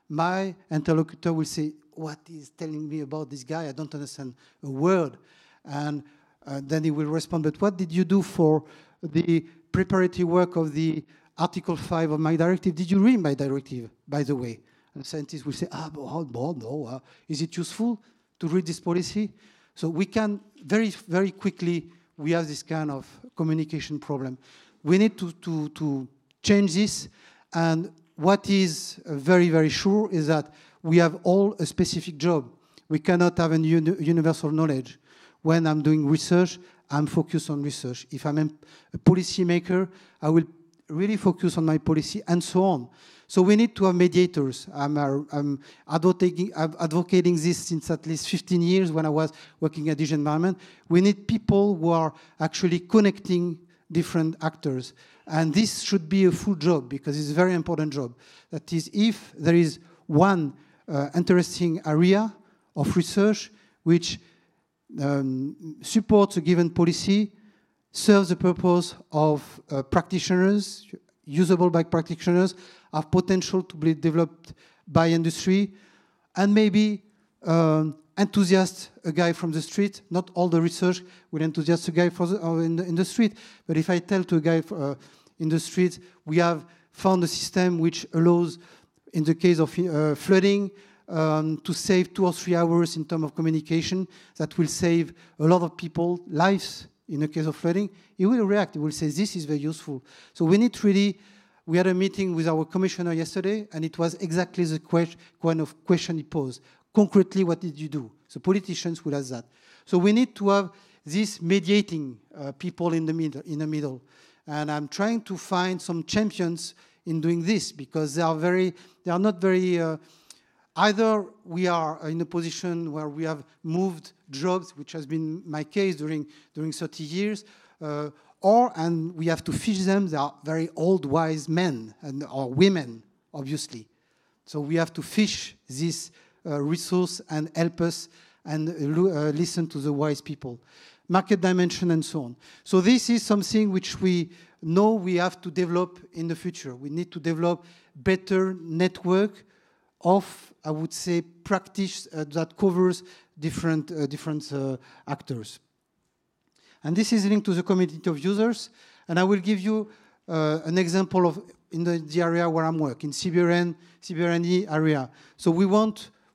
My interlocutor will say, what is telling me about this guy? I don't understand a word. And then he will respond, but what did you do for the preparatory work of the Article 5 of my directive? Did you read my directive, by the way? And scientists will say, no. Is it useful to read this policy? So we can very, very quickly, we have this kind of communication problem. we need to change this. And what is very, very sure is that we have all a specific job. We cannot have a universal knowledge. When I'm doing research, I'm focused on research. If I'm a policy maker, I will really focus on my policy, and so on. So we need to have mediators. I'm advocating this since at least 15 years when I was working at DG Environment. We need people who are actually connecting different actors. And this should be a full job, because it's a very important job. That is, if there is one interesting area of research which supports a given policy, serves the purpose of practitioners, usable by practitioners, have potential to be developed by industry, and maybe enthusiast a guy from the street. Not all the research will enthusiast a guy in the street, but if I tell to a guy in the street, we have found a system which allows, in the case of flooding, to save 2 or 3 hours in terms of communication, that will save a lot of people lives in the case of flooding, he will react. He will say, this is very useful. So we need really, we had a meeting with our commissioner yesterday, and it was exactly the kind of question he posed. Concretely, what did you do? So politicians will ask that. So we need to have these mediating people in the middle. And I'm trying to find some champions in doing this, because they are not very, either we are in a position where we have moved jobs, which has been my case during 30 years, and we have to fish them. They are very old, wise men or women, obviously. So we have to fish this resource and help us and listen to the wise people. Market dimension and so on. So this is something which we know we have to develop in the future. We need to develop better network of, I would say, practice that covers different actors. And this is linked to the community of users. And I will give you an example of in the area where I'm working, CBRNE area. So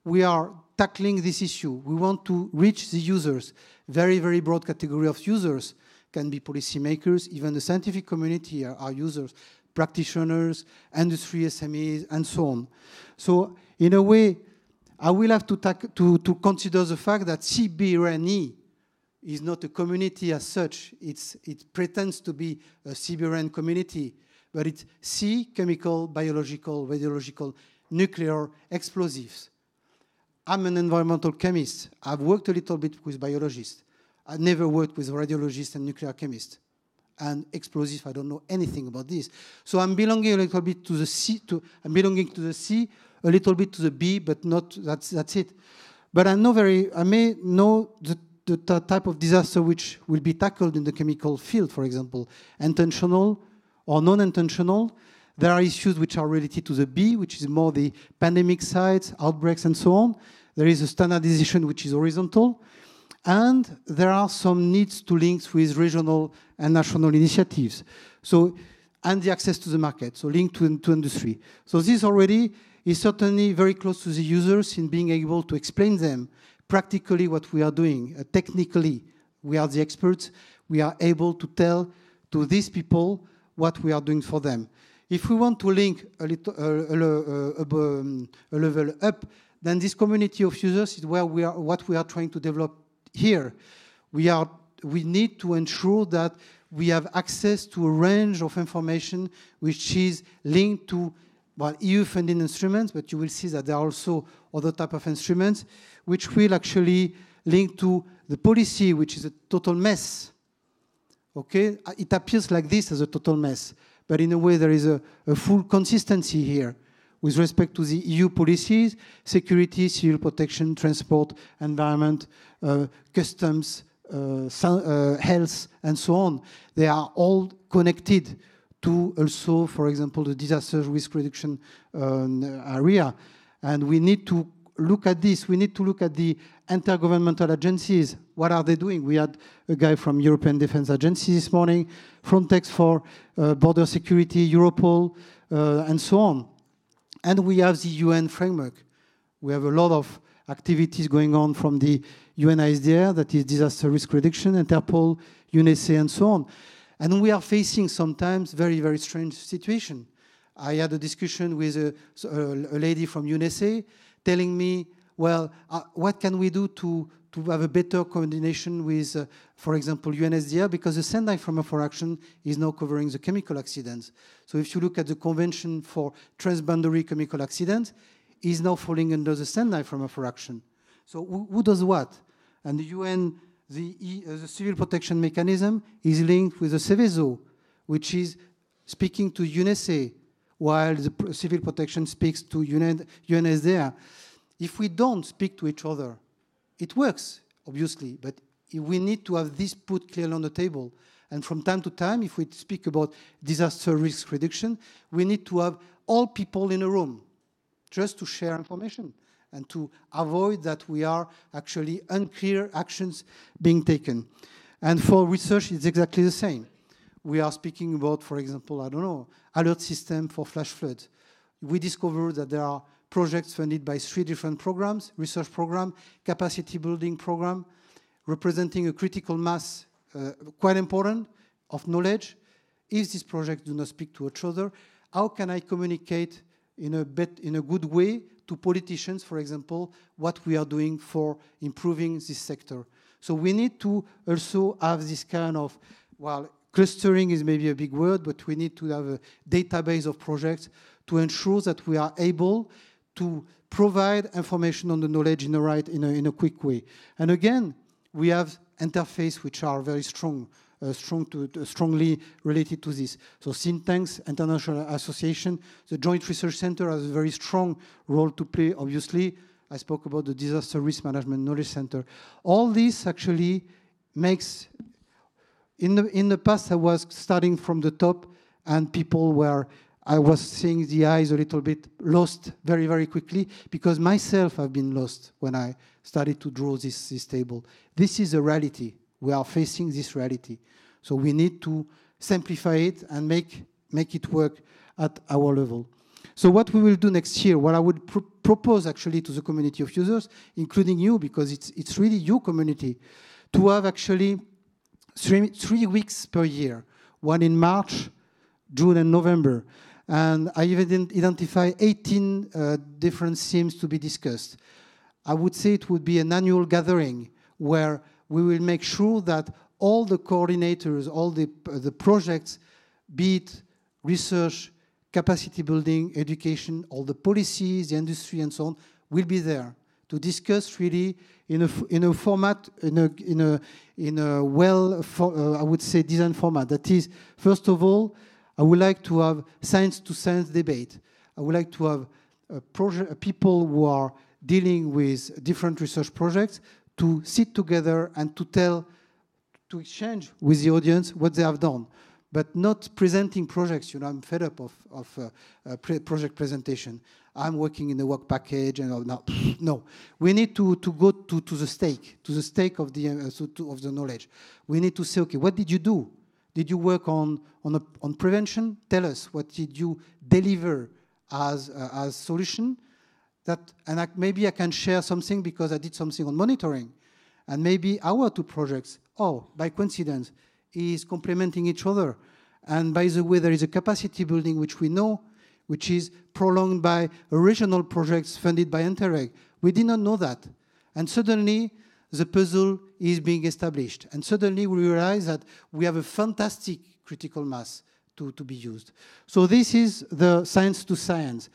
we are tackling this issue. We want to reach the users. Very, very broad category of users. Can be policymakers, even the scientific community are users, practitioners, industry, SMEs, and so on. So in a way, I will have to consider the fact that CBRNE is not a community as such. It pretends to be a CBRN community, but it's C, chemical, biological, radiological, nuclear, explosives. I'm an environmental chemist. I've worked a little bit with biologists. I never worked with radiologists and nuclear chemists. And explosives, I don't know anything about this. So I'm belonging a little bit to the C, I'm belonging to the C, a little bit to the B, but not, that's it. But I may know the type of disaster which will be tackled in the chemical field, for example, intentional or non-intentional. There are issues which are related to the B, which is more the pandemic side, outbreaks and so on. There is a standardization which is horizontal. And there are some needs to link with regional and national initiatives. So, and the access to the market, so linked to industry. So this already is certainly very close to the users in being able to explain them practically what we are doing. Technically, we are the experts. We are able to tell to these people what we are doing for them. If we want to link a level up, then this community of users is where what we are trying to develop here. We need to ensure that we have access to a range of information which is linked to EU funding instruments, but you will see that there are also other type of instruments which will actually link to the policy, which is a total mess. Okay, it appears like this as a total mess, but in a way there is a full consistency here with respect to the EU policies, security, civil protection, transport, environment, customs, health, and so on. They are all connected to also, for example, the disaster risk reduction area. And we need to look at this. We need to look at the intergovernmental agencies. What are they doing? We had a guy from European Defence Agency this morning, Frontex for border security, Europol, and so on. And we have the UN framework. We have a lot of activities going on from the UNISDR, that is disaster risk reduction, Interpol, UNECE, and so on. And we are facing sometimes very, very strange situation. I had a discussion with a lady from UNESA telling me, well, what can we do to have a better coordination with, for example, UNSDR, because the Sendai Framework for Action is now covering the chemical accidents. So if you look at the Convention for Transboundary Chemical Accidents, is now falling under the Sendai Framework for Action. So who does what? And the UN, the Civil Protection Mechanism is linked with the Seveso, which is speaking to UNESA, while the Civil Protection speaks to UNSDR. If we don't speak to each other, it works, obviously, but we need to have this put clearly on the table. And from time to time, if we speak about disaster risk reduction, we need to have all people in a room just to share information and to avoid that we are actually unclear actions being taken. And for research, it's exactly the same. We are speaking about, for example, I don't know, alert system for flash floods. We discovered that there are projects funded by 3 different programs: research program, capacity building program, representing a critical mass, quite important, of knowledge. If these projects do not speak to each other, how can I communicate in a good way to politicians, for example, what we are doing for improving this sector? So we need to also have this kind of, well, clustering is maybe a big word, but we need to have a database of projects to ensure that we are able to provide information on the knowledge in a quick way. And again, we have interface which are very strongly related to this. So think tanks, international association, the Joint Research Center has a very strong role to play, obviously. I spoke about the Disaster Risk Management Knowledge Center. All this actually makes, in the past I was starting from the top and people were, I was seeing the eyes a little bit lost very, very quickly, because myself I've been lost when I started to draw this table. This is a reality. We are facing this reality. So we need to simplify it and make it work at our level. So what we will do next year, what I would propose actually to the community of users, including you, because it's really your community, to have actually three weeks per year, one in March, June and November. And I even identify 18 different themes to be discussed. I would say it would be an annual gathering where we will make sure that all the coordinators, all the projects, be it research, capacity building, education, all the policies, the industry and so on, will be there to discuss really in a format, in a I would say, design format. That is, first of all, I would like to have science-to-science debate. I would like to have people who are dealing with different research projects to sit together and to exchange with the audience what they have done, but not presenting projects. You know, I'm fed up of project presentation. I'm working in the work package and no. We need to go to the stake of the knowledge. We need to say, okay, what did you do? Did you work on prevention? Tell us, what did you deliver as solution? Maybe I can share something because I did something on monitoring. And maybe our 2 projects, by coincidence, is complementing each other. And by the way, there is a capacity building which we know, which is prolonged by regional projects funded by Interreg. We did not know that. And suddenly, the puzzle is being established. And suddenly we realize that we have a fantastic critical mass to be used. So this is the science to science.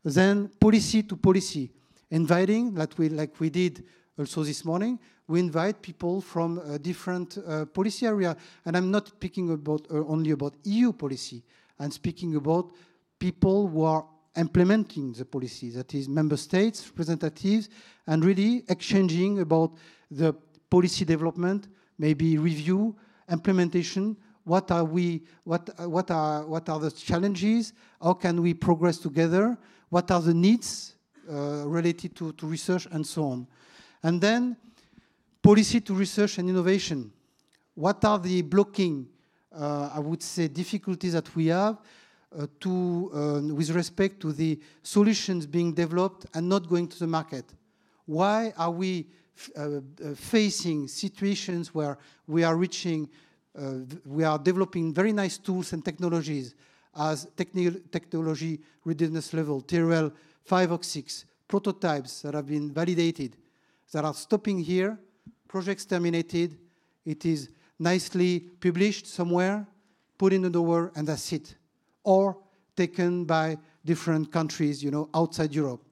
Then policy to policy. Inviting, like we did also this morning, we invite people from different policy area. And I'm not speaking only about EU policy. I'm speaking about people who are implementing the policy, that is member states, representatives, and really exchanging about the policy development, maybe review, implementation. What are the challenges? How can we progress together? What are the needs related to research and so on? And then policy to research and innovation. What are the blocking, I would say, difficulties that we have with respect to the solutions being developed and not going to the market? Why are we facing situations where we are reaching we are developing very nice tools and technologies as technology readiness level, TRL 5 or 6, prototypes that have been validated, that are stopping here, projects terminated, it is nicely published somewhere, put in the door, and that's it. Or taken by different countries, outside Europe,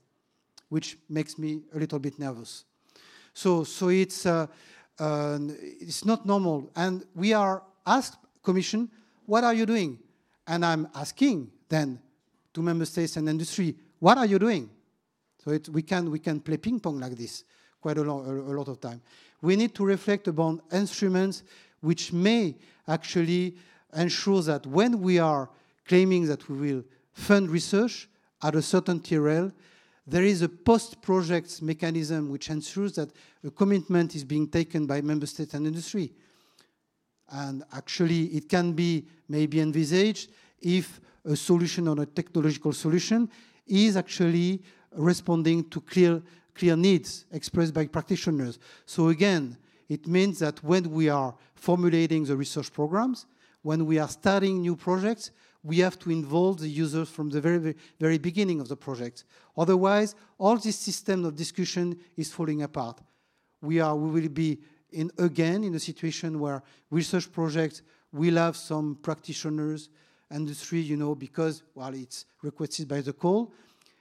which makes me a little bit nervous. So it's not normal. And we are asked, Commission, what are you doing? And I'm asking then to member states and industry, what are you doing? So we can play ping pong like this quite a lot of time. We need to reflect upon instruments which may actually ensure that when we are claiming that we will fund research at a certain TRL, there is a post-project mechanism which ensures that a commitment is being taken by member states and industry. And actually, it can be maybe envisaged if a solution or a technological solution is actually responding to clear needs expressed by practitioners. So again, it means that when we are formulating the research programs, when we are starting new projects, we have to involve the users from the very, very beginning of the project. Otherwise, all this system of discussion is falling apart. We will be again in a situation where research projects will have some practitioners, industry, because, well, it's requested by the call.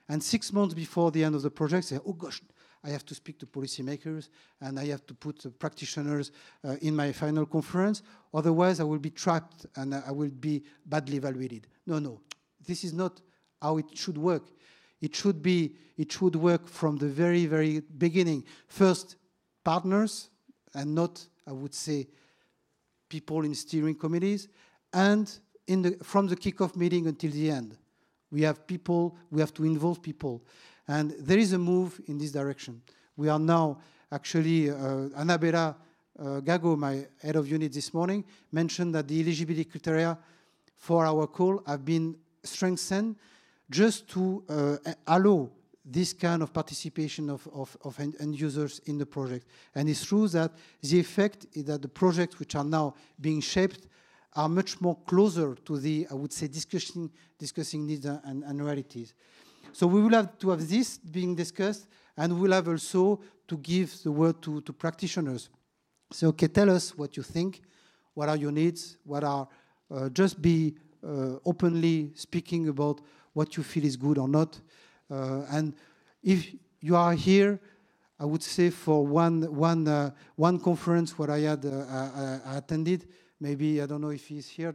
And 6 months before the end of the project, say, oh gosh, I have to speak to policymakers and I have to put the practitioners in my final conference. Otherwise, I will be trapped and I will be badly evaluated. No, this is not how it should work. It should work from the very, very beginning. First, partners, and not, I would say, people in steering committees, and from the kickoff meeting until the end. We have people, we have to involve people. And there is a move in this direction. We are now, actually, Annabella Gago, my head of unit this morning, mentioned that the eligibility criteria for our call have been strengthened just to allow this kind of participation of end users in the project. And it's true that the effect is that the projects which are now being shaped are much more closer to the, I would say, discussing needs and realities. So we will have to have this being discussed, and we'll have also to give the word to practitioners. So, okay, tell us what you think, what are your needs, what are, just be openly speaking about what you feel is good or not. And if you are here, I would say for one conference what I had I attended, maybe, I don't know if he's here,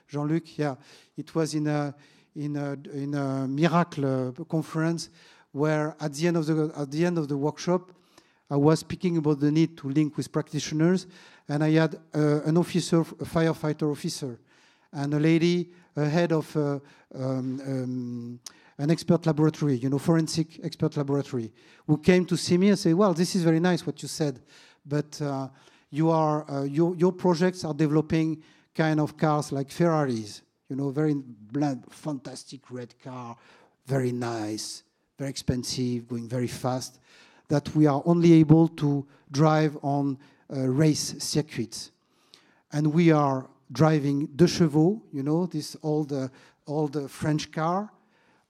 Jean-Luc, yeah, it was in a Miracle conference where at the end of the workshop, I was speaking about the need to link with practitioners, and I had an officer, a firefighter officer, and a lady, a head of an expert laboratory, forensic expert laboratory, who came to see me and say, well, this is very nice what you said, but your projects are developing kind of cars like Ferraris, very fantastic red car, very nice, very expensive, going very fast, that we are only able to drive on race circuits. And we are driving De Chevaux, this old French car,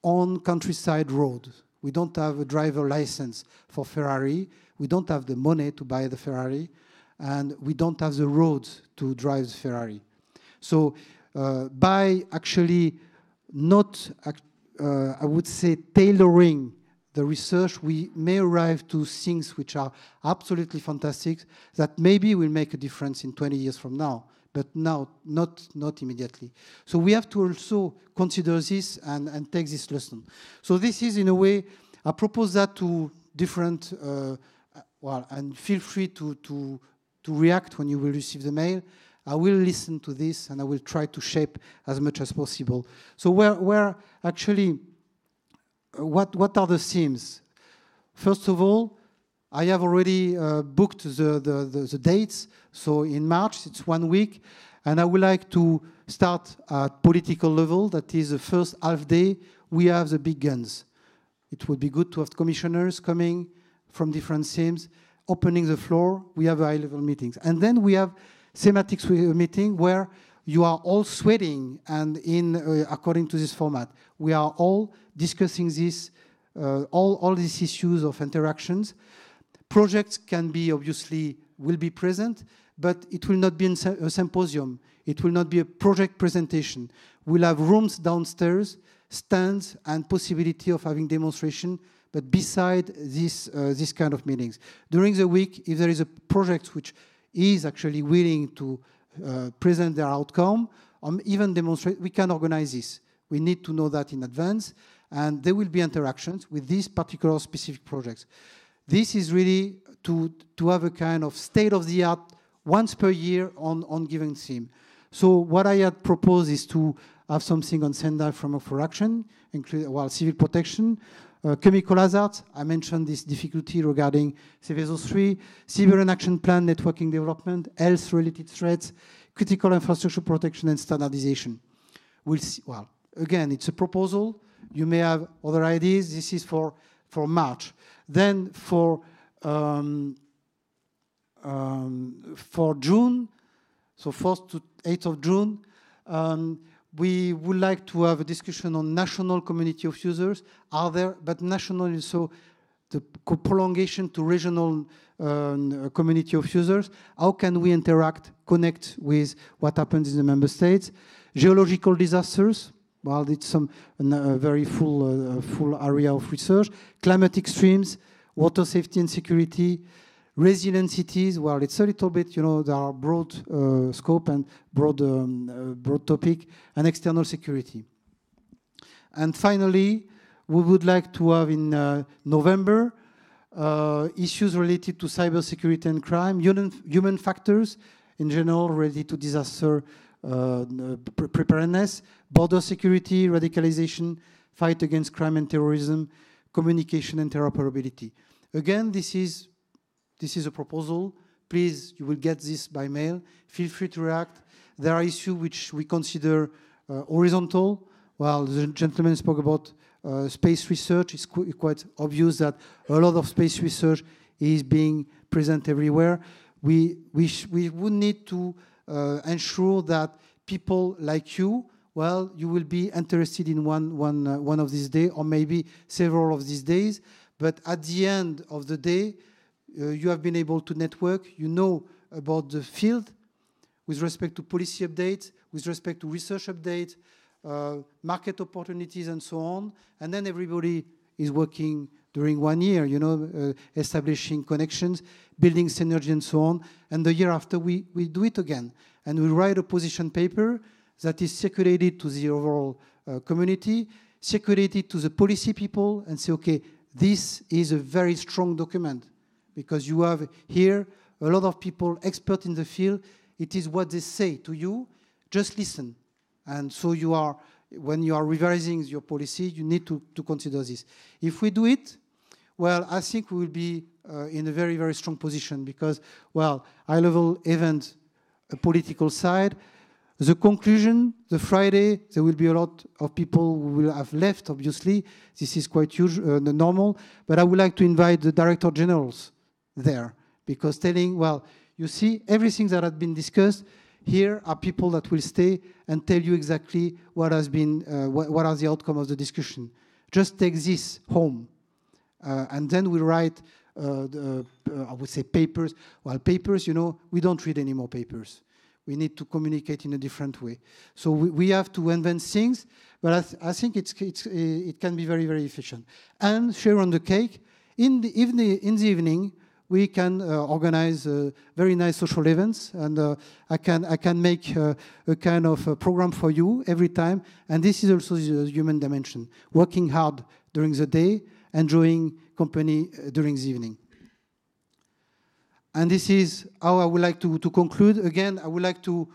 on countryside roads. We don't have a driver license for Ferrari. We don't have the money to buy the Ferrari. And we don't have the roads to drive the Ferrari. So by actually not, I would say, tailoring the research, we may arrive to things which are absolutely fantastic that maybe will make a difference in 20 years from now, but now, not immediately. So we have to also consider this and take this lesson. So this is, in a way, I propose that to different, and feel free to react when you will receive the mail. I will listen to this and I will try to shape as much as possible. So where actually, what are the themes? First of all, I have already booked the dates. So in March, it's 1 week. And I would like to start at political level. That is the first half day. We have the big guns. It would be good to have commissioners coming from different themes, opening the floor. We have high-level meetings. And then we have thematic meeting where you are all sweating and according to this format. We are all discussing this, all these issues of interactions. Projects can be, obviously, will be present, but it will not be a symposium. It will not be a project presentation. We'll have rooms downstairs, stands, and possibility of having demonstration, but beside this kind of meetings. During the week, if there is a project which is actually willing to present their outcome, or even demonstrate, we can organize this. We need to know that in advance, and there will be interactions with these particular specific projects. This is really to have a kind of state-of-the-art once per year on given theme. So what I had proposed is to have something on Sendai framework for action, including civil protection, chemical hazards. I mentioned this difficulty regarding Seveso 3, cyber and action plan, networking development, health-related threats, critical infrastructure protection, and standardization. We'll see. Well, again, it's a proposal. You may have other ideas. This is for March. Then for June, so 4th to 8th of June, we would like to have a discussion on national community of users. Are there, but national also the prolongation to regional community of users. How can we interact, connect with what happens in the member states? Geological disasters. Well, it's a very full area of research. Climate extremes, water safety and security, resilient cities. Well, it's a little bit, there are broad scope and broad topic, and external security. And finally, we would like to have in November issues related to cybersecurity and crime, human factors in general related to disaster preparedness, border security, radicalization, fight against crime and terrorism, communication and interoperability. Again, this is a proposal. Please, you will get this by mail. Feel free to react. There are issues which we consider horizontal. Well, the gentleman spoke about space research. It's quite obvious that a lot of space research is being present everywhere. We would need to ensure that people like you, well, you will be interested in one of these days, or maybe several of these days. But at the end of the day, you have been able to network. You know about the field with respect to policy updates, with respect to research updates, market opportunities, and so on. And then everybody is working during 1 year, establishing connections, building synergy, and so on. And the year after, we do it again. And we write a position paper that is circulated to the overall community, circulated to the policy people, and say, okay, this is a very strong document, because you have here a lot of people, expert in the field. It is what they say to you. Just listen. And so when you are revising your policy, you need to consider this. If we do it, well, I think we will be in a very, very strong position, because, well, high-level event, a political side. The conclusion, the Friday, there will be a lot of people who will have left, obviously. This is quite normal. But I would like to invite the Director Generals there, because telling, well, you see, everything that has been discussed, here are people that will stay and tell you exactly what has been, what are the outcome of the discussion. Just take this home. And then we write, I would say, papers. Well, papers, we don't read any more papers. We need to communicate in a different way. So we have to invent things, but I think it can be very, very efficient. And share on the cake. In the evening, we can organize very nice social events, and I can make a kind of program for you every time. And this is also the human dimension: working hard during the day, enjoying company during the evening. And this is how I would like to conclude. Again, I would like to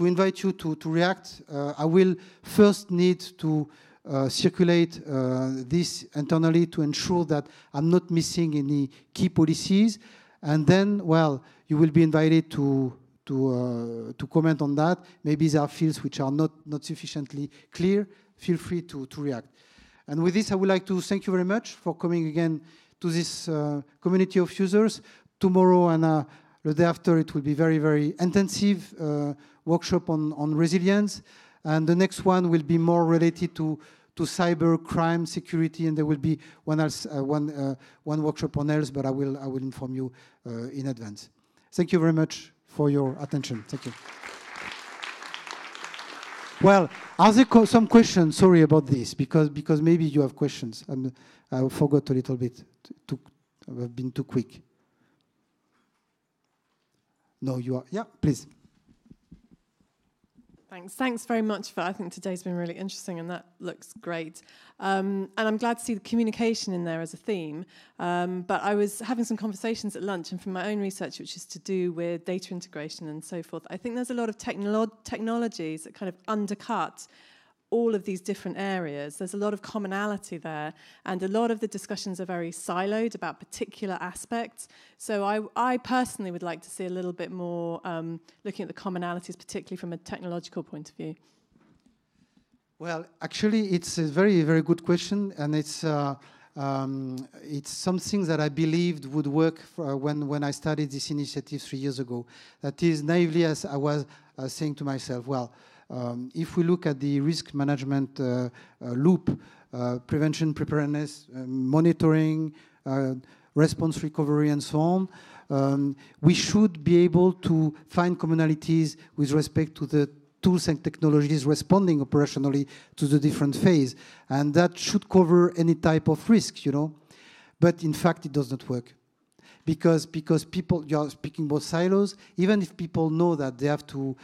invite you to react. I will first need to circulate this internally to ensure that I'm not missing any key policies. And then, well, you will be invited to comment on that. Maybe there are fields which are not sufficiently clear. Feel free to react. And with this, I would like to thank you very much for coming again to this community of users. Tomorrow and The day after, it will be very, very intensive workshop on resilience. And the next one will be more related to cyber crime, security, and there will be one workshop on health, but I will inform you in advance. Thank you very much for your attention. Thank you. Well, are there some questions? Sorry about this, because maybe you have questions. I forgot a little bit. I've been too quick. No, you are. Yeah, please. Thanks very much I think today's been really interesting and that looks great. And I'm glad to see the communication in there as a theme. But I was having some conversations at lunch and from my own research, which is to do with data integration and so forth, I think there's a lot of technologies that kind of undercut all of these different areas. There's a lot of commonality there, and a lot of the discussions are very siloed about particular aspects. So I personally would like to see a little bit more looking at the commonalities, particularly from a technological point of view. Well, actually, it's a very, very good question, and it's something that I believed would work when I started this initiative 3 years ago. That is, naively, as I was saying to myself, well, if we look at the risk management loop, prevention, preparedness, monitoring, response recovery, and so on, we should be able to find commonalities with respect to the tools and technologies responding operationally to the different phase. And that should cover any type of risk, you know. But in fact, it does not work. Because people, you are speaking about silos, even if people know that they have to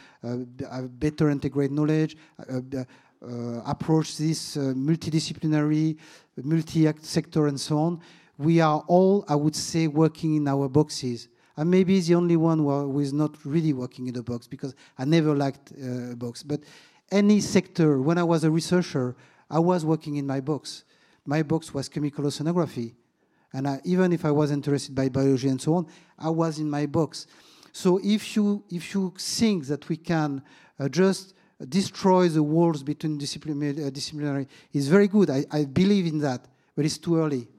better integrate knowledge, approach this multidisciplinary, multi-sector and so on, we are all, I would say, working in our boxes. And maybe the only one who is not really working in the box, because I never liked a box. But any sector, when I was a researcher, I was working in my box. My box was chemical oceanography. And even if I was interested by biology and so on, I was in my box. So if you think that we can just destroy the walls between disciplinary, is very good. I believe in that, but it's too early.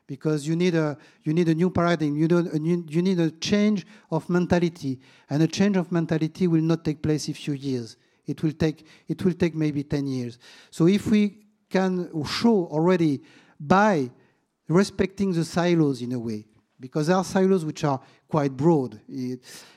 Because you need a new paradigm. You need a change of mentality, and a change of mentality will not take place in a few years. It will take maybe 10 years. So if we can show already by respecting the silos in a way, because there are silos which are quite broad,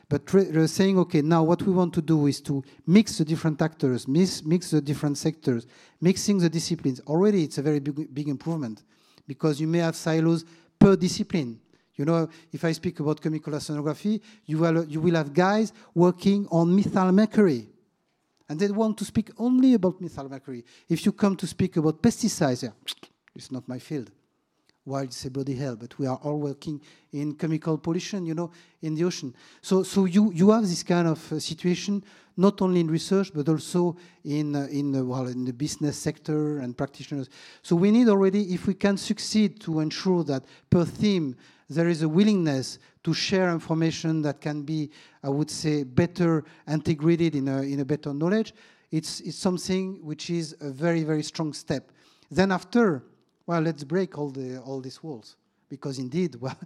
but saying, okay, now what we want to do is to mix the different actors, mix the different sectors, mixing the disciplines. Already it's a very big improvement, because you may have silos per discipline. You know, if I speak about chemical oceanography, you will have guys working on methyl mercury, and they want to speak only about methyl mercury. If you come to speak about pesticides, yeah, it's not my field. Why it's a bloody hell, but we are all working in chemical pollution, you know, in the ocean. So you have this kind of situation, not only in research, but also in the business sector and practitioners. So we need already, if we can succeed to ensure that per theme, there is a willingness to share information that can be, I would say, better integrated in a better knowledge, it's something which is a very, very strong step. Then after, well, let's break all these walls, because indeed, well,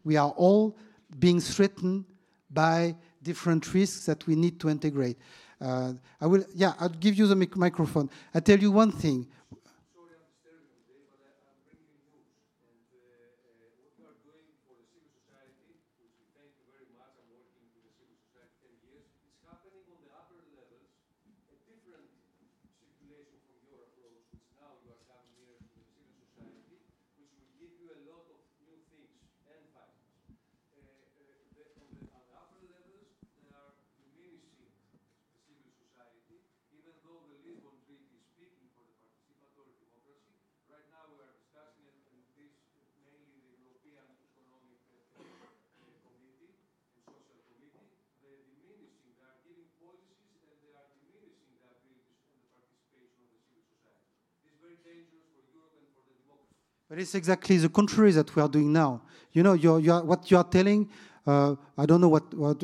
we are all being threatened by different risks that we need to integrate. I'll give you the microphone. I tell you one thing. Sorry, I'm disturbing you today, but I'm bringing you news. And what you are doing for the civil society, which we thank you very much. I'm working with the civil society 10 years. It's happening on the upper levels, a different circulation from your approach, which now you are coming here to the civil society, which will give you a lot of new things and factors. On the upper levels, they are diminishing the civil society, even though the Lisbon Treaty is speaking for the participatory democracy. Right now we are discussing, and this mainly the European Economic Committee and Social Committee, they are giving policies and they are diminishing the abilities and the participation of the civil society. This is very dangerous for Europe and for the democracy. But it's exactly the contrary that we are doing now. You know, what you are telling. I don't know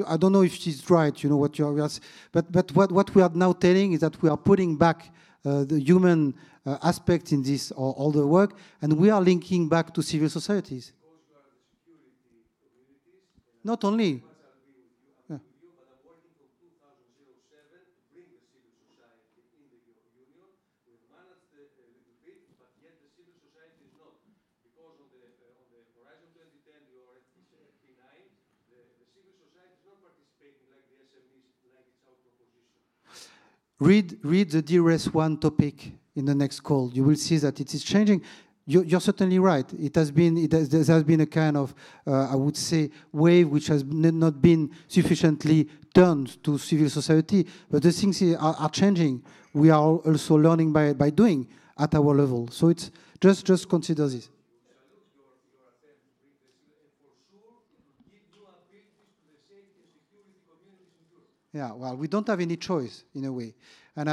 I don't know if she's right. You know what you are. But what we are now telling is that we are putting back the human aspect in this all the work, and we are linking back to civil societies. Because you are the security communities, and Not only. Yeah. Read the DRS1 topic in the next call. You will see that it is changing. You're certainly right. There has been a kind of, I would say, wave which has not been sufficiently turned to civil society. But the things are changing. We are also learning by doing at our level. So it's just consider this. Yeah, well, we don't have any choice in a way. And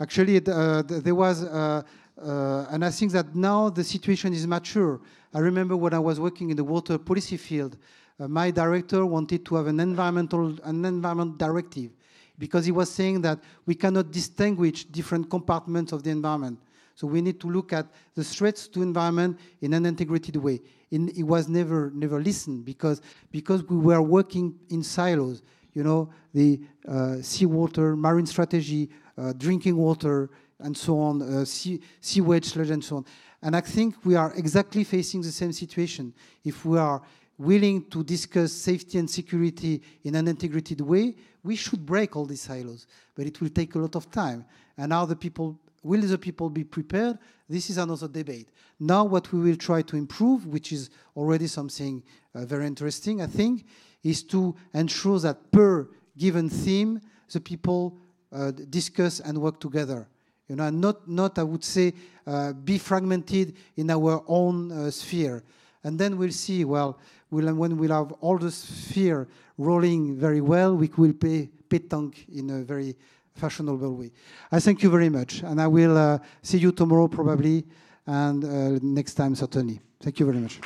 actually, there was, and I think that now the situation is mature. I remember when I was working in the water policy field, my director wanted to have an environment directive because he was saying that we cannot distinguish different compartments of the environment. So we need to look at the threats to environment in an integrated way. It was never listened because we were working in silos. You know, the seawater, marine strategy, drinking water, and so on, sewage sludge, and so on. And I think we are exactly facing the same situation. If we are willing to discuss safety and security in an integrated way, we should break all these silos. But it will take a lot of time. And will the people be prepared? This is another debate. Now what we will try to improve, which is already something very interesting, I think, is to ensure that per given theme, the people discuss and work together. You know, and not I would say, be fragmented in our own sphere. And then we'll see, well, when we'll have all the sphere rolling very well, we will play pétanque in a very fashionable way. I thank you very much. And I will see you tomorrow probably, and next time certainly. Thank you very much.